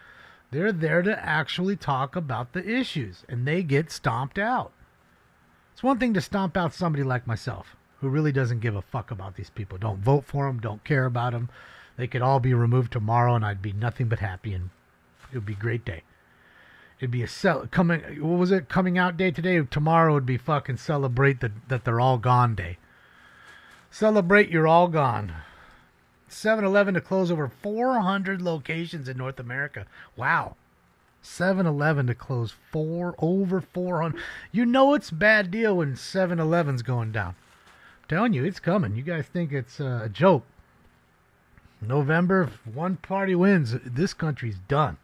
They're there to actually talk about the issues, and they get stomped out. It's one thing to stomp out somebody like myself who really doesn't give a fuck about these people. Don't vote for them, don't care about them. They could all be removed tomorrow, and I'd be nothing but happy, and it would be a great day. It'd be coming out day today? Tomorrow would be fucking celebrate that they're all gone day. Celebrate you're all gone. 7-Eleven to close over 400 locations in North America. Wow. 7-Eleven to close over 400. You know it's a bad deal when 7-Eleven's going down. I'm telling you, it's coming. You guys think it's a joke. November, if one party wins, this country's done.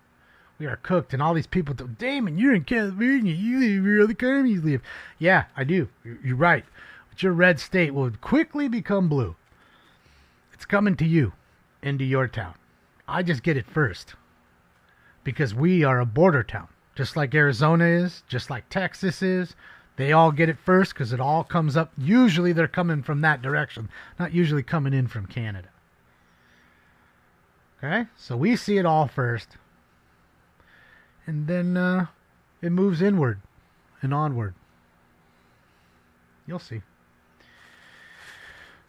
We are cooked, and all these people, Damon, you're in California, you leave, your other countries leave. Yeah, I do. You're right. But your red state will quickly become blue. It's coming to you, into your town. I just get it first, because we are a border town, just like Arizona is, just like Texas is. They all get it first, because it all comes up. Usually they're coming from that direction, not usually coming in from Canada. Okay, so we see it all first, and then it moves inward and onward. You'll see.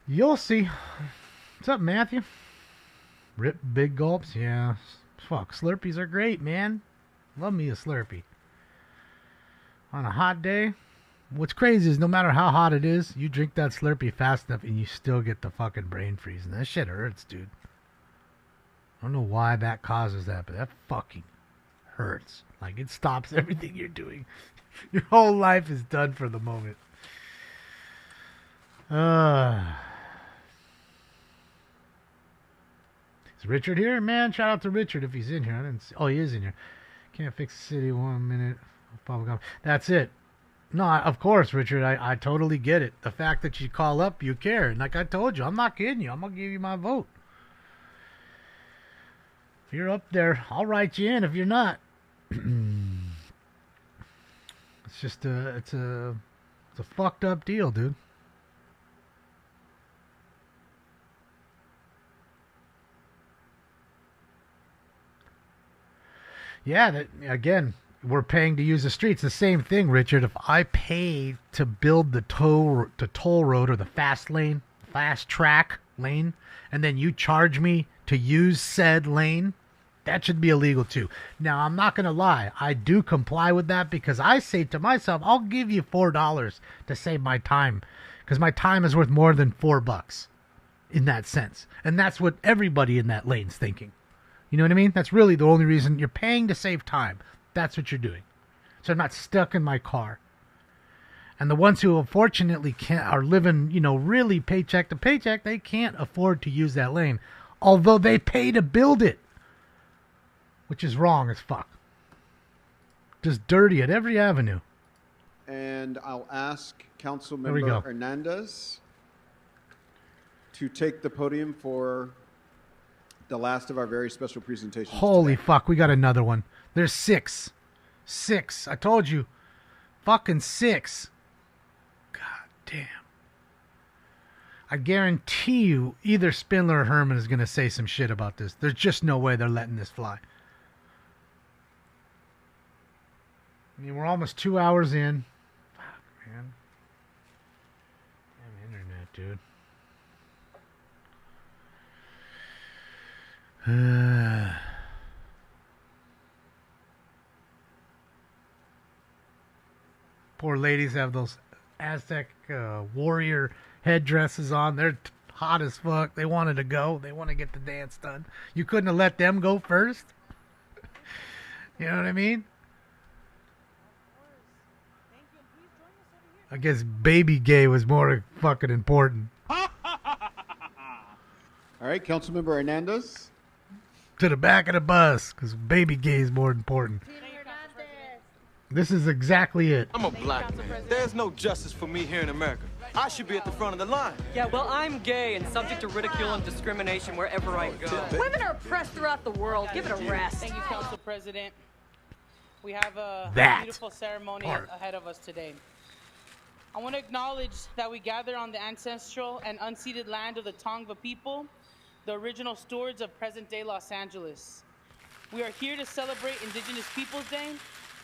You'll see. What's up, Matthew? Rip big gulps? Yeah. Fuck, Slurpees are great, man. Love me a Slurpee. On a hot day, what's crazy is no matter how hot it is, you drink that Slurpee fast enough and you still get the fucking brain freeze. And that shit hurts, dude. I don't know why that causes that, but that fucking hurts. Like, it stops everything you're doing. Your whole life is done for the moment. Is Richard here? Man, shout out to Richard if he's in here. I didn't see, oh, he is in here. Can't fix the city 1 minute. That's it. No, of course, Richard. I totally get it. The fact that you call up, you care. And like I told you, I'm not kidding you. I'm going to give you my vote. If you're up there, I'll write you in. If you're not, it's just it's a fucked up deal, dude. Yeah, again, we're paying to use the streets. The same thing, Richard. If I pay to build the toll road or the fast track lane, and then you charge me to use said lane, that should be illegal too. Now, I'm not going to lie. I do comply with that because I say to myself, I'll give you $4 to save my time because my time is worth more than $4 in that sense. And that's what everybody in that lane's thinking. You know what I mean? That's really the only reason you're paying to save time. That's what you're doing. So I'm not stuck in my car. And the ones who unfortunately are living, really paycheck to paycheck, they can't afford to use that lane. Although they pay to build it. Which is wrong as fuck. Just dirty at every avenue.
And I'll ask Councilmember Hernandez. to take the podium for the last of our very special presentations.
Holy fuck, we got another one. There's 6. 6. I told you. Fucking 6. God damn. I guarantee you either Spindler or Herman is going to say some shit about this. There's just no way they're letting this fly. I mean, we're almost 2 hours in. Fuck, man. Damn internet, dude. Poor ladies have those Aztec warrior headdresses on. They're hot as fuck. They wanted to go. They want to get the dance done. You couldn't have let them go first? You know what I mean? I guess baby gay was more fucking important.
All right, Councilmember Hernandez.
To the back of the bus, because baby gay is more important. This is exactly it.
I'm a black man. There's no justice for me here in America. I should be at the front of the line.
Yeah, well, I'm gay and subject to ridicule and discrimination wherever I go.
Women are oppressed throughout the world. Give it a rest.
Thank you, Council President. We have a beautiful ceremony ahead of us today. I want to acknowledge that we gather on the ancestral and unceded land of the Tongva people, the original stewards of present-day Los Angeles. We are here to celebrate Indigenous Peoples Day,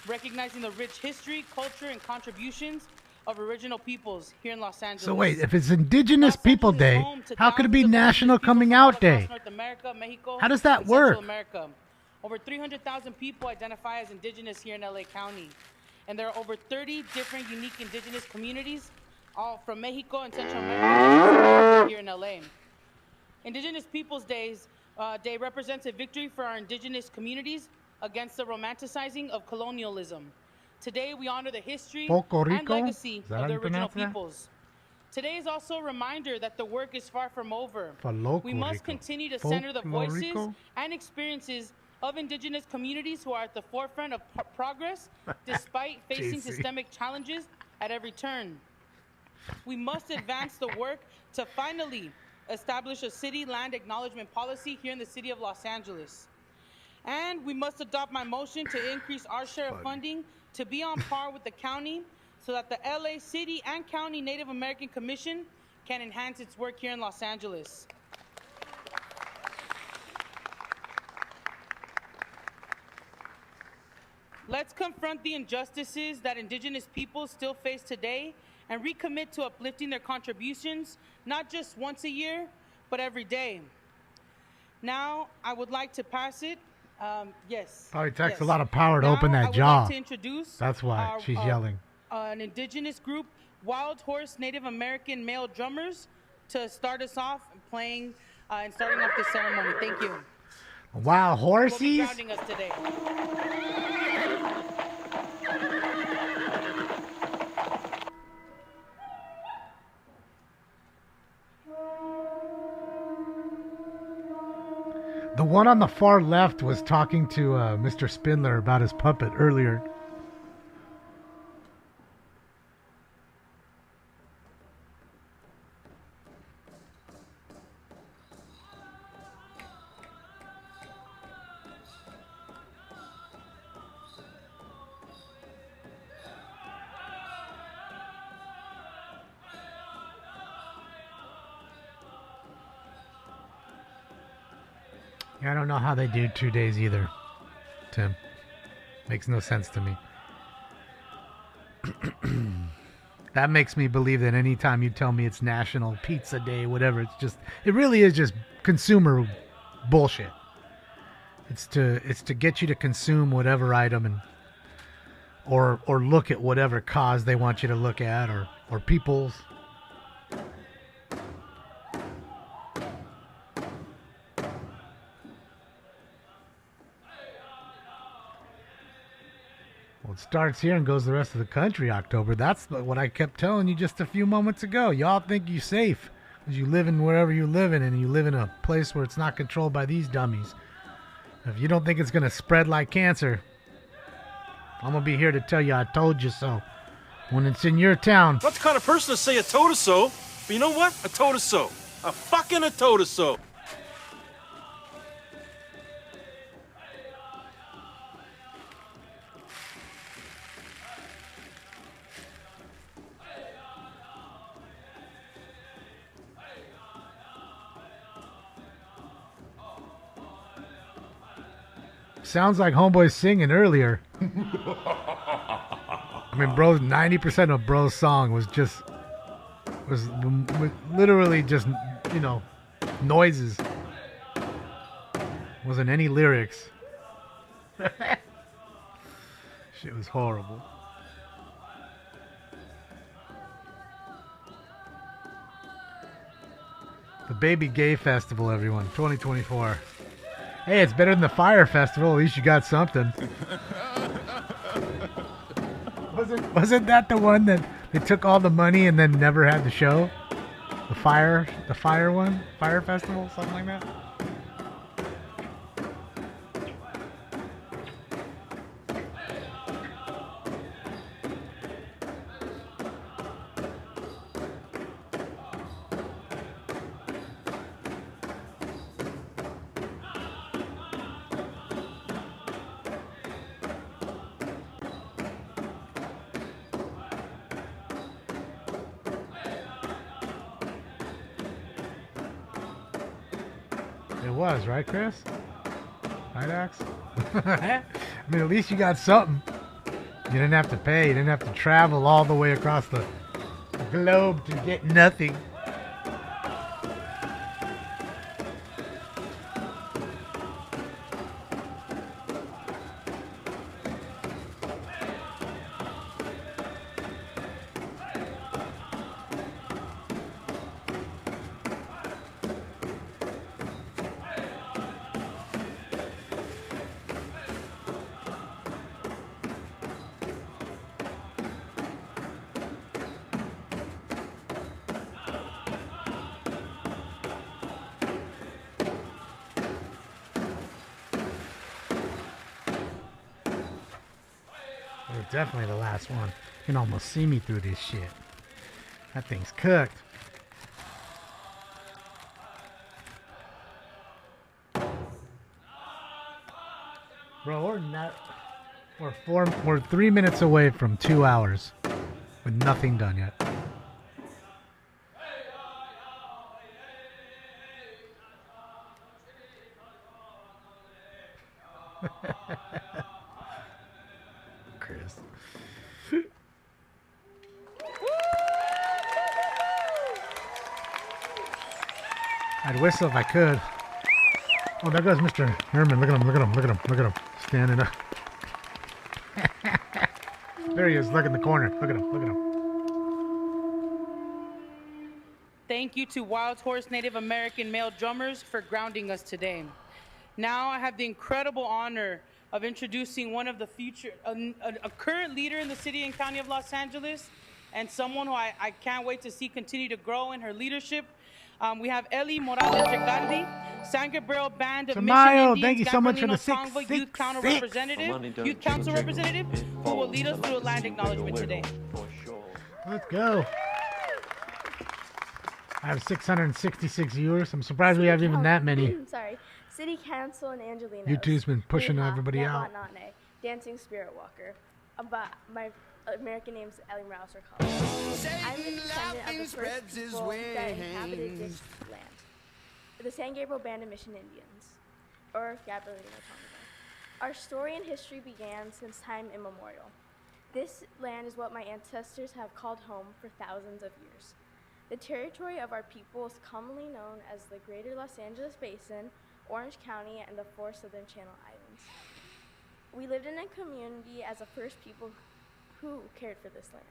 recognizing the rich history, culture, and contributions of original peoples here in Los Angeles.
So wait, if it's Indigenous People Day, how could it be National Coming Out Day?
North America, Mexico,
How does that
and Central
work?
America. Over 300,000 people identify as Indigenous here in LA County. And there are over 30 different unique Indigenous communities, all from Mexico and Central America here in LA. Indigenous Peoples Day represents a victory for our Indigenous communities against the romanticizing of colonialism. Today, we honor the history and legacy of the original peoples. Today is also a reminder that the work is far from over. We must continue to center the voices and experiences of Indigenous communities who are at the forefront of progress despite facing systemic challenges at every turn. We must advance the work to finally establish a city land acknowledgement policy here in the city of Los Angeles. And we must adopt my motion to increase our share of funding to be on par with the county so that the LA City and County Native American Commission can enhance its work here in Los Angeles. Let's confront the injustices that Indigenous peoples still face today and recommit to uplifting their contributions, not just once a year, but every day. Now, I would like to pass it. Yes.
Probably takes a lot of power to open that jaw.
Like to introduce
That's why she's yelling.
An Indigenous group, Wild Horse Native American male drummers, to start us off playing and starting off the ceremony. Thank you.
Wild horses?
Will be grounding us today.
The one on the far left was talking to Mr. Spindler about his puppet earlier. I don't know how they do 2 days either, Tim. Makes no sense to me. That makes me believe that anytime you tell me it's National Pizza Day, whatever, it really is just consumer bullshit. It's to get you to consume whatever item and or look at whatever cause they want you to look at or people's. Well, it starts here and goes the rest of the country, October. That's what I kept telling you just a few moments ago. Y'all think you're safe because you live in wherever you live in, and you live in a place where it's not controlled by these dummies. If you don't think it's going to spread like cancer, I'm going to be here to tell you I told you so. When it's in your town.
Not the kind of person to say I told us so, but you know what? I told us so.
A fucking a told us so.
Sounds like Homeboy's singing earlier. I mean, bro, 90% of bro's song was literally just, you know, noises. Wasn't any lyrics. Shit was horrible. The Baby Gay Festival, everyone, 2024. Hey, it's better than the Fire Festival. At least you got something. Wasn't that the one that they took all the money and then never had the show? The Fire one? Fire Festival? Something like that? It was, right, Chris? Right, Axe? I mean, at least you got something. You didn't have to pay. You didn't have to travel all the way across the globe to get nothing. Definitely the last one. You can almost see me through this shit. That thing's cooked. Bro, we're 3 minutes away from 2 hours with nothing done yet. Chris. I'd whistle if I could. Oh, there goes Mr. Herman. Look at him, look at him, look at him, look at him. Standing up. There he is. Look in the corner. Look at him, look at him.
Thank you to Wild Horse Native American male drummers for grounding us today. Now I have the incredible honor of introducing one of the future, a current leader in the city and county of Los Angeles, and someone who I can't wait to see continue to grow in her leadership. We have Eli Morales Ricardi, San Gabriel Band of Mission Indians,
thank you so much for the
Youth Council Representative, who will lead us through a land acknowledgement today.
Let's go. I have 666 viewers. I'm surprised we have even that many.
Sorry. City Council and Angelina.
YouTube's been pushing everybody out.
Dancing Spirit Walker. But my American name is Ellie Morales Ricardi. I'm the descendant of the first people that inhabited this land. The San Gabriel Band of Mission Indians, or Gabrielino Tonga. Our story and history began since time immemorial. This land is what my ancestors have called home for thousands of years. The territory of our people is commonly known as the Greater Los Angeles Basin, Orange County, and the 4 Southern Channel Islands. We lived in a community as the first people who cared for this land.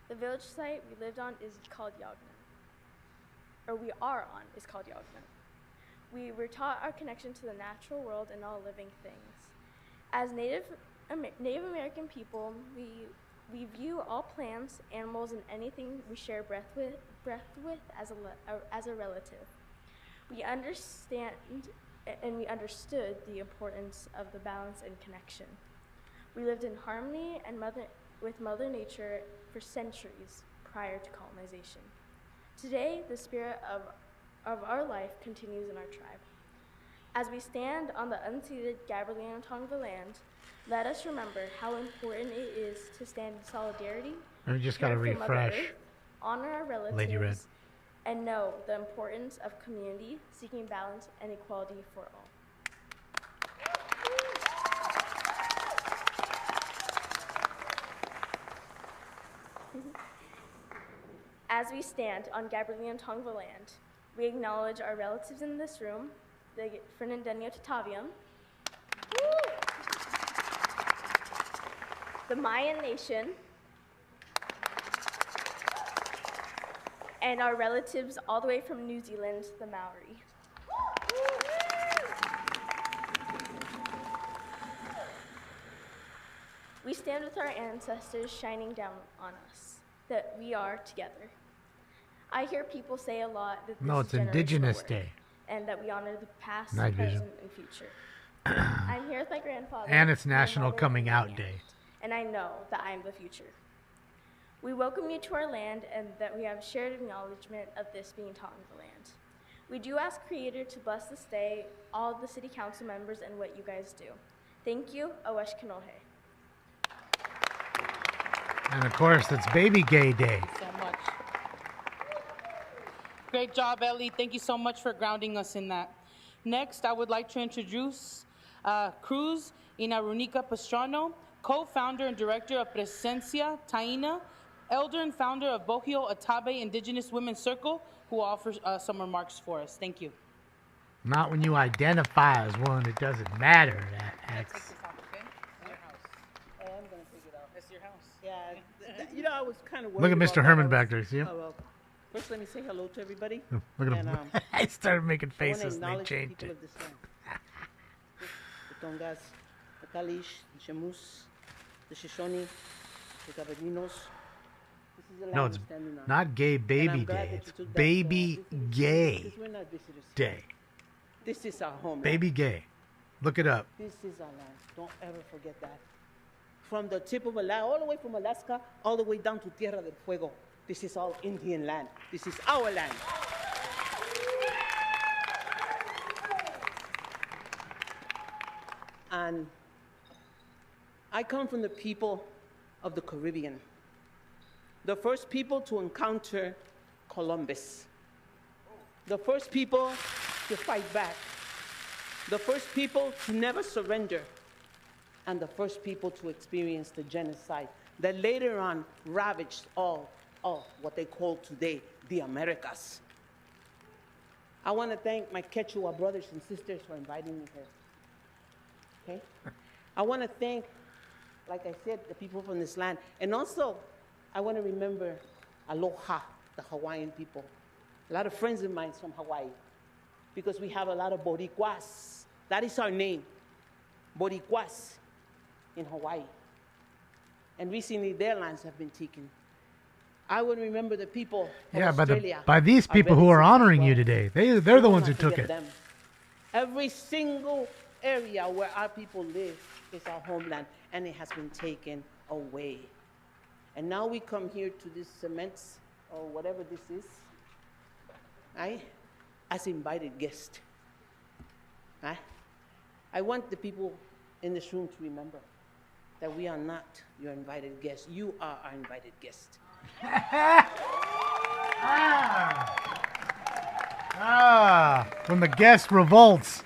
The village site we lived on is called Yagna, or we are on is called Yagna. We were taught our connection to the natural world and all living things. As Native American people, we view all plants, animals, and anything we share breath with as a relative. We understand and we understood the importance of the balance and connection. We lived in harmony and with Mother Nature for centuries prior to colonization. Today, the spirit of of our life continues in our tribe. As we stand on the unceded Gabrielino Tongva land, let us remember how important it is to stand in solidarity,
We just got to
care for Mother
refresh.
Earth, honor our relatives,
Lady Red.
and know the importance of community, seeking balance and equality for all. As we stand on Gabrielino Tongva land, we acknowledge our relatives in this room, the Fernandinho Tataviam, the Mayan Nation, and our relatives all the way from New Zealand, the Maori. We stand with our ancestors shining down on us, that we are together. I hear people say a lot that this
No,
is
it's Indigenous
generational work,
Day.
and that we honor the past,
Night
present,
vision.
and future. I'm here with my grandfather.
And it's
my
National
mother,
Coming
and my
Out
aunt,
Day.
And I know that I am the future. We welcome you to our land and that we have shared acknowledgement of this being Tongva land. We do ask Creator to bless this day, all of the City Council members, and what you guys do. Thank you, Awesh Kanohe.
And of course, it's Baby Gay Day.
So much. Great job, Ellie. Thank you so much for grounding us in that. Next, I would like to introduce Cruz Inarunica Pastrano, co-founder and director of Presencia Taina, elder and founder of Bohio Atabe Indigenous Women's Circle, who offers some remarks for us. Thank you.
Not when you identify as one, it doesn't matter. That's
I'm going to take it out. It's your house.
Yeah. You know, I was kind of
Look at Mr. Herman back there. See him?
First, let me say hello to everybody.
Oh, look at him.
And,
I started making
I wanna
faces and they
acknowledge the
changed
people
it.
of this land. The Tongas, the Kalish, the Shamus, the Shoshone, the Gabarinos. This is the land
No,
we're
it's
standing on.
not Gay
And
Baby
I'm glad
Day.
that
It's
you took that,
Baby Gay
because we're not visitors.
Day.
This is our home.
Baby Gay. Look it up.
This is our land. Don't ever forget that. From the tip of Alaska, all the way from Alaska, all the way down to Tierra del Fuego. This is all Indian land. This is our land. And I come from the people of the Caribbean, the first people to encounter Columbus, the first people to fight back, the first people to never surrender, and the first people to experience the genocide that later on ravaged all of what they call today the Americas. I want to thank my Quechua brothers and sisters for inviting me here. Okay? I want to thank, like I said, the people from this land. And also, I want to remember Aloha, the Hawaiian people. A lot of friends of mine from Hawaii, because we have a lot of Boricuas. That is our name, Boricuas in Hawaii. And recently, their lands have been taken. I would remember the people of Australia.
by these people who are honoring you today. They're the ones who took it.
Them. Every single area where our people live is our homeland, and it has been taken away. And now we come here to this cement, or whatever this is, right, as invited guests. Right? I want the people in this room to remember that we are not your invited guests. You are our invited guest.
When the guest revolts.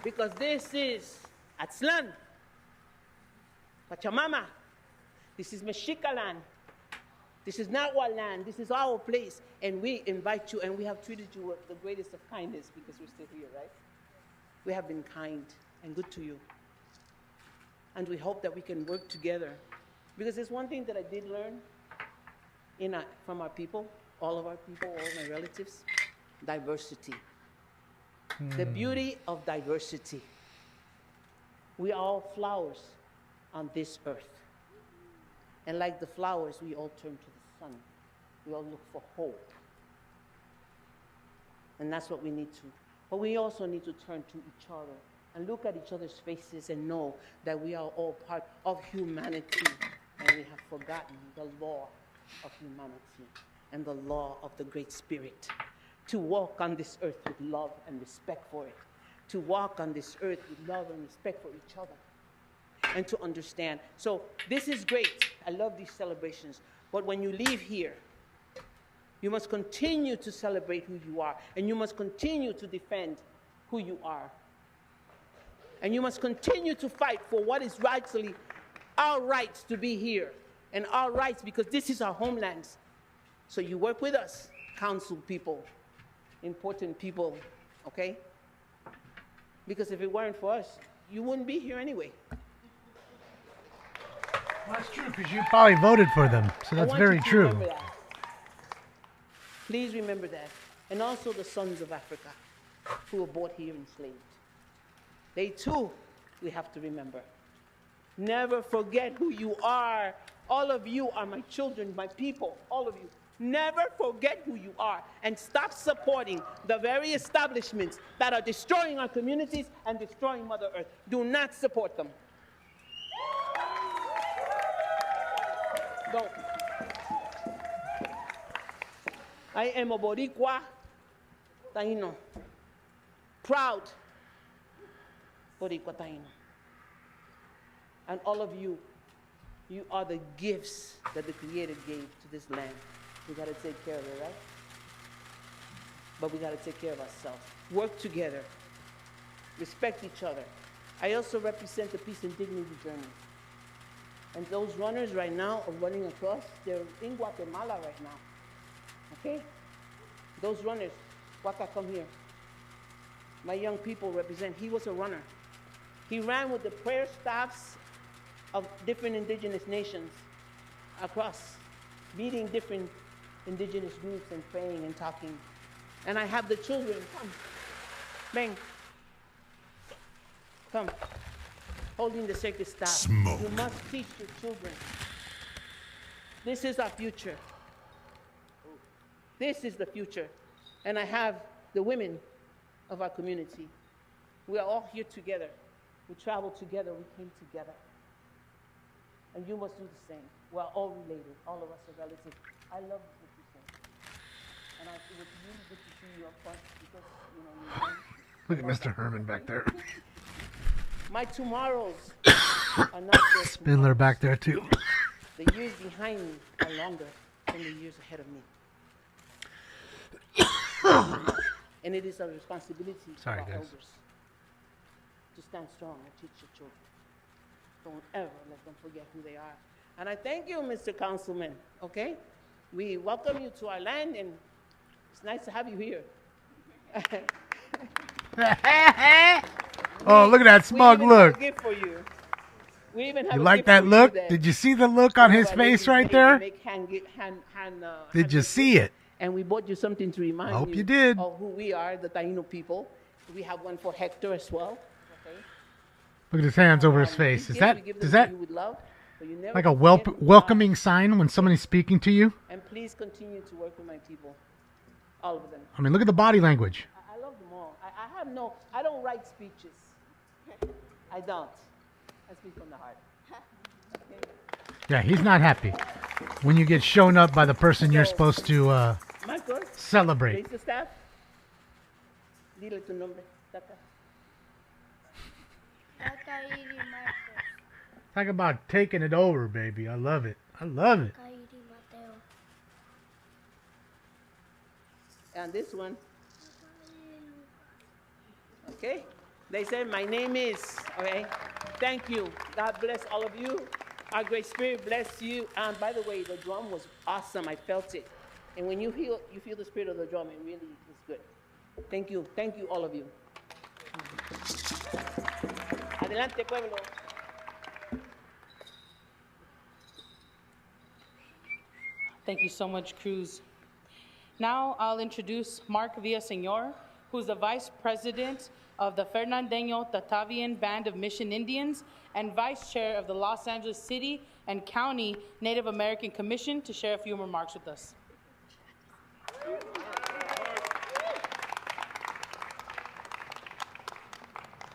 Because this is Atzlan, Pachamama. This is Mexica land. This is Nahuatl land. This is our place. And we invite you, and we have treated you with the greatest of kindness because we're still here, right? We have been kind and good to you. And we hope that we can work together. Because there's one thing that I did learn from our people, all of our people, all my relatives, diversity. The beauty of diversity. We are all flowers on this earth. And like the flowers, we all turn to the sun. We all look for hope. And that's what we need to. But we also need to turn to each other and look at each other's faces and know that we are all part of humanity. And we have forgotten the law of humanity and the law of the Great Spirit. to walk on this earth with love and respect for it, to walk on this earth with love and respect for each other, and to understand. So this is great. I love these celebrations. But when you leave here, you must continue to celebrate who you are, and you must continue to defend who you are. And you must continue to fight for what is rightfully our rights to be here, and our rights because this is our homelands. So you work with us, council people, important people, okay? Because if it weren't for us, you wouldn't be here anyway.
Well, that's true, because you probably voted for them, so that's very true.
That. Please remember that. And also the sons of Africa who were brought here enslaved. They too, we have to remember. Never forget who you are. All of you are my children, my people, all of you. Never forget who you are, and stop supporting the very establishments that are destroying our communities and destroying Mother Earth. Do not support them. Don't. I am a Boricua Taino. Proud Boricua Taino. And all of you, you are the gifts that the Creator gave to this land. We got to take care of it, right? But we got to take care of ourselves. Work together. Respect each other. I also represent the Peace and Dignity Journey. And those runners right now are running across. They're in Guatemala right now. Okay? Those runners, Waka, come here. My young people represent. He was a runner. He ran with the prayer staffs of different indigenous nations across, meeting different indigenous groups and praying and talking. And I have the children. Come. Bang. Come. Holding the sacred staff. Smoke. You must teach your children. This is our future. This is the future. And I have the women of our community. We are all here together. We traveled together. We came together. And you must do the same. We are all related. All of us are relatives. I love what you say. And it was really good to see you up front because,
Look at Mr. Herman back there.
My tomorrows are not just
Spindler back there too.
The years behind me are longer than the years ahead of me. And it is a responsibility of our elders to stand strong and teach your children. Don't ever let them forget who they are. And I thank you, Mr. Councilman, okay? We welcome you to our land, and it's nice to have you here.
Oh, look at that smug look.
We even have a gift for you. We even have
You
a
like
gift
that
for
look?
you that
Did you see the look on his face right there? Did you see it?
And we bought you something to remind
I hope you did.
of who we are, the Taino people. We have one for Hector as well. Okay.
Look at his hands over his face. Is that
Love,
like a welcoming sign when somebody's speaking to you?
And please continue to work with my people, all of them.
I mean, look at the body language.
I love them all. I don't write speeches. I don't. I speak from the heart. Okay.
Yeah, he's not happy when you get shown up by the person you're supposed to celebrate.
Raise the staff. Dile tu nombre. Tata.
Talk about taking it over, baby. I love it. I love it.
And this one. Okay. They said, my name is, okay? Thank you. God bless all of you. Our great spirit bless you. And by the way, the drum was awesome. I felt it. And when you feel the spirit of the drum, it really is good. Thank you. Thank you, all of you. Adelante, pueblo.
Thank you so much, Cruz. Now I'll introduce Mark Villaseñor, who's the Vice President of the Fernandeño Tatavian Band of Mission Indians and Vice Chair of the Los Angeles City and County Native American Commission, to share a few remarks with us.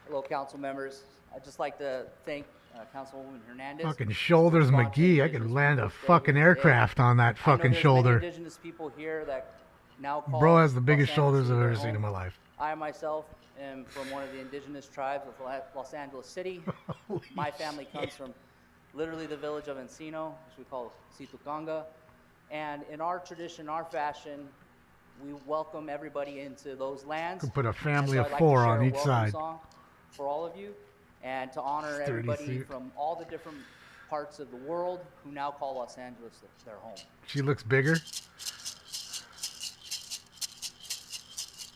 Hello, council members. I'd just like to thank Councilwoman Hernandez.
Fucking shoulders McGee. I could land a fucking aircraft on that fucking shoulder.
Many indigenous people here that now call
Bro has the biggest
Los
shoulders
Angeles
I've ever
their
seen in
home.
my life.
I myself am from one of the indigenous tribes of Los Angeles City. My family comes from literally the village of Encino, which we call Situcanga. And in our tradition, our fashion, we welcome everybody into those lands.
Could put a family
And
of
so I'd like
4
to share
on
a
each
welcome
side.
song for all of you, and to honor
Sturdy
everybody
suit.
from all the different parts of the world who now call Los Angeles their home.
She looks bigger.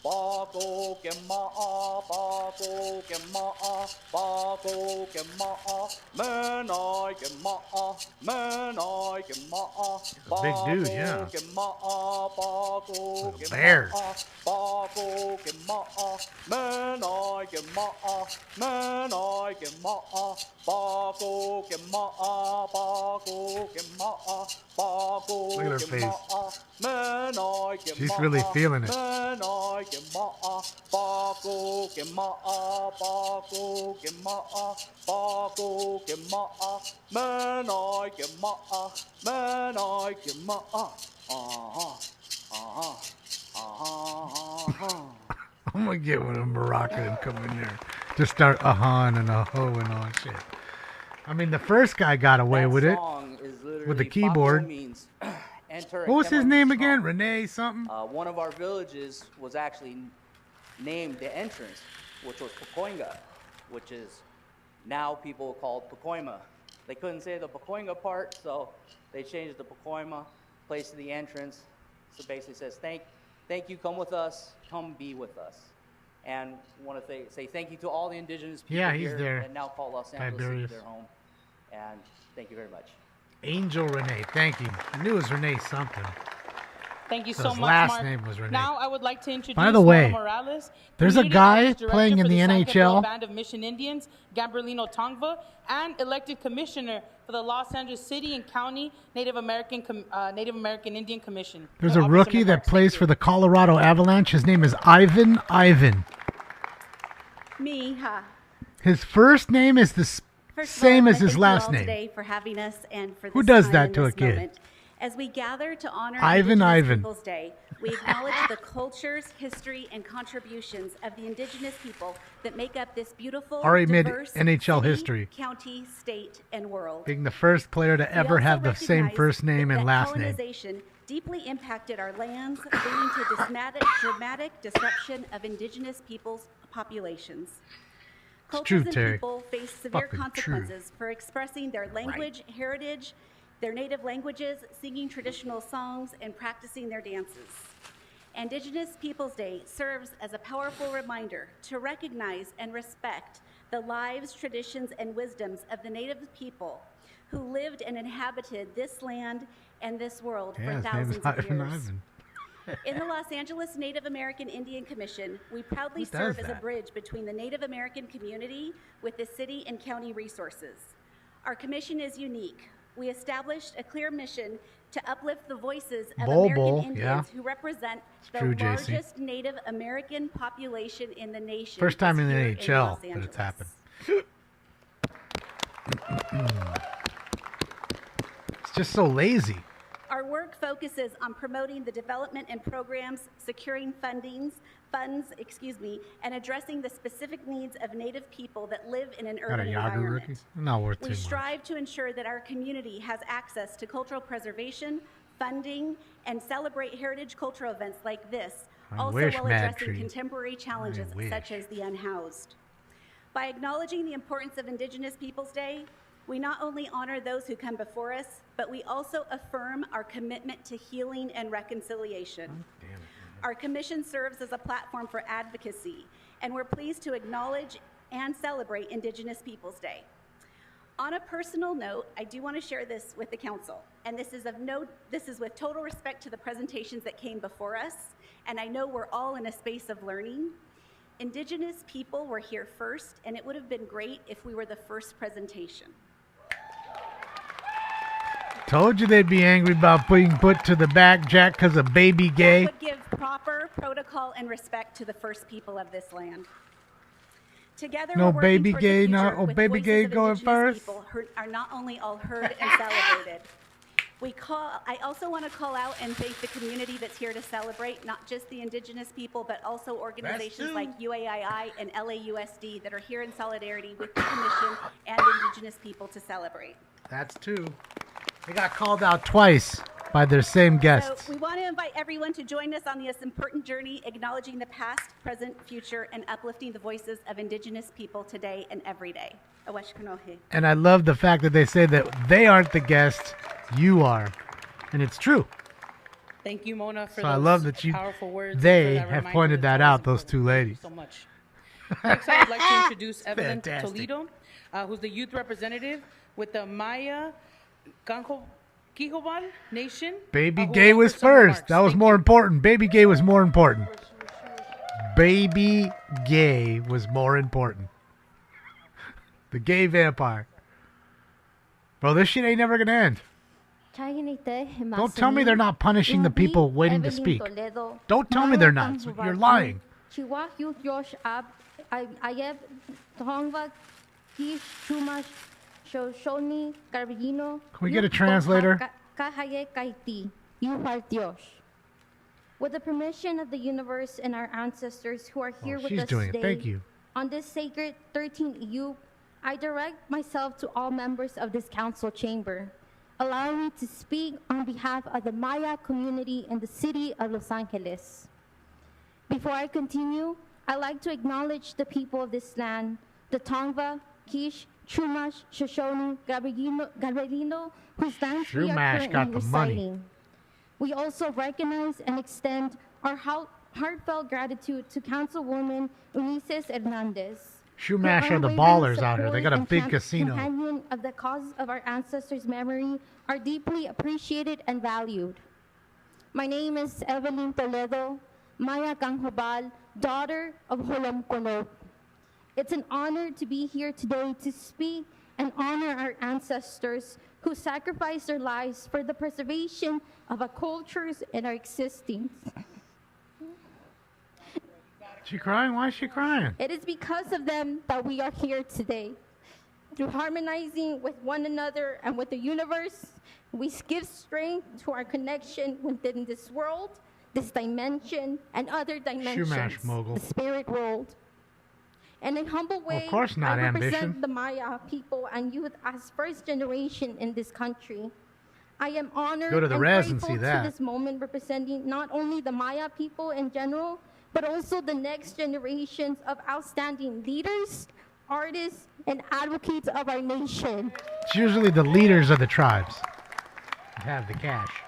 Bago ke ma'a, bago ke ma'a, bago ke ma'a, menai ke ma'a, menai ke ma'a,
a big dude, yeah.
bago ke ma'a, bago ke
Bears.
ma'a, bago ke ma'a, menai ke ma'a, menai ke ma'a, bago ke ma'a, bago ke ma'a, bago
Look at her
ke
face.
ma'a, menai ke
She's really
ma'a,
feeling it.
menai ke ma'a, bago ke ma'a, bago ke ma'a, bago ke ma'a, menai ke ma'a, menai ke ma'a.
I'm gonna get one of Moroccan and come in there. Just start a-han and a-ho and all that shit. I mean, the first guy got away with it.
Song is literally
With the
Bago
keyboard.
means enter
What was his
Kemmer's
name
trunk.
again? Renee something?
One of our villages was actually named the entrance, which was Pacoinga, which is now people called Pacoima. They couldn't say the Pacoinga part, so they changed the Pacoima, place of the entrance. So basically says, thank you, come with us, come be with us. And want to say thank you to all the indigenous people
Yeah, he's
here
there.
and now call Los Angeles City
Tiberius.
their home. And thank you very much.
Angel Renee. Thank you. I knew it was Renee something.
Thank you
So
so
his
much,
last
Mark.
name was Renee.
Now I would like to introduce
By the way,
Mona Morales,
there's a
Community
guy
Outreach Director
playing in
for
the
San Gabriel
NHL.
Band of Mission Indians, Gabrielino Tongva, and elected commissioner for the Los Angeles City and County Native American Indian Commission.
There's a rookie that plays for the Colorado Avalanche. His name is Ivan.
Me, huh?
His first name is the
First of
same
all,
as his
thank you
last
all
name.
today for having us and for this
Who does
time
that
and
to a
this
kid?
moment. As we gather to honor
Ivan.
Indigenous Peoples Day, we acknowledge the cultures, history, and contributions of the Indigenous people that make up this beautiful,
Already made
diverse
NHL
city,
history.
county, state, and world.
Being the first player to
We
ever
also
have the same
recognize
first name and
that
last name.
colonization deeply impacted our lands, leading to dramatic disruption of Indigenous peoples' populations.
It's
Cultures
true,
and
Terry.
people face severe
Fucking
consequences for expressing their language, heritage, their native languages, singing traditional songs, and practicing their dances. Indigenous Peoples Day serves as a powerful reminder to recognize and respect the lives, traditions, and wisdoms of the Native people who lived and inhabited this land and this world
Yeah,
for
his name is
thousands of
Ivan
years.
Ivan.
In the Los Angeles Native American Indian Commission, we proudly
Who does
serve as a
that?
bridge between the Native American community with the city and county resources. Our commission is unique. We established a clear mission to uplift the voices of American Indians
yeah.
who represent
It's
the
true, JC.
largest Native American population in the nation.
First time
is
in the
here
NHL
Los
that it's
Angeles.
happened. It's just so lazy.
Our work focuses on promoting the development and programs, securing funds, and addressing the specific needs of Native people that live in an
Got a
urban
Yager
environment.
rookie? Not worth too
We
much.
strive to ensure that our community has access to cultural preservation, funding, and celebrate heritage cultural events like this,
I
also
wish,
while
Mad
addressing
Tree.
contemporary challenges
wish.
such as the unhoused. By acknowledging the importance of Indigenous Peoples Day, we not only honor those who come before us, but we also affirm our commitment to healing and reconciliation. Our commission serves as a platform for advocacy, and we're pleased to acknowledge and celebrate Indigenous Peoples Day. On a personal note, I do want to share this with the council, and this is with total respect to the presentations that came before us, and I know we're all in a space of learning. Indigenous people were here first, and it would have been great if we were the first presentation.
Told you they'd be angry about being put to the back, Jack, because of baby gay.
Would give proper protocol and respect to the first people of this land. Together,
No
we're working
baby
towards a
gay,
future
no
with
baby
voices
gay
of
going
Indigenous
first.
people are not only all heard and celebrated. I also want to call out and thank the community that's here to celebrate, not just the indigenous people, but also organizations like UAII and LAUSD that are here in solidarity with the commission and indigenous people to celebrate.
That's two. They got called out twice by their same guests.
So we want to invite everyone to join us on this important journey, acknowledging the past, present, future, and uplifting the voices of indigenous people today and every day. Awashkanohe.
And I love the fact that they say that they aren't the guests, you are. And it's true.
Thank you, Mona, for
So
those
I love that
powerful words.
they
and for that
have
reminder
pointed that out, those two ladies.
Thank you so much. Next, I would like to introduce Evelyn
Fantastic.
Toledo, who's the youth representative with the Maya Quijobal Nation.
Baby
who
Gay
will
was
offer some
first.
remarks.
That was more important. Baby Gay was more important. Baby Gay was more important. The gay vampire. Bro, this shit ain't never gonna end. Don't tell me they're not punishing the people waiting to speak. Don't tell me they're not. You're lying. Can we get a translator?
With the permission of the universe and our ancestors who are here with
she's
us
doing it.
today,
Thank you.
on this sacred 13th Iyup, I direct myself to all members of this council chamber, allowing me to speak on behalf of the Maya community in the city of Los Angeles. Before I continue, I'd like to acknowledge the people of this land, the Tongva, Kish, Chumash, Shoshone, Gabrielino, whose lands we are
Chumash got
currently
the money.
reciting. We also recognize and extend our heartfelt gratitude to Councilwoman Unices Hernandez.
Shumash
Her
are the
unwavering
ballers out here. They
support
got a
and
big casino.
companion of the cause of our ancestors' memory are deeply appreciated and valued. My name is Evelyn Toledo, Maya Kanghobal, daughter of Holomkolop. It's an honor to be here today to speak and honor our ancestors who sacrificed their lives for the preservation of our cultures and our existence.
She crying? Why is she crying?
It is because of them that we are here today. Through harmonizing with one another and with the universe, we give strength to our connection within this world, this dimension, and other dimensions,
Shumash mogul.
the spirit world. In a humble way,
Of course not,
I represent
ambition.
the Maya people and youth as first generation in this country. I am honored
Go to the
and
res and
grateful
see that.
to this moment representing not only the Maya people in general, but also the next generations of outstanding leaders, artists, and advocates of our nation.
It's usually the leaders of the tribes that have the cash.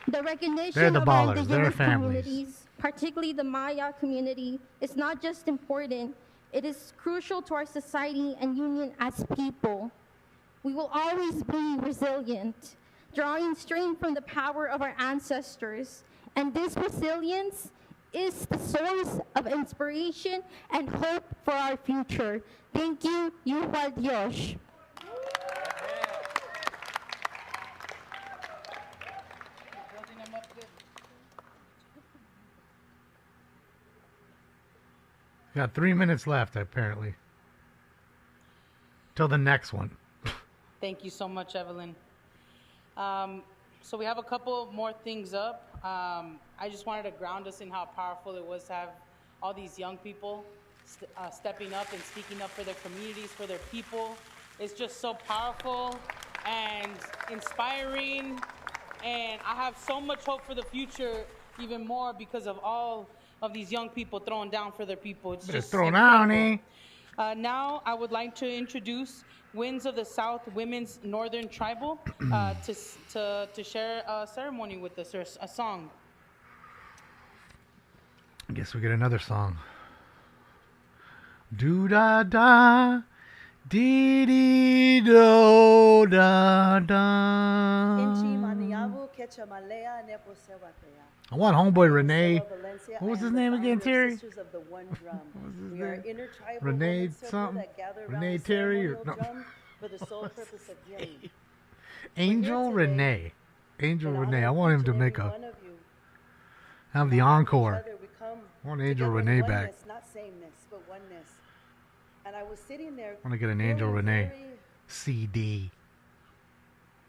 The recognition
They're the
of our
ballers. They're
indigenous
families.
communities, particularly the Maya community, is not just important, it is crucial to our society and union as people. We will always be resilient, drawing strength from the power of our ancestors, and this resilience is the source of inspiration and hope for our future. Thank you, Yuval Dios.
Got 3 minutes left, apparently. Till the next one.
Thank you so much, Evelyn. So we have a couple more things up. I just wanted to ground us in how powerful it was to have all these young people stepping up and speaking up for their communities, for their people. It's just so powerful and inspiring, and I have so much hope for the future, even more because of all of these young people throwing down for their people. It's
Better
just
throw down,
incredible. Now I would like to introduce Winds of the South Women's Northern Tribal to share a ceremony with us, or a song.
I guess we get another song. Do da da, dee dee do da da. I want homeboy Renee. What was his name again, Terry? Renee something? Renee Terry? Or, no. Angel Renee. Angel Renee. I want him to make have the encore. I want Angel Renee back.
Not sameness, but oneness. And I was sitting there.
I want to get an Angel Renee CD.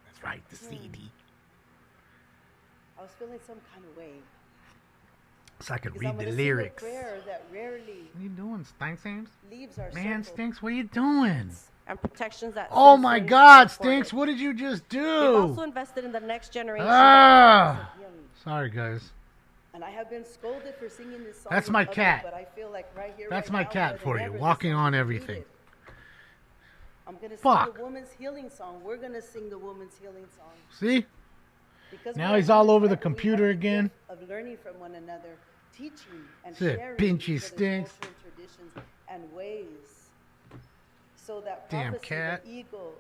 That's right, the CD.
I was feeling some kind of way.
So I could
Because I'm
read the
gonna sing a
lyrics.
prayer that rarely
What are you doing, Stinks?
leaves our
Man,
circle.
Stinks, what are you doing?
And protections that
Oh
citizens
my
can
God,
afford.
Stinks, what did you just
We've also
do?
invested in the next generation.
Ah! Sorry, guys.
And I have been scolded for singing this song.
That's
in
my
public,
cat.
But I feel like right here,
That's
right
my
now,
cat
more
for
than
you,
ever, this
walking
song
on
is
everything.
needed. I'm gonna sing
Fuck.
the woman's healing song. We're gonna sing the woman's healing song.
See?
Because
Now
we're
he's all over the
women, we have
computer
gift
again.
Of learning from one another, teaching and
That's it.
sharing
Pinchy
each other's
Stinks.
culture and traditions and ways, so that
Damn
prophecy,
cat.
the eagle,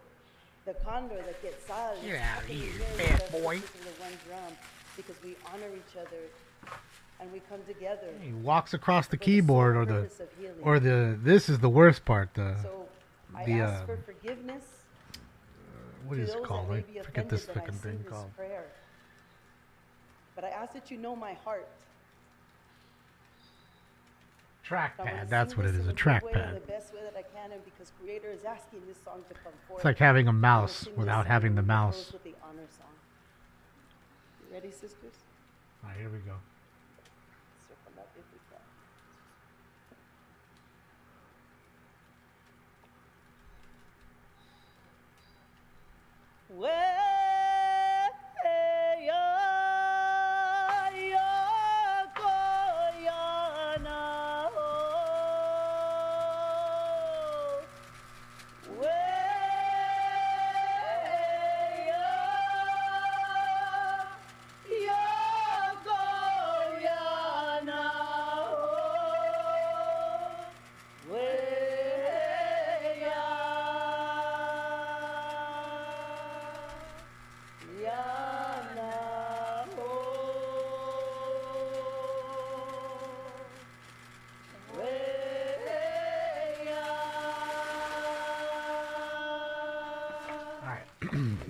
the condor, the quetzal,
Get out of here,
bad
bad boy.
The one drum, because we honor each other and we come together.
He walks across the
for
keyboard,
sole
or
purpose of healing.
this is the worst part.
So I ask for forgiveness.
What
to
is it
those
called?
that may
I
be
forget this
offended that I
fucking
sing
thing
this
called.
prayer. But I ask that you know my heart.
Trackpad, that's what it is, a trackpad.
The best way that I can, and because Creator is asking this song to come forth.
It's like having a
I'm gonna
mouse
sing this
without
song
having the
and we'll
mouse.
close with the honor song. You ready, sisters?
All right, here we go.
Circle up if we can.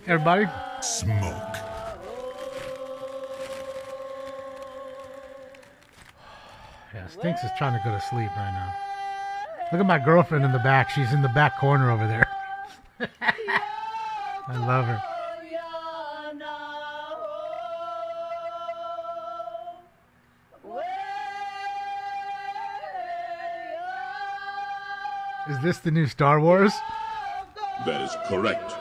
Everybody?
Smoke.
Yeah, Stinks is trying to go to sleep right now. Look at my girlfriend in the back. She's in the back corner over there. I love her. Is this the new Star Wars?
That is correct.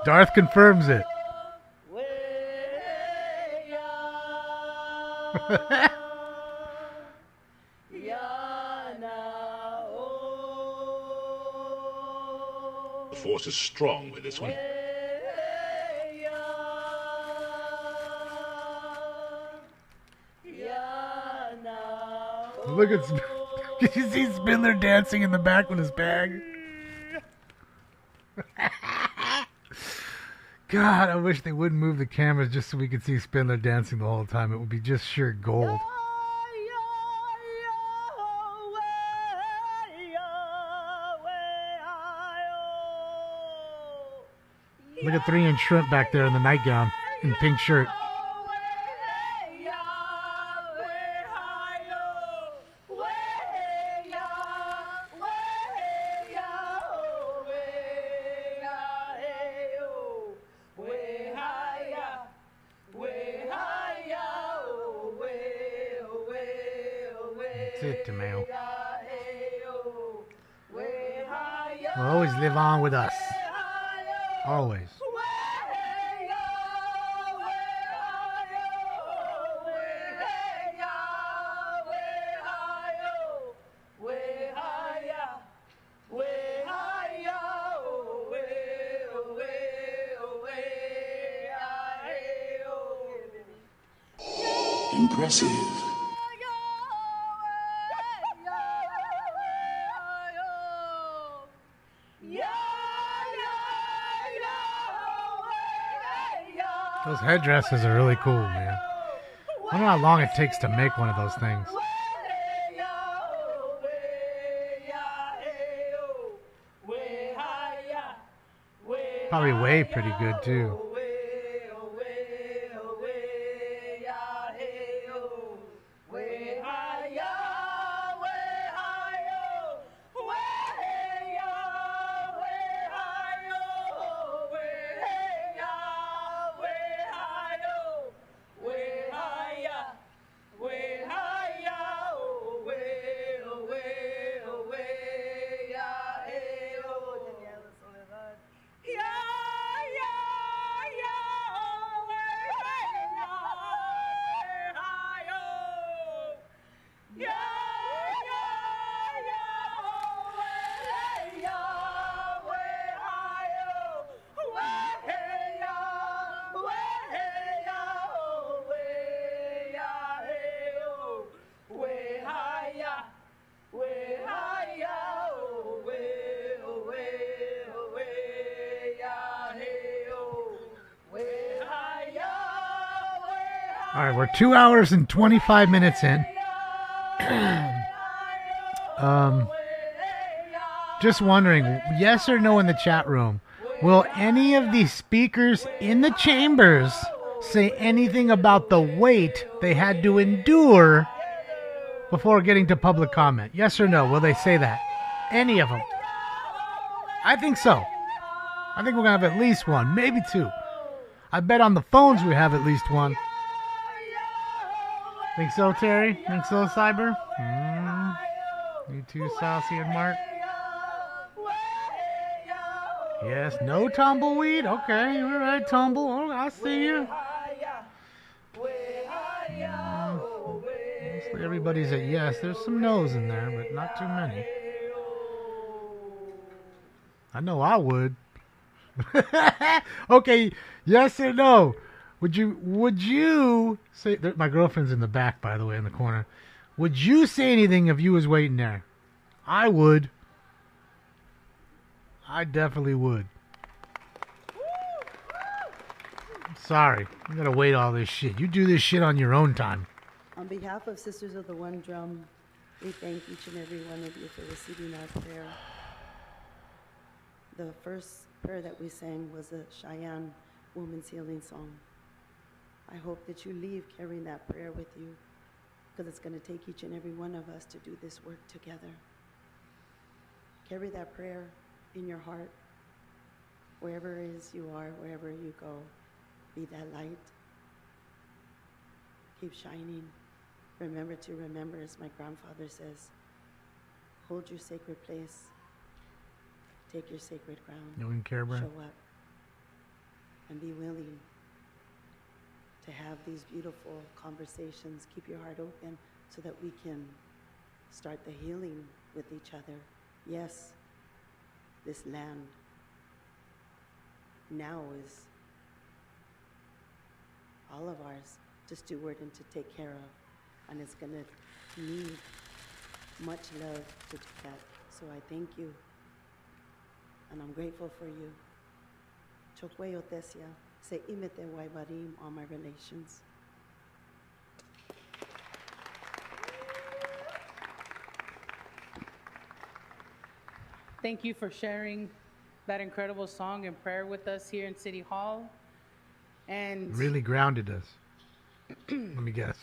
Darth confirms it.
The force is strong with this one.
Look at... Did you see Spindler dancing in the back with his bag? God, I wish they wouldn't move the cameras just so we could see Spindler dancing the whole time. It would be just sheer gold. Look at 3-inch shrimp back there in the nightgown and pink shirt. That's it, Tamayo. Will always live on with us. Always.
Impressive.
Those headdresses are really cool, man. I wonder how long it takes to make one of those things. Probably weigh pretty good, too. All right, we're 2 hours and 25 minutes in. Just wondering, yes or no in the chat room, will any of the speakers in the chambers say anything about the wait they had to endure before getting to public comment? Yes or no? Will they say that? Any of them? I think so. I think we're going to have at least one, maybe two. I bet on the phones we have at least one. Think so, Terry? Think so, Cyber? You too, Saucy and Mark? Yes, no tumbleweed? Okay, all right, tumble. Oh, I see you. Mostly everybody's at yes. There's some no's in there, but not too many. I know I would. Okay, yes or no? Would you say, my girlfriend's in the back, by the way, in the corner. Would you say anything if you was waiting there? I would. I definitely would. Sorry, you gotta wait all this shit. You do this shit on your own time.
On behalf of Sisters of the One Drum, we thank each and every one of you for receiving our prayer. The first prayer that we sang was a Cheyenne Woman's Healing Song. I hope that you leave carrying that prayer with you, because it's going to take each and every one of us to do this work together. Carry that prayer in your heart, wherever it is you are, wherever you go. Be that light. Keep shining. Remember to remember, as my grandfather says, hold your sacred place. Take your sacred ground.
You wouldn't care, Brad?
Show up. And be willing to have these beautiful conversations. Keep your heart open so that we can start the healing with each other. Yes, this land now is all of ours to steward and to take care of. And it's going to need much love to do that. So I thank you. And I'm grateful for you. Chokwe Otesia, se imete waibarim on my relations.
Thank you for sharing that incredible song and prayer with us here in City Hall. And
Really grounded us. Let me guess.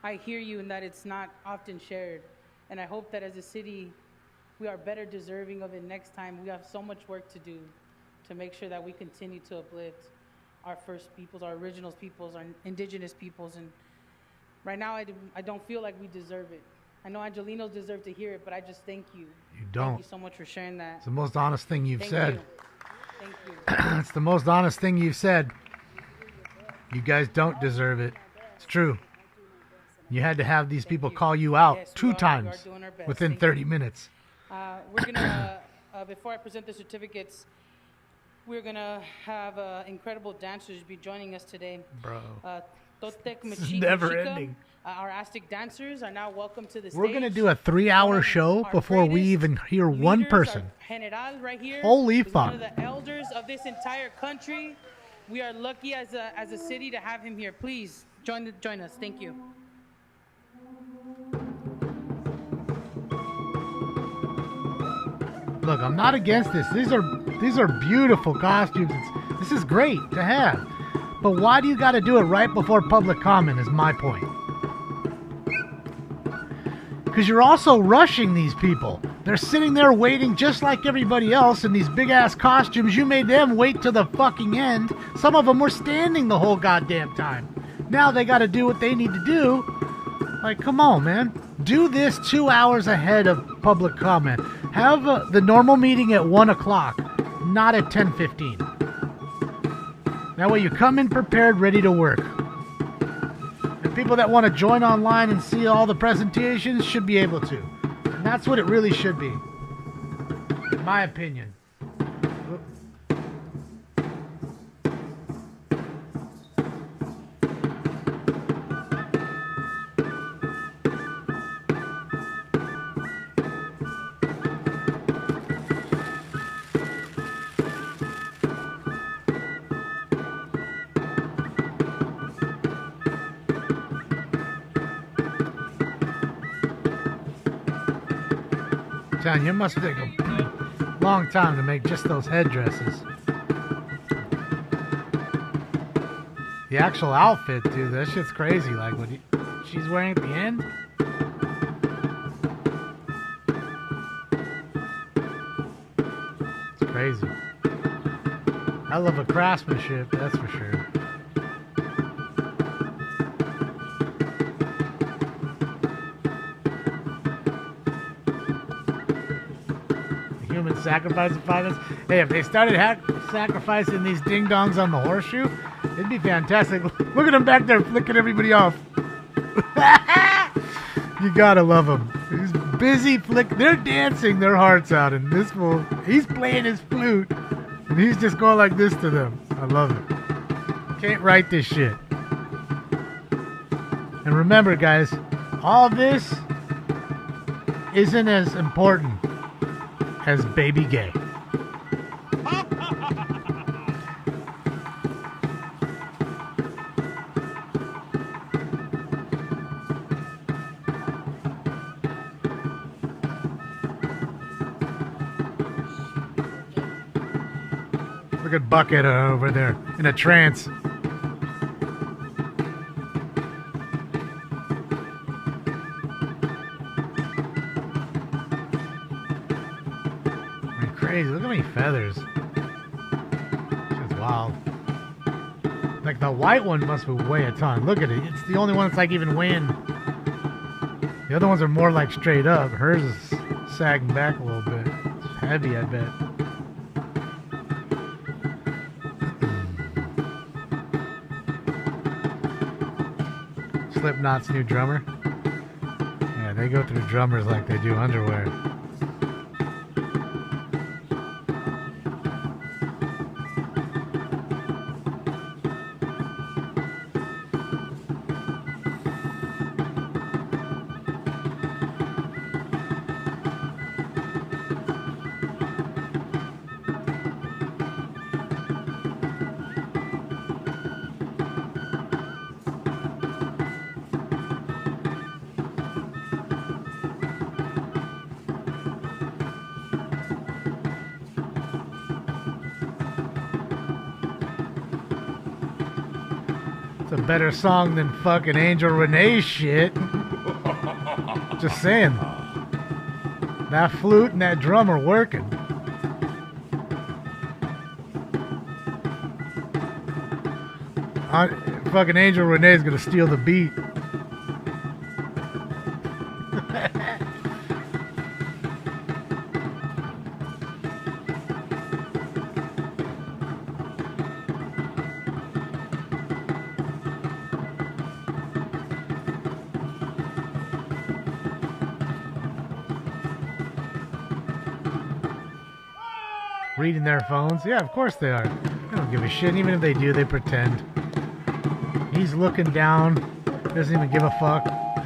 I hear you in that it's not often shared. And I hope that as a city, we are better deserving of it next time. We have so much work to do to make sure that we continue to uplift our first peoples, our original peoples, our indigenous peoples. And right now, I don't feel like we deserve it. I know Angelinos deserve to hear it, but I just thank you.
You don't.
Thank you so much for sharing that.
It's the most honest thing you've said.
Thank you.
It's the most honest thing you've said. You guys don't deserve it. It's true. You had to have these people call you out two times within 30 minutes.
We're going to, before I present the certificates, we're going to have incredible dancers be joining us today.
Bro.
Totek
This is
Machika
never
Machika,
ending.
Our Aztec dancers are now welcome to the stage.
We're going to do a 3-hour show before we even hear one person.
General right here
Holy
is one
fuck.
of the elders of this entire country. We are lucky as a city to have him here. Please join us. Thank you.
Look, I'm not against this. These are beautiful costumes. This is great to have. But why do you got to do it right before public comment is my point. Because you're also rushing these people. They're sitting there waiting just like everybody else in these big-ass costumes. You made them wait to the fucking end. Some of them were standing the whole goddamn time. Now they got to do what they need to do. Like, come on, man. Do this 2 hours ahead of public comment. Have the normal meeting at 1 o'clock, not at 10:15. That way you come in prepared, ready to work. And people that want to join online and see all the presentations should be able to. And that's what it really should be, in my opinion. telling you, it must take a long time to make just those headdresses. The actual outfit, dude, that shit's crazy. Like what she's wearing at the end. It's crazy. I love a craftsmanship, that's for sure. Human sacrifice of 5 minutes. Hey, if they started sacrificing these ding-dongs on the horseshoe, it'd be fantastic. Look at them back there flicking everybody off. You gotta love them. He's busy they're dancing their hearts out, and this fool, he's playing his flute, and he's just going like this to them. I love it. Can't write this shit. And remember, guys, all this isn't as important as Baby Gay. Look at Bucket over there in a trance. Crazy. Look how many feathers. It's wild. Like the white one must weigh a ton. Look at it. It's the only one that's like even weighing. The other ones are more like straight up. Hers is sagging back a little bit. It's heavy, I bet. Slipknot's new drummer. Yeah, they go through drummers like they do underwear. It's a better song than fucking Angel Renee's shit. Just saying. That flute and that drum are working. Fucking Angel Renee's gonna steal the beat. Reading their phones. Yeah, of course they are. They don't give a shit. Even if they do, they pretend. He's looking down. Doesn't even give a fuck.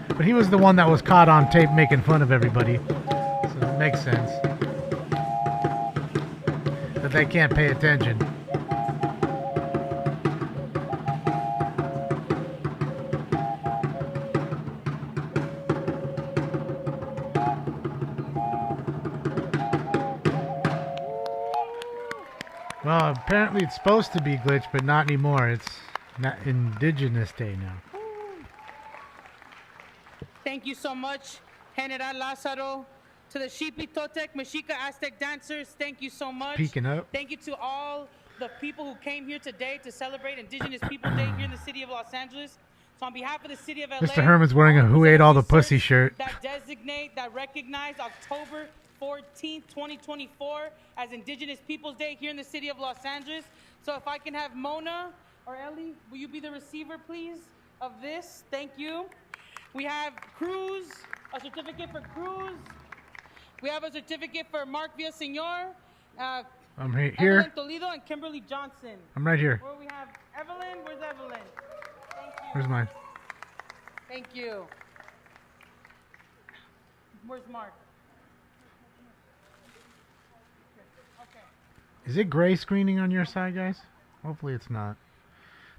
But he was the one that was caught on tape making fun of everybody. So it makes sense. That they can't pay attention. Well, apparently it's supposed to be glitched, but not anymore. It's not Indigenous Day now.
Thank you so much, General Lázaro. To the Shipi, Totec, Mexica, Aztec dancers, thank you so much.
Peeking up.
Thank you to all the people who came here today to celebrate Indigenous People Day here in the city of Los Angeles. So on behalf of the city of LA,
Mr. Herman's wearing a Who Ate All the Pussy shirt.
that recognize October 14th, 2024 as Indigenous Peoples Day here in the city of Los Angeles. So if I can have Mona or Ellie, will you be the receiver, please, of this? Thank you. We have Cruz, a certificate for Cruz. We have a certificate for Mark Villaseñor.
I'm here.
Evelyn Toledo and Kimberly Johnson.
I'm right here.
Where we have Evelyn. Where's Evelyn? Thank you.
Where's mine?
Thank you. Where's Mark? Okay.
Is it gray screening on your side, guys? Hopefully it's not.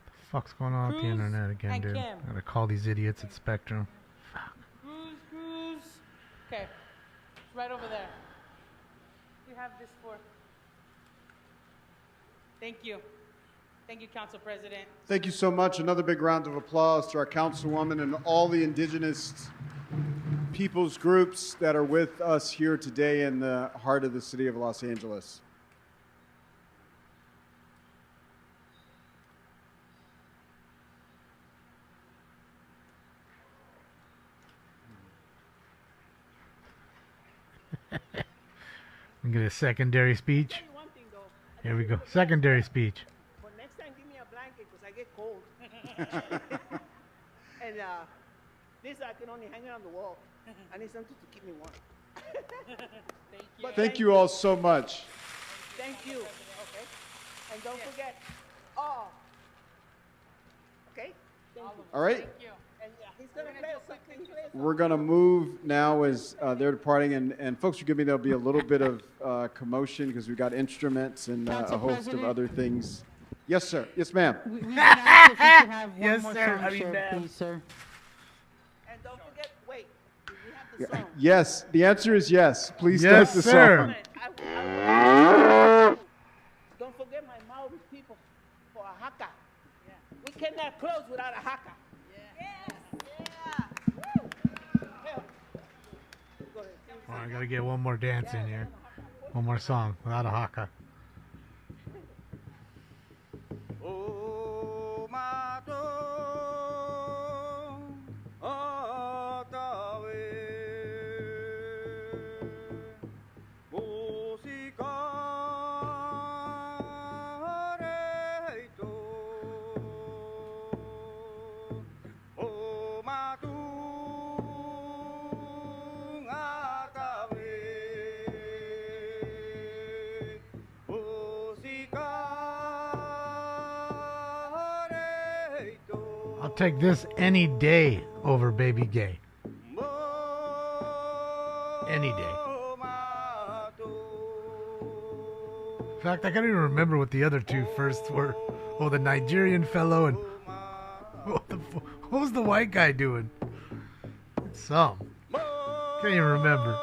The fuck's going on with the internet again, dude?
Kim.
I gotta call these idiots at Spectrum.
Cruz. Okay. It's right over there.
have this for? Thank you. Thank you, Council President.
Thank you so much. Another big round of applause to our councilwoman and all the indigenous peoples groups that are with us here today in the heart of the city of Los Angeles.
I'm get a secondary speech. Here we go. Secondary speech.
But next time, give me a blanket because I get cold. And this I can only hang it on the wall. I need something to keep me warm.
Thank you all so much.
Thank you. Okay. And don't forget. Oh. Okay. Thank you.
All right.
Thank you. And he's gonna play a quick thing.
We're going to move now as they're departing. And folks, forgive me, there'll be a little bit of commotion because we've got instruments and a host of other things. Yes, sir. Yes, ma'am.
We've been asked if we could have one
Yes,
more
sir.
song
I mean,
shared,
ma'am.
please, sir. And don't forget, wait, we have the song.
Yes. The answer is yes. Please
Yes,
start the
sir.
song.
Don't forget my Maori people for a haka. Yeah. We cannot close without a haka.
Well, I gotta get one more dance in here. One more song without a haka. I'll take this any day over Baby Gay. Any day. In fact, I can't even remember what the other two first were. Oh, the Nigerian fellow and what was the white guy doing? Some. Can't even remember.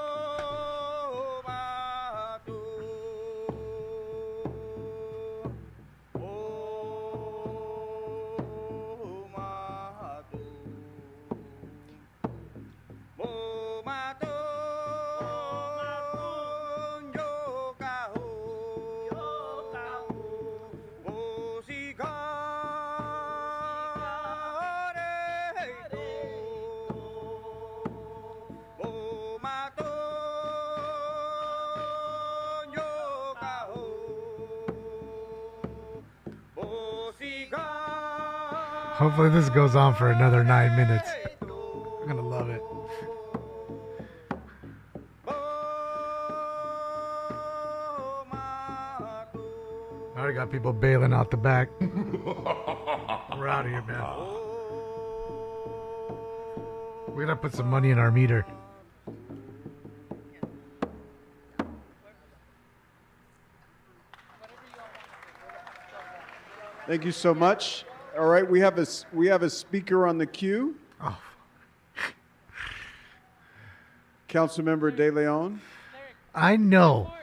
Hopefully this goes on for another 9 minutes. I'm gonna love it. I already got people bailing out the back. We're out of here, man. We gotta put some money in our meter.
Thank you so much. All right, we have a speaker on the queue.
Oh.
Councilmember De Leon.
I know.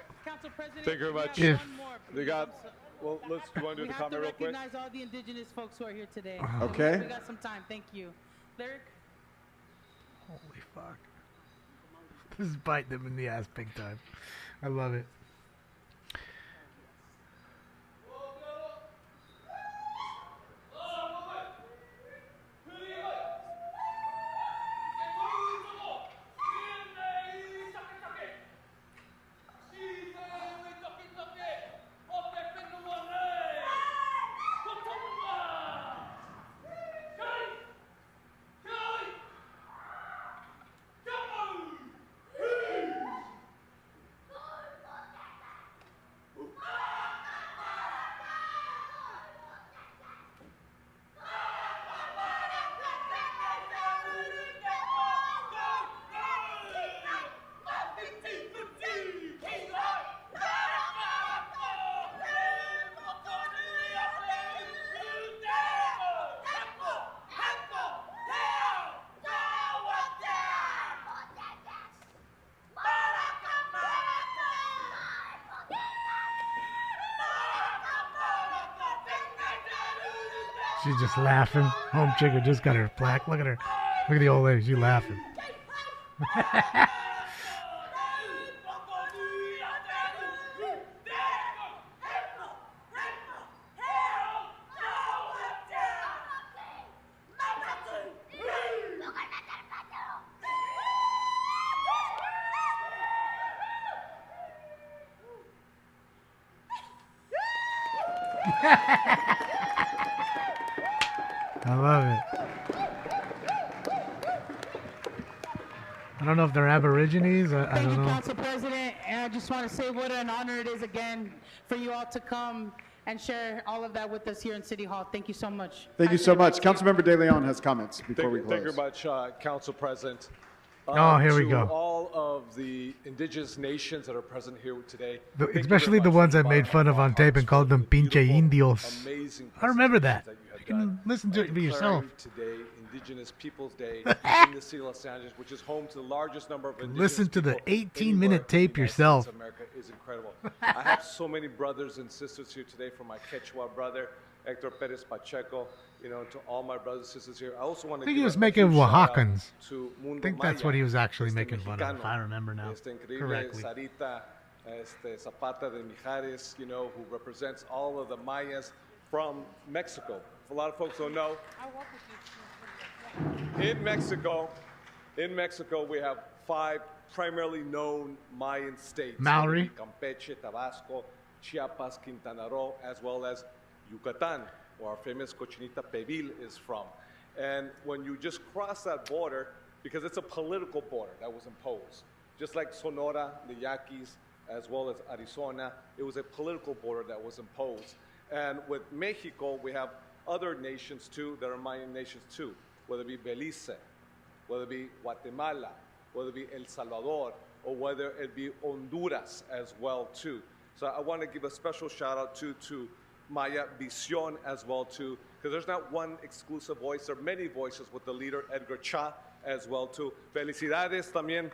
Thank you very much.
If
They got, well, you want to do the comment real quick?
Recognize all the indigenous folks who are here today.
Okay.
We got some time. Thank you. Lyric.
Holy fuck. This is biting them in the ass big time. I love it. She's just laughing. Home chick who just got her plaque. Look at her. Look at the old lady. She's laughing. I love it. I don't know if they're Aborigines. I
Thank
don't
you,
know.
Council President. And I just want to say what an honor it is again for you all to come and share all of that with us here in City Hall. Thank you so much.
Thank you so much. Councilmember De Leon has comments before we close.
Thank you very much, Council President.
Oh, here we
to
go.
all of the indigenous nations that are present here today.
Especially the ones I made fun of on tape and called them pinche indios.
Amazing
I remember that.
that you have
You can listen to it for yourself.
Today, Indigenous Peoples Day in the city of Los Angeles, which is home to the largest number of indigenous
Listen to the
people
18-minute tape yourself.
America is incredible. I have so many brothers and sisters here today, from my Quechua brother, Hector Perez Pacheco, to all my brothers and sisters here. I also want to
I think
give
he was
a
making
huge shout out
Oaxacans.
to Mundo
I think that's
Maya,
what he was actually making
Mexicano,
fun of, if I remember now
increíble
correctly.
Sarita Zapata de Mijares, who represents all of the Mayas from Mexico. A lot of folks don't know. In Mexico, we have 5 primarily known Mayan states.
Mallory.
Campeche, Tabasco, Chiapas, Quintana Roo, as well as Yucatan, where our famous cochinita pibil is from. And when you just cross that border, because it's a political border that was imposed, just like Sonora, the Yaquis, as well as Arizona, it was a political border that was imposed. And with Mexico, we have other nations too that are Mayan nations too, whether it be Belize, whether it be Guatemala, whether it be El Salvador, or whether it be Honduras as well too. So I want to give a special shout out to Maya Visión as well too, because there's not one exclusive voice, there are many voices with the leader Edgar Cha as well too. Felicidades también,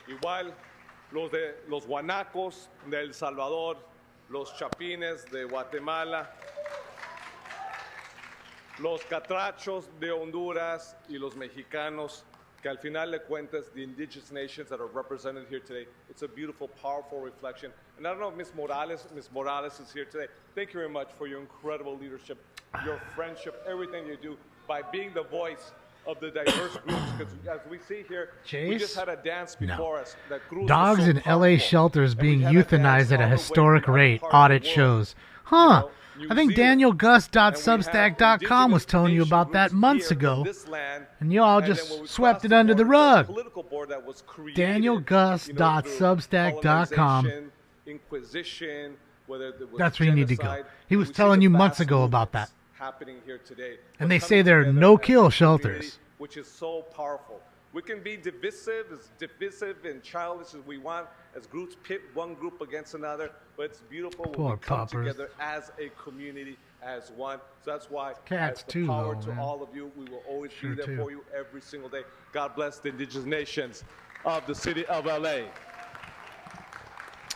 igual los guanacos de El Salvador, los chapines de Guatemala, los catrachos de Honduras y los mexicanos, que al final de cuentas, the indigenous nations that are represented here today, it's a beautiful, powerful reflection. And I don't know if Ms. Morales is here today. Thank you very much for your incredible leadership, your friendship, everything you do by being the voice of the diverse groups. Because as we see here, we just had a dance before us. That Cruz
Dogs
was so
in LA
powerful.
shelters
And we
being
had a dance
euthanized at a
all the way
historic
from
rate,
other parts
audit
of the world.
shows. Huh. I think DanielGus.substack.com was telling you about that months ago, and you all just swept it under the rug. DanielGus.substack.com.
Inquisition, whether it was
That's where you need to go.
genocide,
He was
we see
telling
the
you months
vast
ago about that.
movements happening here today.
And
We're
they say
coming
there are
together
no-kill
as a
shelters.
community, which is so powerful. We can be divisive and childish as we want, as groups pit one group against another, but it's beautiful when
Poor
we come
paupers.
together as a community, as one. So that's why,
Cats
as the
too,
power
though,
to
man.
all of you, we will always
Sure
be there
too.
for you every single day. God bless the indigenous nations of the city of LA.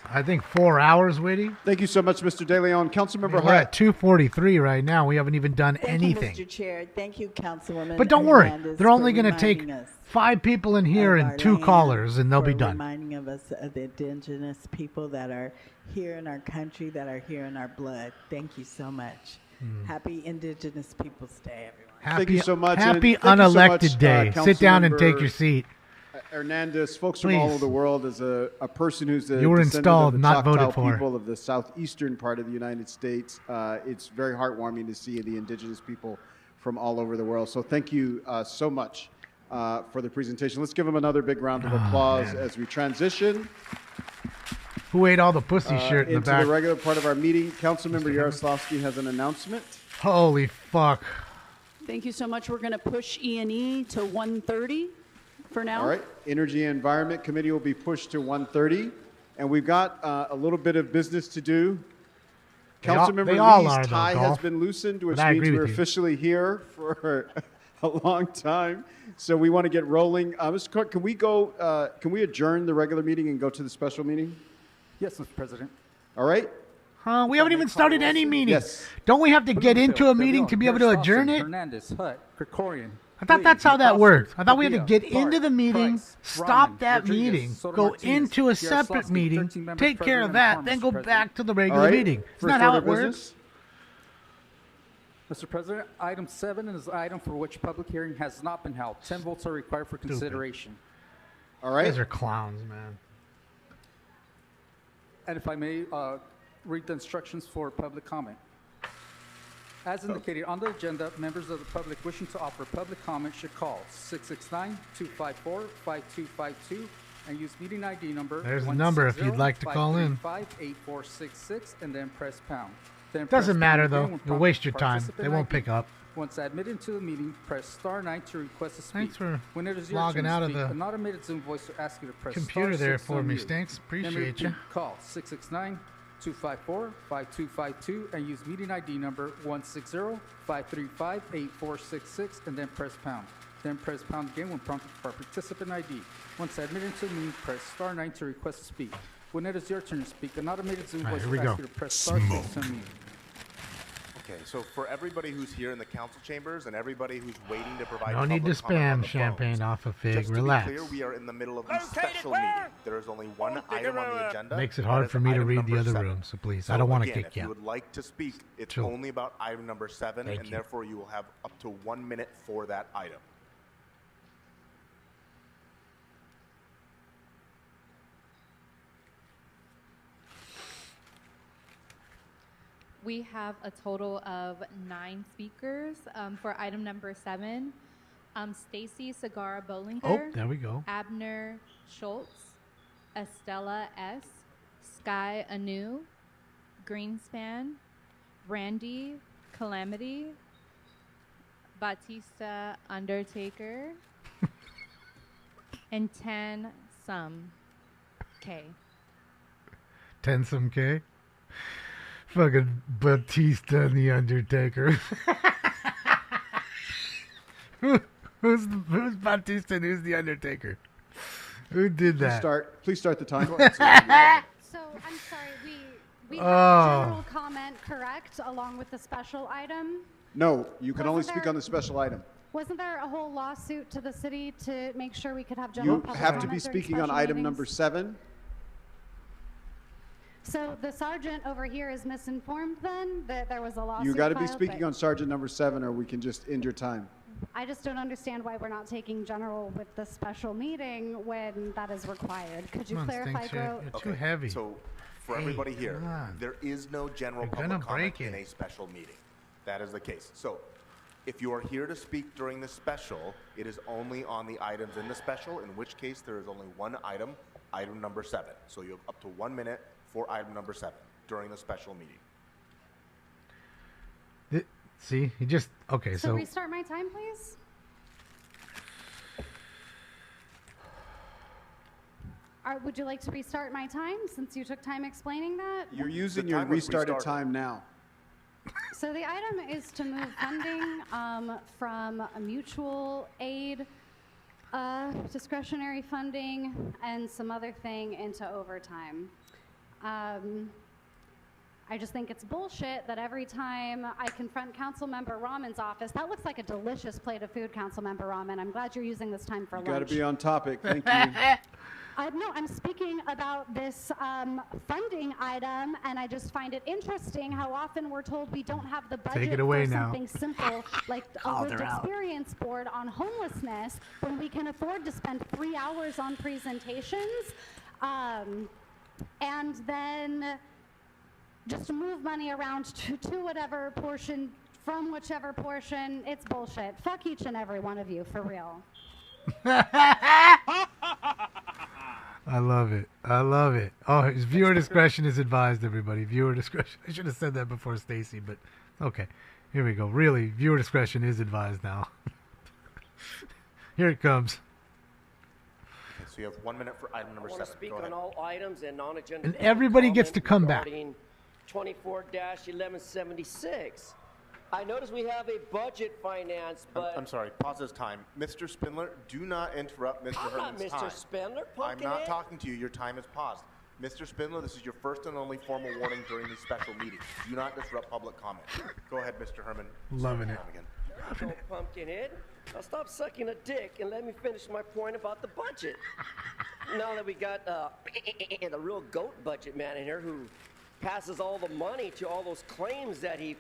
I think 4 hours, Witty.
Thank you so much, Mr. De Leon. Councilmember
We're
Hart.
at 2:43 right now. We haven't even done anything.
Thank you, Mr. Chair. Thank you, Councilwoman.
But don't worry,
Hernandez,
they're only
for
going to take
reminding us
5 people in here
of
and
our
2
land,
callers, and they'll
for
be done.
reminding of us of the indigenous people that are here in our country, that are here in our blood. Thank you so much. Happy Indigenous Peoples Day, everyone.
Thank you so much.
Happy
and thank you so
unelected
much,
day. Sit down and take
Councilmember
your seat.
Hernandez, folks from all
Please.
over the world, as a person who's a
You were
descendant
installed,
of the
not
Choctaw
voted for.
people of the southeastern part of the United States. It's very heartwarming to see the indigenous people from all over the world. So thank you so much for the presentation. Let's give them another big round of applause as we transition
Who ate all the pussy shirt in the
into
back?
the regular part of our meeting. Councilmember Yaroslavsky has an announcement.
Holy fuck.
Thank you so much. We're going to push E&E to 1:30 for now.
All right. Energy and Environment Committee will be pushed to 1:30. And we've got a little bit of business to do. Councilmember
they all
Lee's
are, though,
tie has
Golf.
been loosened, which
But I
means
agree
we're
with you.
officially here for a long time. So we want to get rolling. Mr. Clark, can we adjourn the regular meeting and go to the special meeting?
Yes, Mr. President.
All right.
Huh? We haven't even started any meeting.
Yes.
Don't we have to get into a meeting to be able to adjourn it?
Hernandez, Hutt, Krikorian.
I thought that's how that worked. I thought we had to
Padilla,
get into the
Clark,
meeting,
Price,
stop
Rahman,
that
Rodriguez,
meeting,
Soto
go
Martinez,
into a separate
Yaroslavsky,
meeting,
13 members
take care of
present,
that,
and
then
Mr.
go
President.
back to the
All
regular
right.
meeting. Isn't
First
that how
order
it
of
works?
business.
Mr. President, item 7 is the item for which public hearing has not been held. 10 votes are required for consideration.
All
You
right.
guys are clowns, man.
And if I may read the instructions for public comment. As indicated on the agenda, members of the public wishing to offer public comment should call 669-254-5252 and use meeting ID number.
There's the number if you'd like to call in.
160-535-8466 and then press pound. Then
Doesn't
press
matter,
pound again
though.
when
You'll
prompted
waste
to
your time.
participant
They won't
ID.
pick up.
Once admitted to the meeting, press star 9 to request to speak.
Thanks for
when it is your
logging
turn to
out of
speak,
the
an automated Zoom voice will ask you to press
computer
star
there
6
for
on
me,
mute.
Stanks.
Then
Appreciate you.
Call 669-254-5252 and use meeting ID number 160-535-8466 and then press pound. Then press pound again when prompted for participant ID. Once admitted to the meeting, press star 9 to request to speak. When it is your turn to speak, an automated Zoom
All right,
voice
here we
will ask
go.
you to press star 6 on mute.
Okay, so for everybody who's here in the council chambers and everybody who's waiting to provide
No need to
public comment on
spam
the
champagne
phones,
off a fig.
just
Relax.
to be clear, we are in the middle of the special meeting. There is only one item on the agenda.
Makes it
that
hard
is
for me to
item
read the
number
other
7.
room, so please.
So
I don't want to
again,
kick
if
you
you
out.
would like to speak, it's
Chill.
only about item number 7,
Thank
and
you.
therefore you will have up to 1 minute for that item.
We have a total of 9 speakers for item number 7. Stacy Segarra Bollinger.
Oh, there we go.
Abner Schultz. Estella S. Sky Anu. Greenspan. Randy Calamity. Batista Undertaker. And 10 some K.
10 some K? Fucking Batista and the Undertaker. Who's Batista and who's the Undertaker? Who did that?
Please start the time.
So I'm sorry, we have
Oh.
general comment, correct, along with the special item?
No, you can only
Wasn't
speak
there-
on the special item.
Wasn't there a whole lawsuit to the city to make sure we could have general
You
public
have to
comment
be
during
speaking on
special
item
meetings?
number 7.
So the sergeant over here is misinformed then, that there was a lawsuit
You got to be
filed,
speaking
but
on sergeant number 7, or we can just end your time.
I just don't understand why we're not taking general with the special meeting when that is required. Could you
Come on,
clarify,
Stinks,
Gro?
you're too heavy.
So for
Hey,
everybody here,
come on.
there is no general
You're
public
gonna
comment
break
in
it.
a special meeting. That is the case. So if you are here to speak during the special, it is only on the items in the special, in which case there is only one item, item number 7. So you have up to 1 minute for item number 7 during the special meeting.
See, he just okay.
So
So
restart my time, please. Would you like to restart my time since you took time explaining that?
You're using your restarted time now.
So the item is to move funding from a mutual aid, discretionary funding, and some other thing into overtime. I just think it's bullshit that every time I confront Councilmember Rahman's office, that looks like a delicious plate of food, Councilmember Rahman. I'm glad you're using this time for
You
lunch.
got to be on topic. Thank you.
No, I'm speaking about this funding item, and I just find it interesting how often we're told we don't have the budget
Take it away
for
now.
something simple like a
Oh,
lived
they're out.
experience board on homelessness when we can afford to spend 3 hours on presentations, and then just move money around to whatever portion, from whichever portion. It's bullshit. Fuck each and every one of you, for real.
I love it. I love it. Oh, his viewer discretion is advised, everybody. Viewer discretion. I should have said that before Stacy, but okay. Here we go. Really, viewer discretion is advised now. Here it comes.
Okay, so you have 1 minute for item number 7.
I want to speak
Go ahead.
on all items and non-agenda.
And everybody gets to come back.
24-1176. I notice we have a budget finance, but
I'm sorry, pause this time. Mr. Spindler, do not interrupt Mr.
I'm not
Herman's
Mr.
time.
Spindler,
I'm not
Pumpkinhead.
talking to you. Your time is paused. Mr. Spindler, this is your first and only formal warning during these special meetings. Do not disrupt public comment. Go ahead, Mr. Herman.
Loving it.
Again.
There you go, Pumpkinhead. Now stop sucking a dick and let me finish my point about the budget. Now that we got the real goat budget man in here who passes all the money to all those claims that he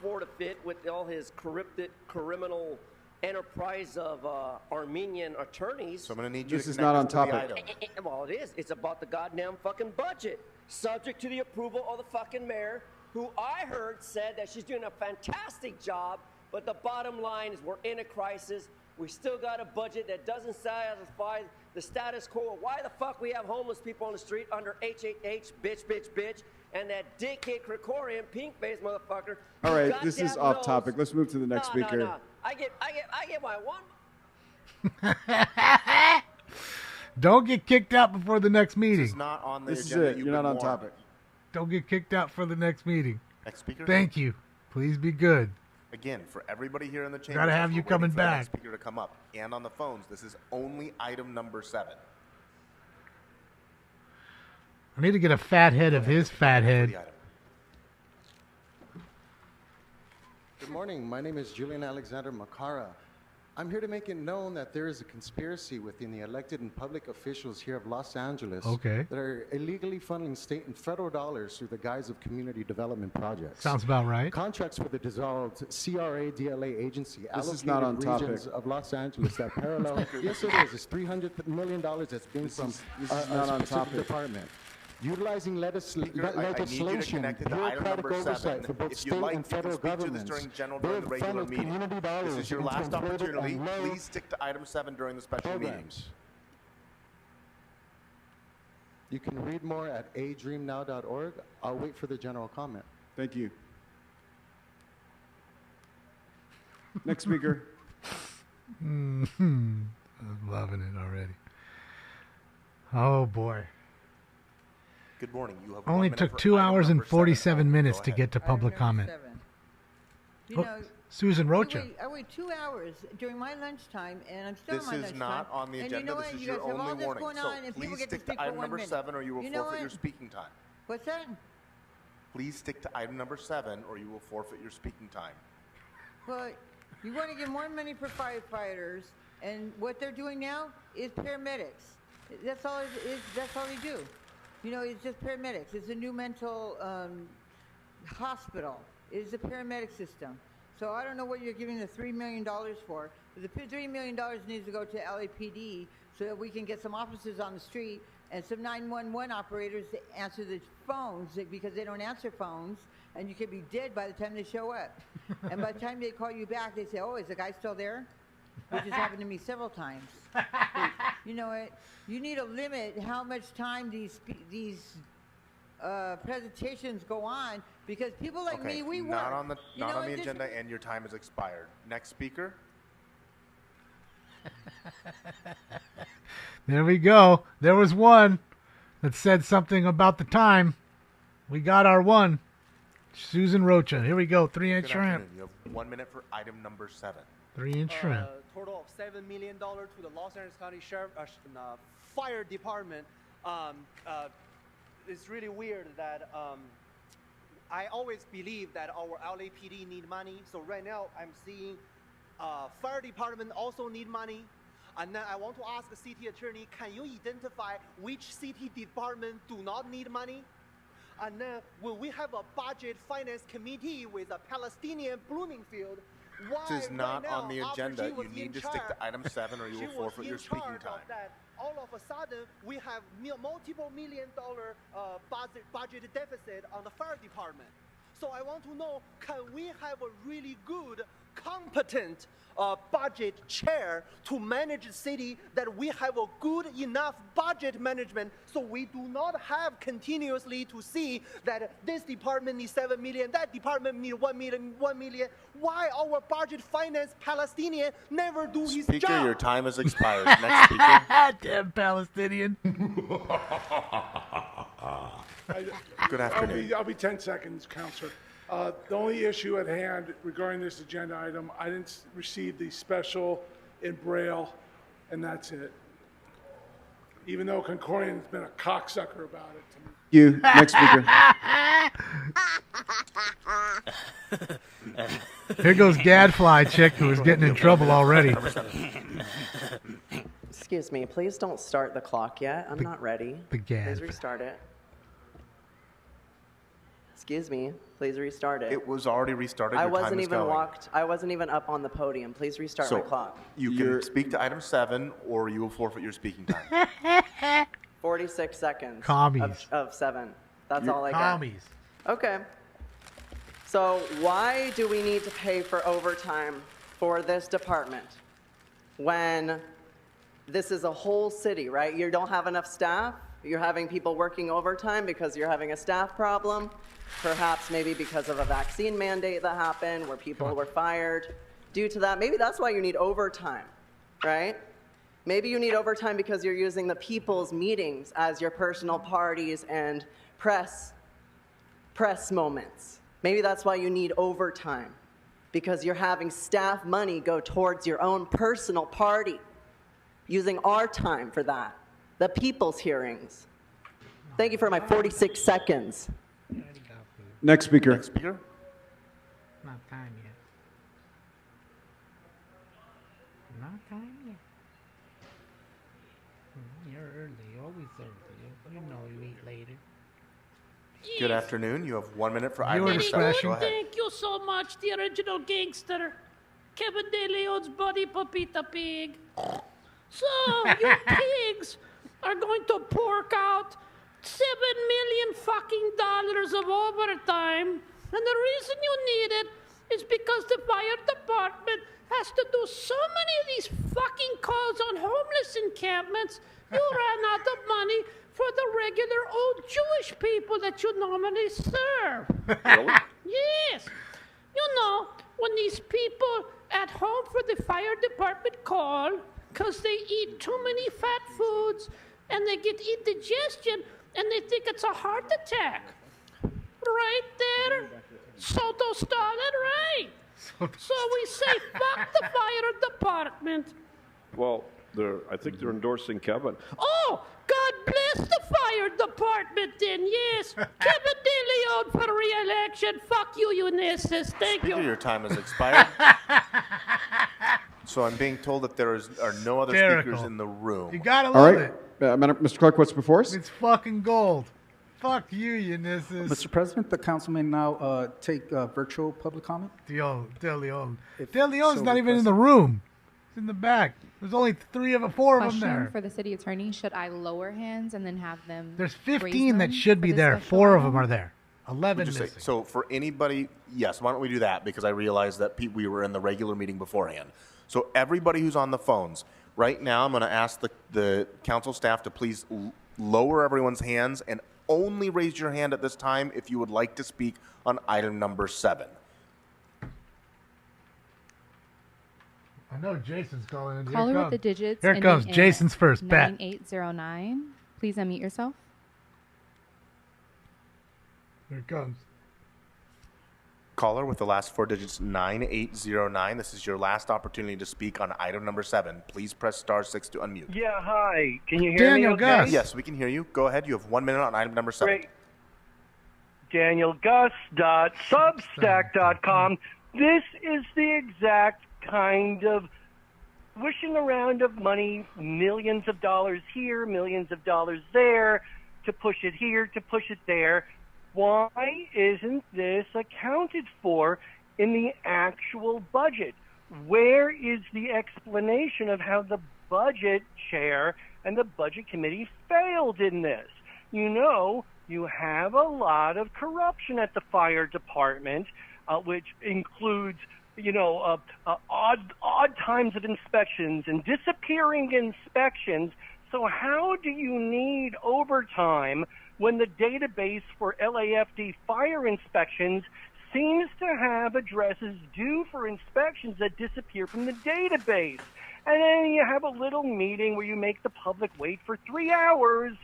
forfeit with all his corrupted criminal enterprise of Armenian attorneys.
So I'm going to need you
This
to
is
connect
not on
us to the
topic.
item.
Well, it is. It's about the goddamn fucking budget. Subject to the approval of the fucking mayor, who I heard said that she's doing a fantastic job, but the bottom line is we're in a crisis. We still got a budget that doesn't satisfy the status quo of why the fuck we have homeless people on the street under HHH, bitch, and that dickhead Krikorian, pink-faced motherfucker.
All
who
right, this is
goddamn
off
knows-
topic. Let's move to the next speaker.
No. I get my one.
Don't get kicked out before the next meeting.
This is not on the
This is
agenda.
it.
You've
You're not
been
on
warned.
topic.
Don't get kicked out for the next meeting.
Next speaker.
Thank you. Please be good.
Again, for everybody here in the chamber,
Gotta have
we're
you
waiting
coming
for the next
back.
speaker to come up, and on the phones. This is only item number 7.
I need to get a fat head of his fat head.
Good morning. My name is Julian Alexander Makara. I'm here to make it known that there is a conspiracy within the elected and public officials here of Los Angeles
Okay.
that are illegally funneling state and federal dollars through the guise of community development projects.
Sounds about right.
Contracts for the dissolved CRA-DLA agency
This
allocated
is not on
regions
topic.
of Los Angeles that parallel. Yes, it is. It's $300 million that's been from
this is not on
specific
topic.
department. Utilizing
Speaker, I need you to
legislation,
connect it to item
bureaucratic
number 7.
oversight for both
If
state
you'd like,
and
you can
federal
speak to this
governments.
during general
They
during the
have
regular
funneled
meeting.
community dollars
This is your
into
last
inflated
opportunity.
and low
Please stick to item 7 during the special meetings.
programs. You can read more at adreamnow.org. I'll wait for the general comment.
Thank you. Next speaker.
I'm loving it already. Oh boy.
Good morning. You have
Only
1 minute
took
for
2
item
hours and
number 7.
47 minutes
Go
to
ahead.
get to public comment.
You
Oh,
know,
Susan Rocha.
I wait 2 hours during my lunchtime, and I'm still
This
on my
is
lunchtime.
not on the
and
agenda.
You know
This
what?
is
You
your
guys have all
only
this
warning.
going
So
on, and people
please
get to
stick
speak
to
for
item
1
number
minute.
7 or you will
You know
forfeit
what?
your speaking time.
What's that?
Please stick to item number 7 or you will forfeit your speaking time.
Well, you want to give more money for firefighters, and what they're doing now is paramedics. That's all it is. That's all they do. You know, it's just paramedics. It's a new mental hospital. It is a paramedic system. So I don't know what you're giving the $3 million for. But the $3 million needs to go to LAPD so that we can get some officers on the street and some 911 operators to answer the phones because they don't answer phones, and you could be dead by the time they show up. And by the time they call you back, they say, "Oh, is the guy still there?" Which has happened to me several times. You know what? You need to limit how much time these presentations go on, because people like
Okay,
me, we work.
not on the
You
not
know
on the
what? This-
agenda, and your time has expired. Next speaker.
There we go. There was one that said something about the time. We got our one. Susan Rocha. Here we go. 3-inch
Good
shrimp.
afternoon. You have 1 minute for item number 7.
3-inch shrimp.
Total of $7 million to the Los Angeles County Sheriff Fire Department. It's really weird that I always believe that our LAPD need money. So right now I'm seeing fire department also need money. And then I want to ask the city attorney, can you identify which city department do not need money? And then will we have a budget finance committee with a Palestinian Bloomingfield? Why
This is not
right now,
on the
after
agenda.
she was
You need
in
to stick
charge-
to item 7 or you
she
will
was
forfeit
in
your speaking
charge of
time.
that, all of a sudden, we have multiple million-dollar budget deficit on the fire department. So I want to know, can we have a really good, competent budget chair to manage the city, that we have a good enough budget management so we do not have continuously to see that this department needs 7 million, that department needs 1 million. Why our budget finance Palestinian never do his
Speaker,
job?
your time has expired. Next speaker.
Damn Palestinian.
Good afternoon.
I'll be 10 seconds, Counselor. The only issue at hand regarding this agenda item, I didn't receive the special in Braille, and that's it. even though Concorian's been a cocksucker about it to me.
You. Next speaker.
Here goes Gadfly chick who's getting in trouble already.
Excuse me, please don't start the clock yet. I'm not ready.
the gad.
Please restart it. Excuse me, please restart it.
It was already restarted.
I
Your time
wasn't
is
even
going.
I wasn't even up on the podium. Please restart my clock.
You can speak to item 7, or you will forfeit your speaking time.
46 seconds
Commies.
of 7. That's
You're
all I
commies.
get. Okay. So why do we need to pay for overtime for this department when this is a whole city, right? You don't have enough staff. You're having people working overtime because you're having a staff problem. Perhaps maybe because of a vaccine mandate that happened where people were fired due to that. Maybe that's why you need overtime, right? Maybe you need overtime because you're using the people's meetings as your personal parties and press moments. Maybe that's why you need overtime, because you're having staff money go towards your own personal party, using our time for that, the people's hearings. Thank you for my 46 seconds.
Next speaker.
Next speaker.
Not time yet. Not time yet. You're early, always early. You know you eat later.
Good afternoon. You have 1 minute for item
Your
number 7.
discretion.
Go ahead.
Thank you so much, the original gangster, Kevin De Leon's buddy, Papita Pig. So, you pigs are going to pork out $7 million fucking dollars of overtime, and the reason you need it is because the fire department has to do so many of these fucking calls on homeless encampments. You ran out of money for the regular old Jewish people that you normally serve.
Really?
Yes. You know, when these people at home for the fire department call because they eat too many fat foods and they get indigestion and they think it's a heart attack. Right there. Soto Stalin, right? So we say, fuck the fire department.
Well, I think they're endorsing Kevin.
Oh, God bless the fire department then, yes. Kevin De Leon for re-election. Fuck you, Unisys. Thank
Speaker,
you.
your time has expired. So I'm being told that there are no other
Hysterical.
speakers in the room.
You gotta
All
love
right.
it.
Mr. Clark, what's before us?
It's fucking gold. Fuck you, Unisys.
Mr. President, the council may now take virtual public comment.
De Leon.
If
De Leon's
so
not even in the room. He's in the back. There's only 4 of them
Question
there.
for the city attorney: should I lower hands and then have them?
There's
raise
15 that
them
should
for
be
the
there.
special
4 of them
item?
are there. 11
Would you say-
missing.
so for anybody, yes, why don't we do that? Because I realized that we were in the regular meeting beforehand. So everybody who's on the phones, right now I'm going to ask the council staff to please lower everyone's hands and only raise your hand at this time if you would like to speak on item number 7.
I know Jason's calling in. Here
Caller
it
with
comes.
the digits.
Here it
ending
comes.
in
Jason's first. Bet.
9809. Please unmute yourself.
Here it comes.
Caller with the last 4 digits, 9809. This is your last opportunity to speak on item number 7. Please press *6 to unmute.
Yeah, hi. Can you hear
Daniel
me okay?
Gus.
Yes, we can hear you. Go ahead. You have 1 minute on item number 7.
Great. DanielGus.substack.com. This is the exact kind of wishing around of money, millions of dollars here, millions of dollars there, to push it here, to push it there. Why isn't this accounted for in the actual budget? Where is the explanation of how the budget chair and the budget committee failed in this? You know, you have a lot of corruption at the fire department, which includes, odd times of inspections and disappearing inspections. So how do you need overtime when the database for LAFD fire inspections seems to have addresses due for inspections that disappear from the database? And then you have a little meeting where you make the public wait for 3 hours,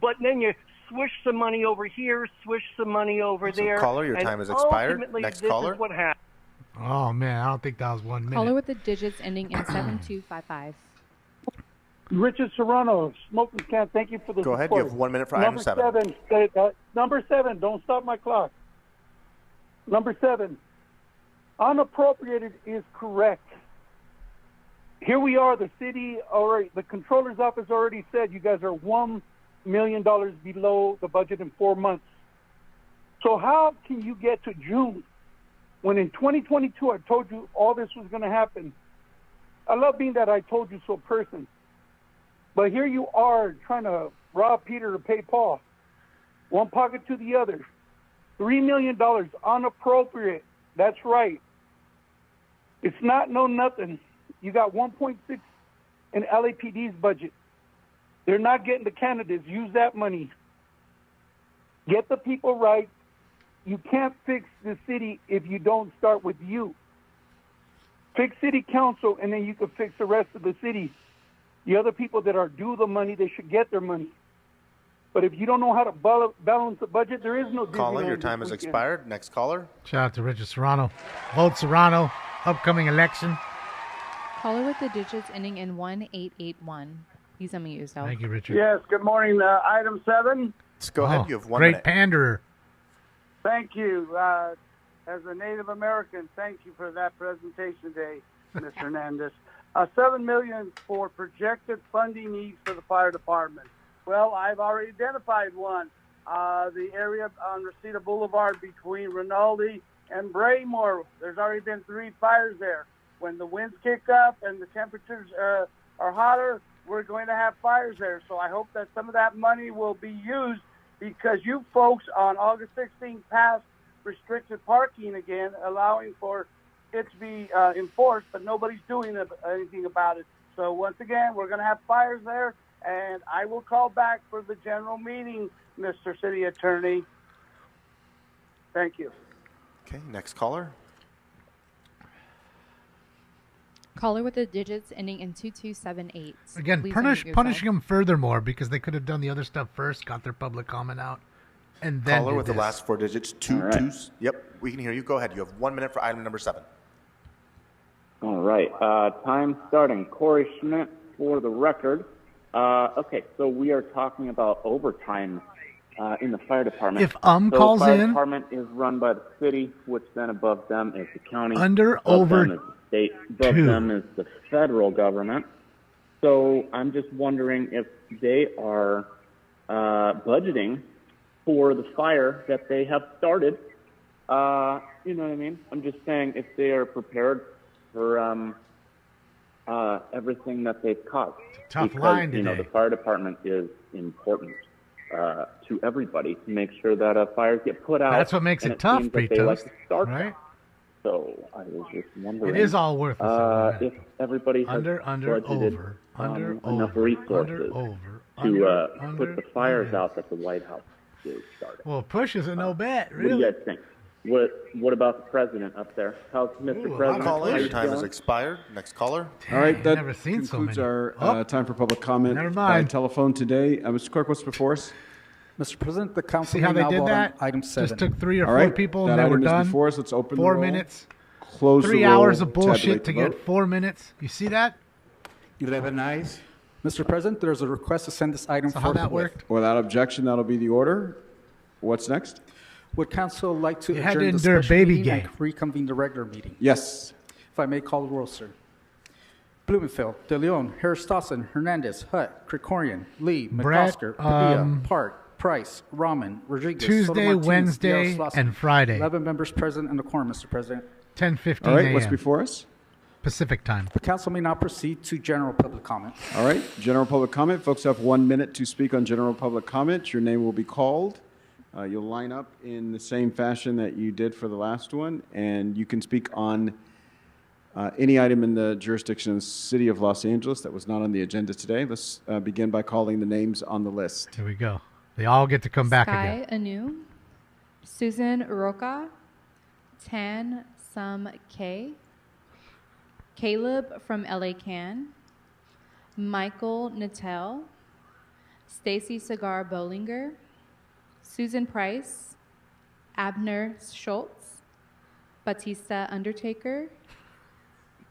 but then you swish some money over here, swish some money over there.
Caller, your
and
time has expired.
ultimately,
Next
this
caller.
is what happens.
Oh, man. I don't think that was 1 minute.
Caller with the digits ending in 7255.
Richard Serrano, Smoking Can, thank you for the
Go ahead. You
support.
have 1 minute for item
Number
7.
Number 7, don't stop my clock. Number 7, unappropriated is correct. Here we are, the city already, the controller's office already said you guys are $1 million below the budget in 4 months. So how can you get to June when in 2022 I told you all this was going to happen? I love being that I told you so person. But here you are trying to rob Peter to pay Paul. One pocket to the other. $3 million unappropriate. That's right. It's not no nothing. You got 1.6 in LAPD's budget. They're not getting the candidates. Use that money. Get the people right. You can't fix the city if you don't start with you. Fix city council, and then you can fix the rest of the city. The other people that are due the money, they should get their money. But if you don't know how to balance the budget, there is no
Caller,
Disneyland
your
this
time has
weekend.
expired. Next caller.
Shout out to Richard Serrano. Vote Serrano. Upcoming election.
Caller with the digits ending in 1881. Please unmute yourself.
Thank you, Richard.
Yes, good morning. Item 7.
Let's go ahead. You have 1
great
minute.
panderer.
Thank you. As a Native American, thank you for that presentation today, Mr. Hernandez. $7 million for projected funding needs for the fire department. Well, I've already identified one. The area on Reseda Boulevard between Rinaldi and Braymore. There's already been 3 fires there. When the winds kick up and the temperatures are hotter, we're going to have fires there. So I hope that some of that money will be used, because you folks on August 16th passed restricted parking again, allowing for it to be enforced, but nobody's doing anything about it. So once again, we're going to have fires there, and I will call back for the general meeting, Mr. City Attorney. Thank you.
Okay, next caller.
Caller with the digits ending in 2278.
Again,
Please unmute
punishing
yourself.
them furthermore, because they could have done the other stuff first, got their public comment out, and then
Caller
do
with
this.
the last 4 digits. 2
All right.
2s. Yep, we can hear you. Go ahead. You have 1 minute for item number 7.
All right. Time starting. Corey Schmidt for the record. Okay, so we are talking about overtime in the fire department.
If
the
calls
fire
in-
department is run by the city, which then above them is the county.
Under,
above
over,
them is the state. Above
2.
them is the federal government. So I'm just wondering if they are budgeting for the fire that they have started. You know what I mean? I'm just saying if they are prepared for everything that they've caused.
Tough
because,
line
you know,
today.
the fire department is important to everybody to make sure that fires get put out.
That's what makes
and
it tough,
seems that
Pete
they like
Toast,
to start
right?
them. So I was just wondering.
It is all worth it.
If everybody has
Under,
budgeted
over, under,
enough
over,
resources
under,
to put the fires out that the White House is starting.
Well, push is a no bet,
What do
really.
you guys think? What about the president up there? How's Mr.
Ooh,
President?
Caller,
How
your
you
time has
doing?
expired. Next caller.
All right, that
never seen so
concludes
many.
our
Oh.
time for public comment
Never
by
mind.
telephone today. Mr. Clerk, what's before us?
Mr. President, the council
See how
may
they
now
did
vote on
that?
item 7.
Just took 3 or
All
4
right,
people
that
and they were
item is
done.
before us. Let's open the
4
roll,
minutes.
Close
3
the roll,
hours of bullshit
tabulate
to
the
get
vote.
4 minutes. You see that?
11 ayes. Mr. President, there's a request to send this item
So how that
forthwith.
worked?
Without objection, that'll be the order. What's next?
Would council like to
You had to
adjourn the
endure
special
baby
meeting and
game.
reconvene the regular meeting?
Yes.
If I may call the roll, sir. Blumenfeld, De Leon, Harris Dawson, Hernandez, Hutt, Krikorian, Lee,
Brett,
McCosker, Padilla,
um,
Park, Price, Rahman, Rodriguez,
Tuesday,
Soto Martinez,
Wednesday,
Diaz Slauson.
and Friday.
11 members present and a quorum, Mr. President.
10:15
All right,
a.m.
what's before us?
Pacific time.
The council may now proceed to general public comment.
All right, general public comment. Folks have 1 minute to speak on general public comment. Your name will be called. You'll line up in the same fashion that you did for the last one, and you can speak on any item in the jurisdiction of the City of Los Angeles that was not on the agenda today. Let's begin by calling the names on the list.
Here we go. They all get to come back
Sky
again.
Anu, Susan Roca, Tan Sum K, Caleb from LA Can, Michael Natel, Stacy Cigar Bollinger, Susan Price, Abner Schultz, Batista Undertaker,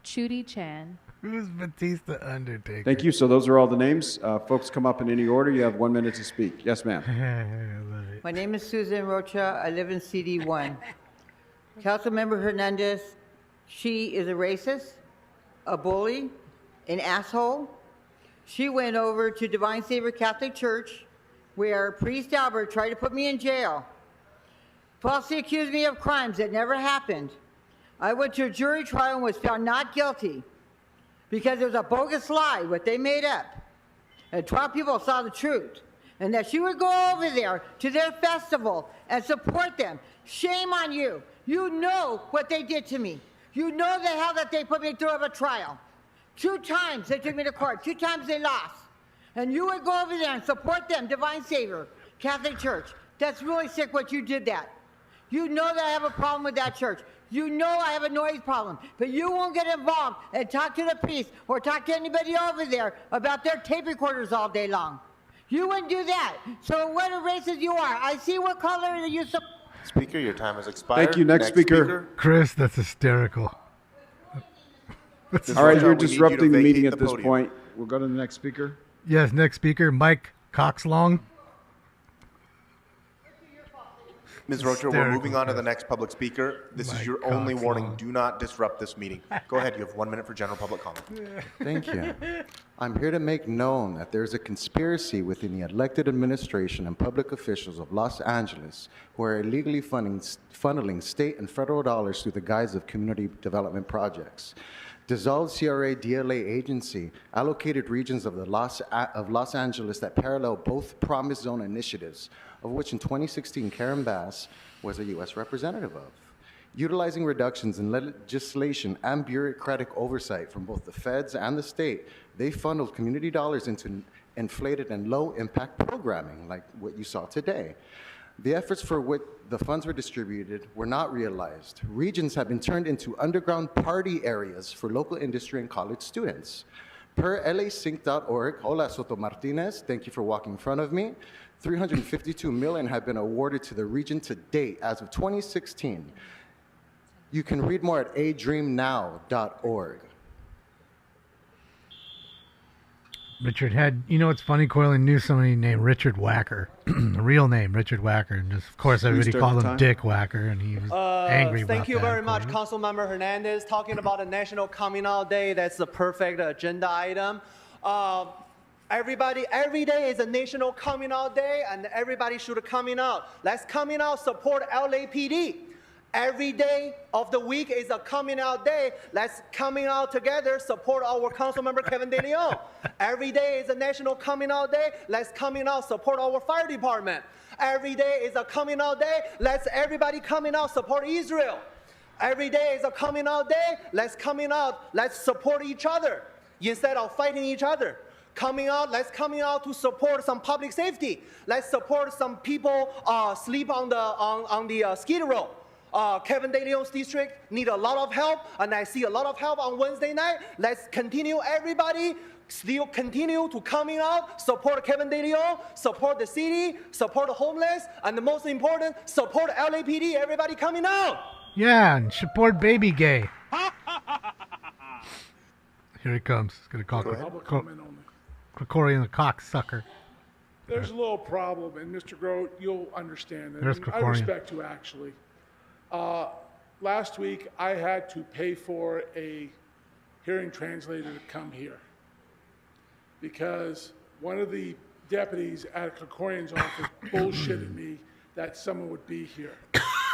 Chudy Chan.
Who's Batista Undertaker?
Thank you. So those are all the names. Folks, come up in any order. You have 1 minute to speak. Yes, ma'am.
My name is Susan Rocha. I live in CD1. Councilmember Hernandez, she is a racist, a bully, an asshole. She went over to Divine Savior Catholic Church where Priest Albert tried to put me in jail. Falsely accused me of crimes that never happened. I went to a jury trial and was found not guilty because it was a bogus lie, what they made up. And 12 people saw the truth. And that she would go over there to their festival and support them. Shame on you. You know what they did to me. You know the hell that they put me through of a trial. 2 times they took me to court. 2 times they lost. And you would go over there and support them, Divine Savior, Catholic Church. That's really sick what you did that. You know that I have a problem with that church. You know I have a noise problem, but you won't get involved and talk to the priest or talk to anybody over there about their tape recorders all day long. You wouldn't do that. So what a racist you are. I see what color you support.
Speaker, your time has expired.
Thank you. Next speaker.
Chris, that's hysterical.
All right, you're disrupting the meeting at this point. We'll go to the next speaker.
Yes, next speaker, Mike Coxlong.
Ms. Rocha, we're moving on to the next public speaker. This is your only warning. Do not disrupt this meeting. Go ahead. You have 1 minute for general public comment.
Thank you. I'm here to make known that there's a conspiracy within the elected administration and public officials of Los Angeles who are illegally funneling state and federal dollars through the guise of community development projects. Dissolved CRA DLA agency allocated regions of Los Angeles that parallel both Promise Zone initiatives, of which in 2016 Karen Bass was a U.S. representative of. Utilizing reductions in legislation and bureaucratic oversight from both the feds and the state, they funneled community dollars into inflated and low-impact programming, like what you saw today. The efforts for which the funds were distributed were not realized. Regions have been turned into underground party areas for local industry and college students. Per LASync.org, hola Soto Martinez, thank you for walking in front of me. $352 million have been awarded to the region to date as of 2016. You can read more at adreamnow.org.
Richard had, you know, it's funny, Coylan knew somebody named Richard Wacker, the real name, Richard Wacker, and just, of course, everybody called him Dick Wacker, and he was angry about that.
Thank you very much, Councilmember Hernandez. Talking about a National Coming Out Day, that's the perfect agenda item. Everybody, every day is a National Coming Out Day, and everybody should coming out. Let's coming out, support LAPD. Every day of the week is a coming out day. Let's coming out together, support our Councilmember Kevin De Leon. Every day is a National Coming Out Day. Let's coming out, support our fire department. Every day is a coming out day. Let's everybody coming out, support Israel. Every day is a coming out day. Let's coming out, let's support each other instead of fighting each other. Coming out, let's coming out to support some public safety. Let's support some people sleep on the Skid Row. Kevin De Leon's district need a lot of help, and I see a lot of help on Wednesday night. Let's continue, everybody, still continue to coming out, support Kevin De Leon, support the city, support the homeless, and the most important, support LAPD, everybody coming out.
Yeah, and support Baby Gay. Here he comes. He's going to call Krikorian the cocksucker.
There's a little problem, and Mr. Grote, you'll understand it.
There's
I
Krikorian.
respect you, actually. Last week, I had to pay for a hearing translator to come here because one of the deputies at Krikorian's office bullshitted me that someone would be here.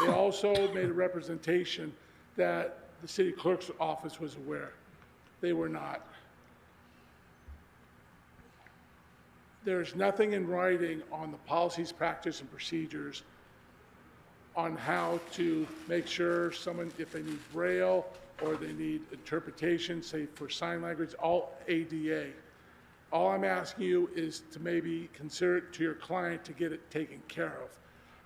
They also made a representation that the city clerk's office was aware. They were not. There's nothing in writing on the policies, practice, and procedures on how to make sure someone, if they need Braille or they need interpretation, say for sign language, all ADA. All I'm asking you is to maybe consider it to your client to get it taken care of.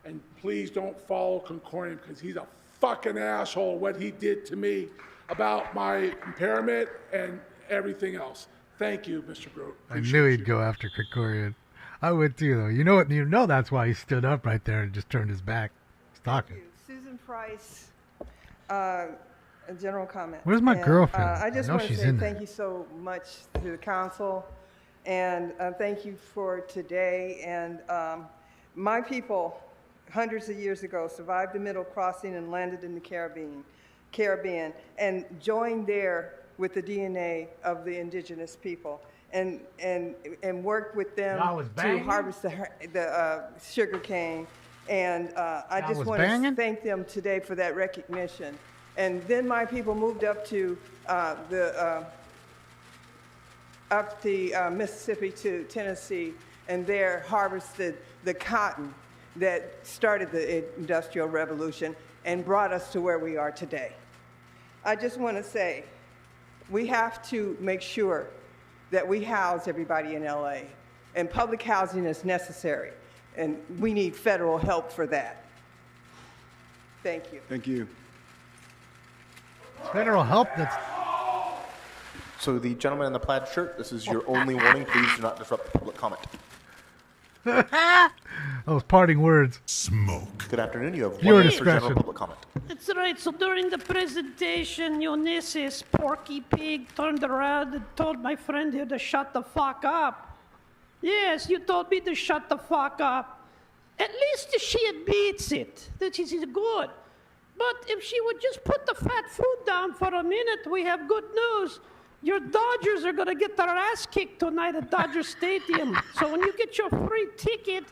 And please don't follow Krikorian because he's a fucking asshole what he did to me about my impairment and everything else. Thank you, Mr. Grote.
I knew he'd go after Krikorian. I would too, though. You know what? You know that's why he stood up right there and just turned his back. He's talking.
Susan Price, a general comment.
Where's my
And,
girlfriend?
I just
I know
want to
she's
say
in
thank
there.
you so much to the council, and thank you for today. And my people, hundreds of years ago, survived the Middle Crossing and landed in the Caribbean, and joined there with the DNA of the indigenous people, and worked with them
Y'all was
to
banging?
harvest the sugar cane. And I
Y'all
just
was
want to
banging?
thank them today for that recognition. And then my people moved up to Mississippi to Tennessee, and there harvested the cotton that started the Industrial Revolution and brought us to where we are today. I just want to say, we have to make sure that we house everybody in LA, and public housing is necessary, and we need federal help for that. Thank you.
Thank you.
Federal help. That's
So the gentleman in the plaid shirt, this is your only warning. Please do not disrupt public comment.
those parting words.
Smoke. Good afternoon. You have
Your
1 minute for general
discretion.
public comment.
That's right. So during the presentation, Ulysses, Porky Pig, turned around and told my friend here to shut the fuck up. Yes, you told me to shut the fuck up. At least she admits it, that she's good. But if she would just put the fat food down for a minute, we have good news. Your Dodgers are going to get their ass kicked tonight at Dodger Stadium. So when you get your free ticket,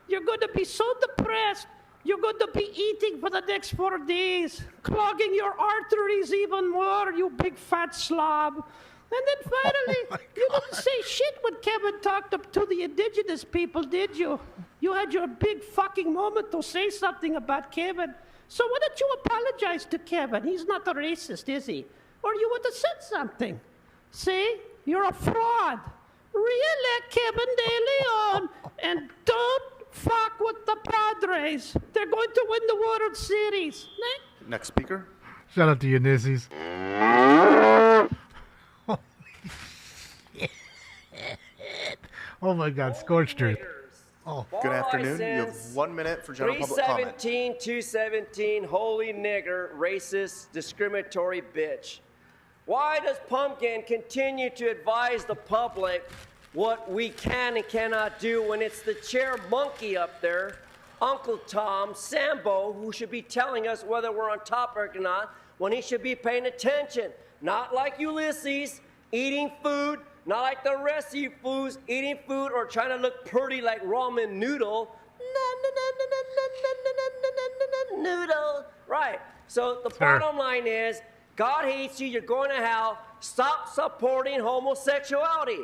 you're going to be so depressed, you're going to be eating for the next 4 days, clogging your arteries even more, you big fat slob. And then finally, you didn't say shit when Kevin talked up to the indigenous people, did you? You had your big fucking moment to say something about Kevin. So why don't you apologize to Kevin? He's not a racist, is he? Or you would have said something. See? You're a fraud. Re-elect Kevin De Leon and don't fuck with the Padres. They're going to win the World Series.
Next speaker.
Shout out to you, Nissies. Oh my God, scorched earth. Oh.
Good afternoon. You have 1 minute for general public comment.
317, 217, holy nigger, racist, discriminatory bitch. Why does Pumpkin continue to advise the public what we can and cannot do when it's the chair monkey up there, Uncle Tom, Sambo, who should be telling us whether we're on topic or not, when he should be paying attention? Not like Ulysses, eating food, not like the rest of you fools, eating food or trying to look pretty like ramen noodle. Noodle. Right. So the bottom line is, God hates you, you're going to hell. Stop supporting homosexuality.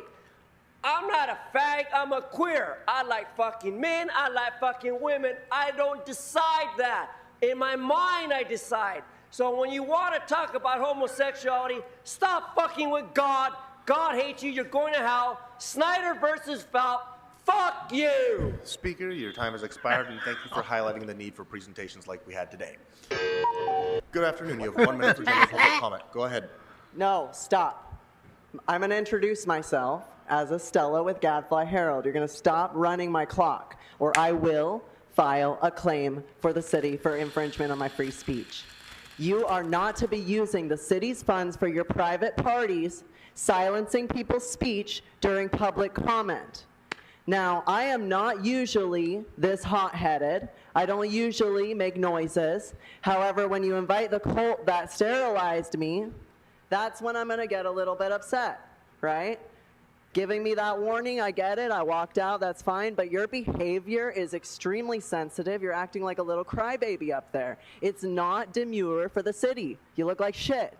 I'm not a fag, I'm a queer. I like fucking men, I like fucking women. I don't decide that. In my mind, I decide. So when you want to talk about homosexuality, stop fucking with God. God hates you, you're going to hell. Snyder versus Phelps, fuck you.
Speaker, your time has expired, and thank you for highlighting the need for presentations like we had today. Good afternoon. You have 1 minute for general public comment. Go ahead.
No, stop. I'm going to introduce myself as Estella with Gadfly Herald. You're going to stop running my clock, or I will file a claim for the city for infringement on my free speech. You are not to be using the city's funds for your private parties, silencing people's speech during public comment. Now, I am not usually this hot-headed. I don't usually make noises. However, when you invite the cult that sterilized me, that's when I'm going to get a little bit upset, right? Giving me that warning, I get it. I walked out, that's fine. But your behavior is extremely sensitive. You're acting like a little crybaby up there. It's not demure for the city. You look like shit.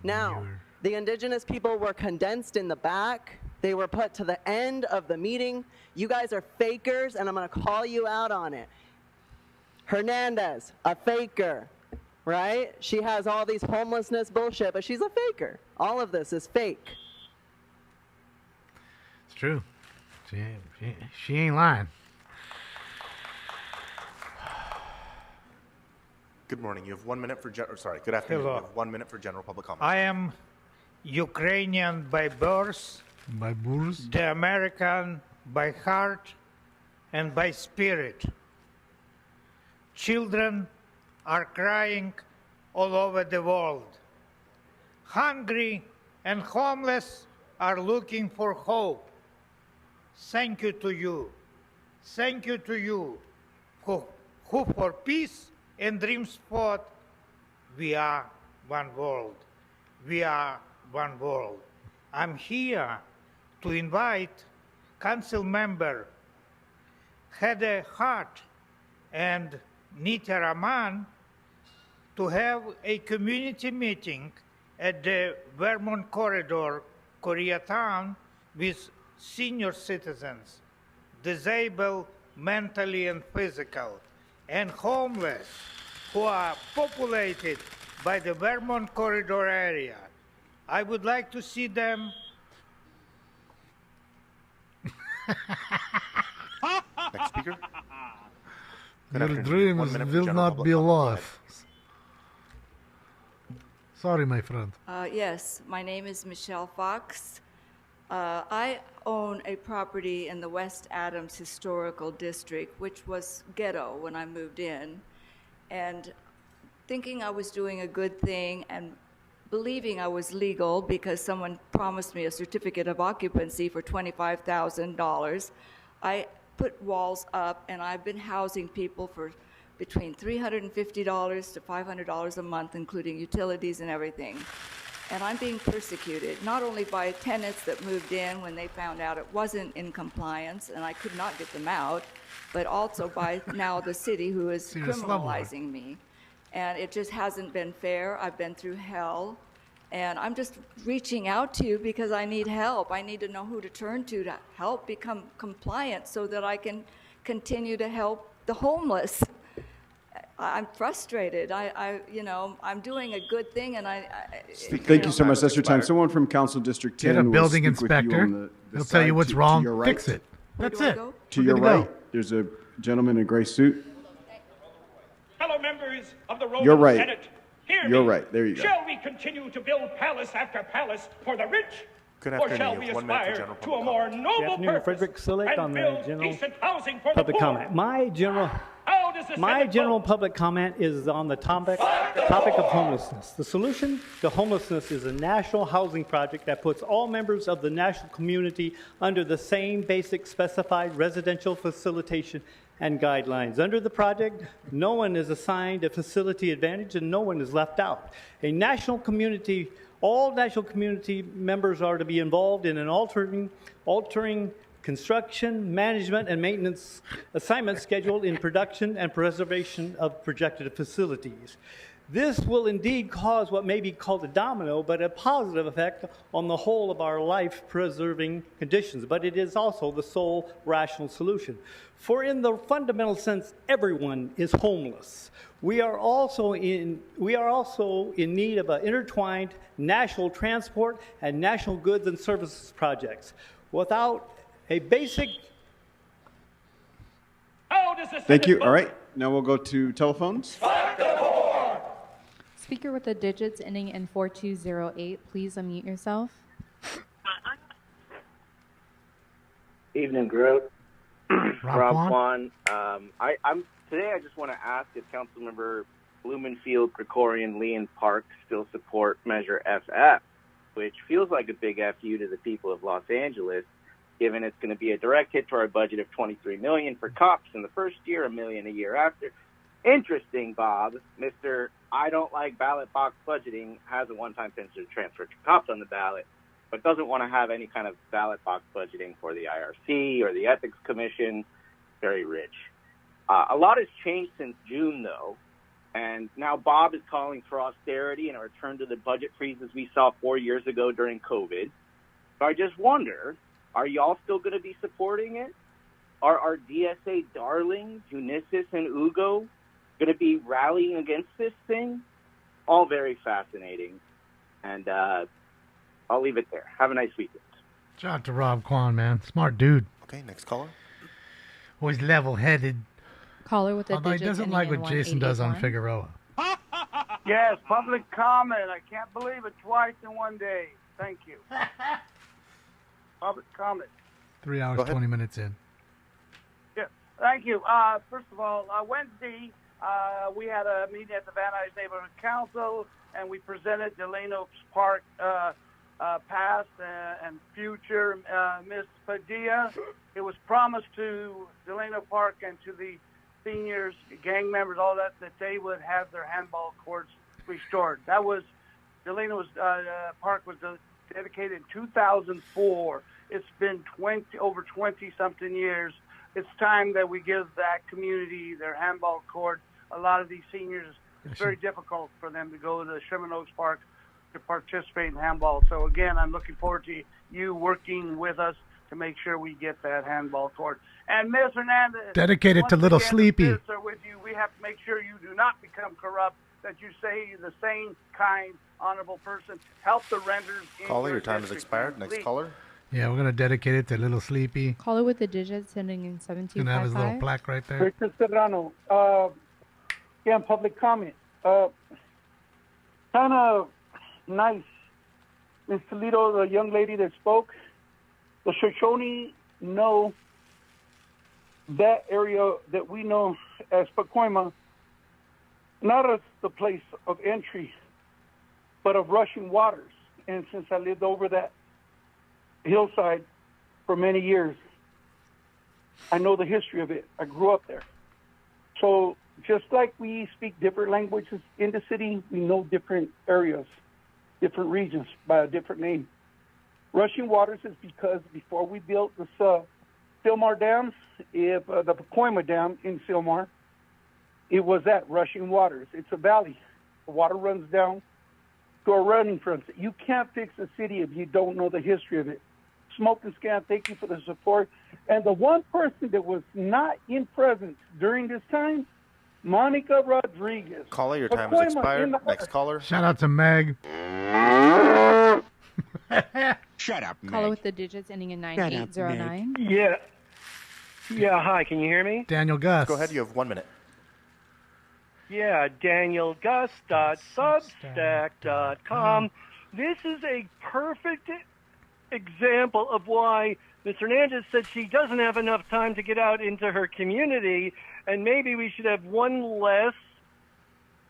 Now, the indigenous people were condensed in the back. They were put to the end of the meeting. You guys are fakers, and I'm going to call you out on it. Hernandez, a faker, right? She has all these homelessness bullshit, but she's a faker. All of this is fake.
It's true. She ain't lying.
Good morning. You have 1 minute for good afternoon.
Hello.
You have 1 minute for general public comment.
I am Ukrainian by birth, the American by heart and by spirit. Children are crying all over the world. hungry, and homeless are looking for hope. Thank you to you. Thank you to you who for peace and dreams fought. We are one world. We are one world. I'm here to invite council member Hede Hart and Nita Raman to have a community meeting at the Vermont Corridor, Koreatown, with senior citizens, disabled mentally and physical, and homeless who are populated by the Vermont Corridor area. I would like to see them.
Next speaker.
Your dreams will not be lost. Sorry, my friend.
Yes, my name is Michelle Fox. I own a property in the West Adams Historical District, which was ghetto when I moved in. And thinking I was doing a good thing and believing I was legal because someone promised me a certificate of occupancy for $25,000, I put walls up, and I've been housing people for between $350 to $500 a month, including utilities and everything. And I'm being persecuted, not only by tenants that moved in when they found out it wasn't in compliance and I could not get them out, but also by now the city who is criminalizing me. And it just hasn't been fair. I've been through hell. And I'm just reaching out to you because I need help. I need to know who to turn to help become compliant so that I can continue to help the homeless. I'm frustrated. I'm doing a good thing, and
Thank you so much. That's your time. Someone from Council District 10
Get a
will
building
speak with you
inspector.
on the
He'll tell you
side
what's
to
wrong.
your right.
Fix it. That's it.
To
We're
your
good to go.
right, there's a gentleman in a gray suit.
Fellow members of the Roman
You're right.
Senate, hear
You're
me.
right. There you go.
Shall we continue to build palace after palace for the rich?
Good
Or
afternoon.
shall we
You have 1 minute for
aspire
general
to a
public
more
comment.
noble
Good afternoon,
purpose
Frederick Silic
and
on the
build
general
decent housing for
public
the poor?
comment. My general
Senate
general public comment is on the topic of homelessness. The solution to homelessness is a national housing project that puts all members of the national community under the same basic specified residential facilitation and guidelines. Under the project, no one is assigned a facility advantage and no one is left out. All national community members are to be involved in an altering construction, management, and maintenance assignment schedule in production and preservation of projected facilities. This will indeed cause what may be called a domino, but a positive effect on the whole of our life-preserving conditions. But it is also the sole rational solution. For in the fundamental sense, everyone is homeless. We are also in need of an intertwined national transport and national goods and services projects. Without a basic...
Thank you. All right. Now we'll go to telephones.
Speaker with the digits ending in 4208, please unmute yourself.
Evening, group.
Rob
Kwan. Today I just want to ask if Councilmember Blumenfield, Krikorian, Lee, and Park still support Measure FF, which feels like a big FU to the people of Los Angeles, given it's going to be a direct hit to our budget of $23 million for cops in the first year, $1 million a year after. Interesting, Bob. Mr. I don't like ballot box budgeting has a one-time pension transfer to cops on the ballot, but doesn't want to have any kind of ballot box budgeting for the IRC or the Ethics Commission. Very rich. A lot has changed since June, though, and now Bob is calling for austerity and a return to the budget freezes we saw 4 years ago during COVID. So I just wonder, are y'all still going to be supporting it? Are our DSA darlings, Unisys and Ugo, going to be rallying against this thing? All very fascinating. And I'll leave it there. Have a nice weekend.
Shout out to Rob Kwan, man. Smart dude.
Okay, next caller.
Always level-headed.
Caller with the
Although he
digits
doesn't
ending
like
in
what Jason does on
1881.
Figueroa.
Yes, public comment. I can't believe it twice in one day. Thank you. Public comment.
3 hours, 20 minutes in.
Yeah, thank you. First of all, Wednesday, we had a meeting at the Van Nuys Neighborhood Council, and we presented Delano Park past and future. Ms. Padilla, it was promised to Delano Park and to the seniors, gang members, all that they would have their handball courts restored. That was Delano's Park was dedicated in 2004. It's been over 20-something years. It's time that we give that community their handball court. A lot of these seniors, it's very difficult for them to go to the Sherman Oaks Park to participate in handball. So again, I'm looking forward to you working with us to make sure we get that handball court. And Ms. Hernandez,
dedicated to Little Sleepy.
With you, we have to make sure you do not become corrupt, that you say you're the same kind, honorable person. Help the renters.
Caller, your time has expired. Next caller.
Yeah, we're going to dedicate it to Little Sleepy.
Call it with the digits ending in 1755.
Going to have his little plaque right there.
Victor Serrano, yeah, public comment. Kind of nice. Ms. Toledo, the young lady that spoke, the Shoshone know that area that we know as Pacoima, not as the place of entry, but of rushing waters. And since I lived over that hillside for many years, I know the history of it. I grew up there. So just like we speak different languages in the city, we know different areas, different regions by a different name. Rushing waters is because before we built this Silmar Dam, the Pacoima Dam in Silmar, it was at rushing waters. It's a valley. The water runs down to a running front. You can't fix a city if you don't know the history of it. Smoke and Scan, thank you for the support. And the one person that was not in presence during this time, Monica Rodriguez.
Caller, your time has expired. Next caller.
Shout out to Meg.
Shut up, Meg.
Call it with the digits ending in 9809.
Yeah. Yeah, hi, can you hear me?
Daniel Gus.
Go ahead, you have 1 minute.
Yeah, danielgus.substack.com. This is a perfect example of why Ms. Hernandez said she doesn't have enough time to get out into her community, and maybe we should have one less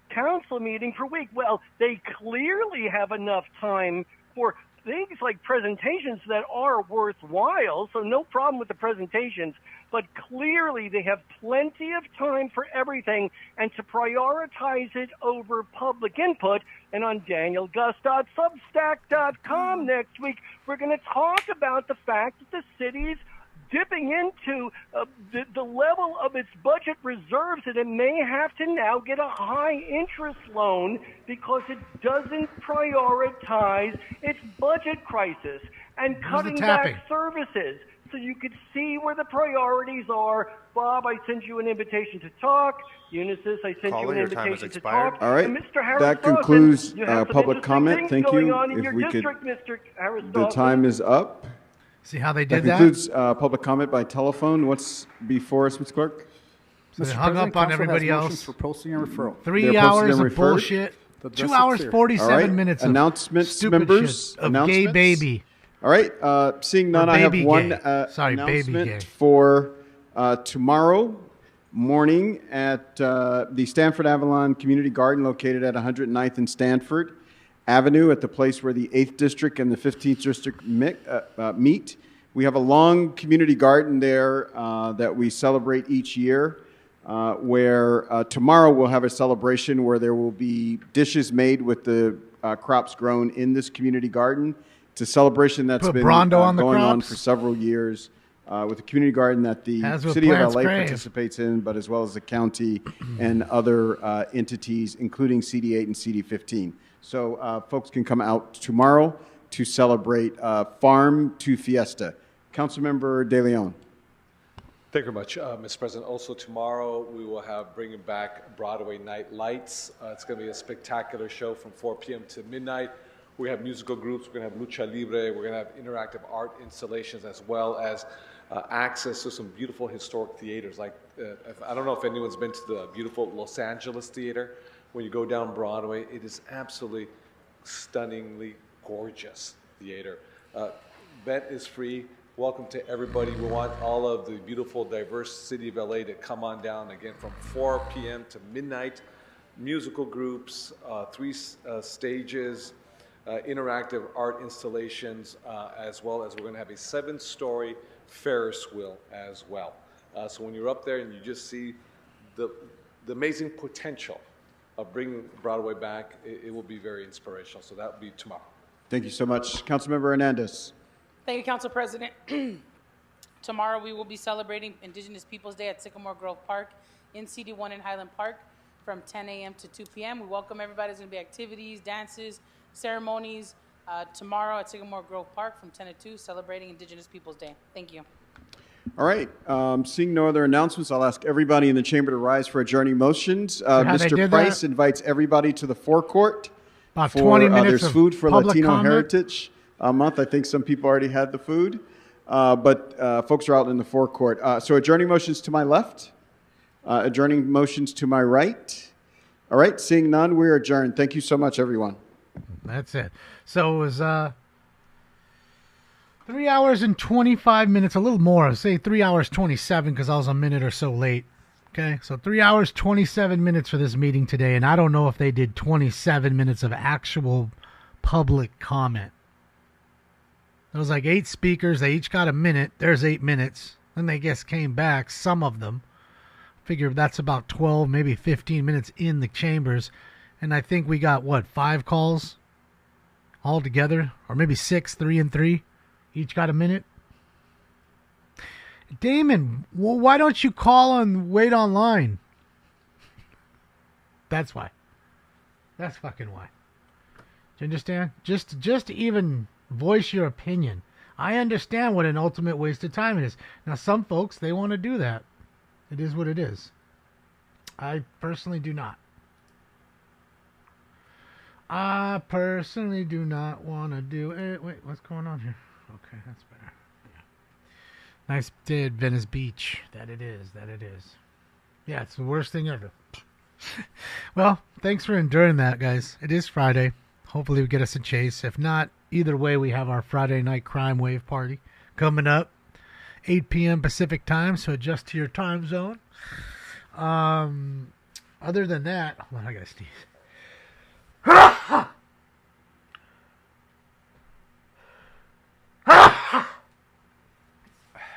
council meeting per week. Well, they clearly have enough time for things like presentations that are worthwhile, so no problem with the presentations, but clearly they have plenty of time for everything and to prioritize it over public input. And on danielgus.substack.com next week, we're going to talk about the fact that the city's dipping into the level of its budget reserves, and it may have to now get a high interest loan because it doesn't prioritize its budget crisis and cutting back services. So you could see where the priorities are. Bob, I sent you an invitation to talk. Unisys, I sent you an invitation to talk.
All right,
And Mr. Harris
that concludes public comment.
things
Thank
going
you.
on in
If
your
we could,
district, Mr. Harris
the time is up.
See how they did
that? Concludes public comment by telephone. What's before us, Mr. Clerk?
So they hung up on everybody else.
For posting and referral.
3 hours of bullshit. 2 hours, 47 minutes of
announcements,
stupid
members,
shit of gay baby.
All right, seeing none, I have one announcement for tomorrow morning at the Stanford Avalon Community Garden located at 109th and Stanford Avenue at the place where the 8th District and the 15th District meet. We have a long community garden there that we celebrate each year where tomorrow we'll have a celebration where there will be dishes made with the crops grown in this community garden. It's a celebration that's been going on for several years with the community garden that the City of LA participates in, but as well as the county and other entities, including CD8 and CD15. So folks can come out tomorrow to celebrate Farm to Fiesta. Councilmember De Leon.
Thank you very much, Mr. President. Also tomorrow we will have bringing back Broadway Night Lights. It's going to be a spectacular show from 4 p.m. to midnight. We have musical groups, we're going to have lucha libre, we're going to have interactive art installations, as well as access to some beautiful historic theaters. Like, I don't know if anyone's been to the beautiful Los Angeles Theater. When you go down Broadway, it is absolutely stunningly gorgeous theater. Bet is free. Welcome to everybody. We want all of the beautiful, diverse city of LA to come on down again from 4 p.m. to midnight. Musical groups, 3 stages, interactive art installations, as well as we're going to have a 7-story Ferris wheel as well. So when you're up there and you just see the amazing potential of bringing Broadway back, it will be very inspirational. So that will be tomorrow.
Thank you so much. Councilmember Hernandez.
Thank you, Council President. Tomorrow we will be celebrating Indigenous Peoples Day at Sycamore Grove Park in CD1 in Highland Park from 10 a.m. to 2 p.m. We welcome everybody. There's going to be activities, dances, ceremonies tomorrow at Sycamore Grove Park from 10 to 2, celebrating Indigenous Peoples Day. Thank you.
All right. Seeing no other announcements, I'll ask everybody in the chamber to rise for adjourning motions. Mr. Price invites everybody to the forecourt.
About 20 minutes
there's
of
food for
public
Latino
comment.
Heritage Month. I think some people already had the food, but folks are out in the forecourt. So adjourning motions to my left, adjourning motions to my right. All right. Seeing none, we're adjourned. Thank you so much, everyone.
That's it. So it was 3 hours and 25 minutes, a little more. I'll say 3 hours 27 because I was a minute or so late. Okay, so 3 hours 27 minutes for this meeting today, and I don't know if they did 27 minutes of actual public comment. There was like 8 speakers. They each got a minute. There's 8 minutes. Then they just came back, some of them. Figure that's about 12, maybe 15 minutes in the chambers. And I think we got, 5 calls all together? Or maybe 6, 3 and 3. Each got a minute. Damon, well, why don't you call and wait online? That's why. That's fucking why. Do you understand? Just to even voice your opinion. I understand what an ultimate waste of time it is. Now, some folks, they want to do that. It is what it is. I personally do not. I personally do not want to do it. Wait, what's going on here? Okay, that's better. Yeah. Nice day at Venice Beach. That it is. Yeah, it's the worst thing ever. Well, thanks for enduring that, guys. It is Friday. Hopefully we get us a chase. If not, either way, we have our Friday night crime wave party coming up. 8 p.m. Pacific time, so adjust to your time zone. Other than that, hold on, I gotta sneeze. I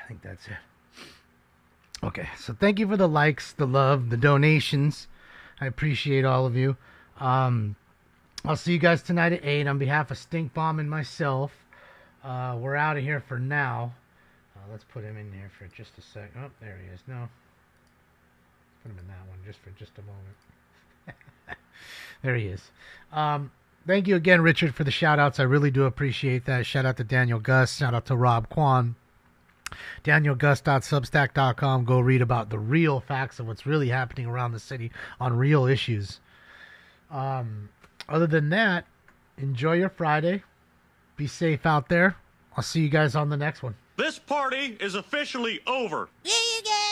think that's it. Okay, so thank you for the likes, the love, the donations. I appreciate all of you. I'll see you guys tonight at 8 on behalf of Stink Bomb and myself. We're out of here for now. Let's put him in here for just a sec. Oh, there he is. No. Let's put him in that one just for just a moment. There he is. Thank you again, Richard, for the shout-outs. I really do appreciate that. Shout out to Daniel Gus. Shout out to Rob Kwan. DanielGus.substack.com. Go read about the real facts of what's really happening around the city on real issues. Other than that, enjoy your Friday. Be safe out there. I'll see you guys on the next one.
This party is officially over.
See you guys.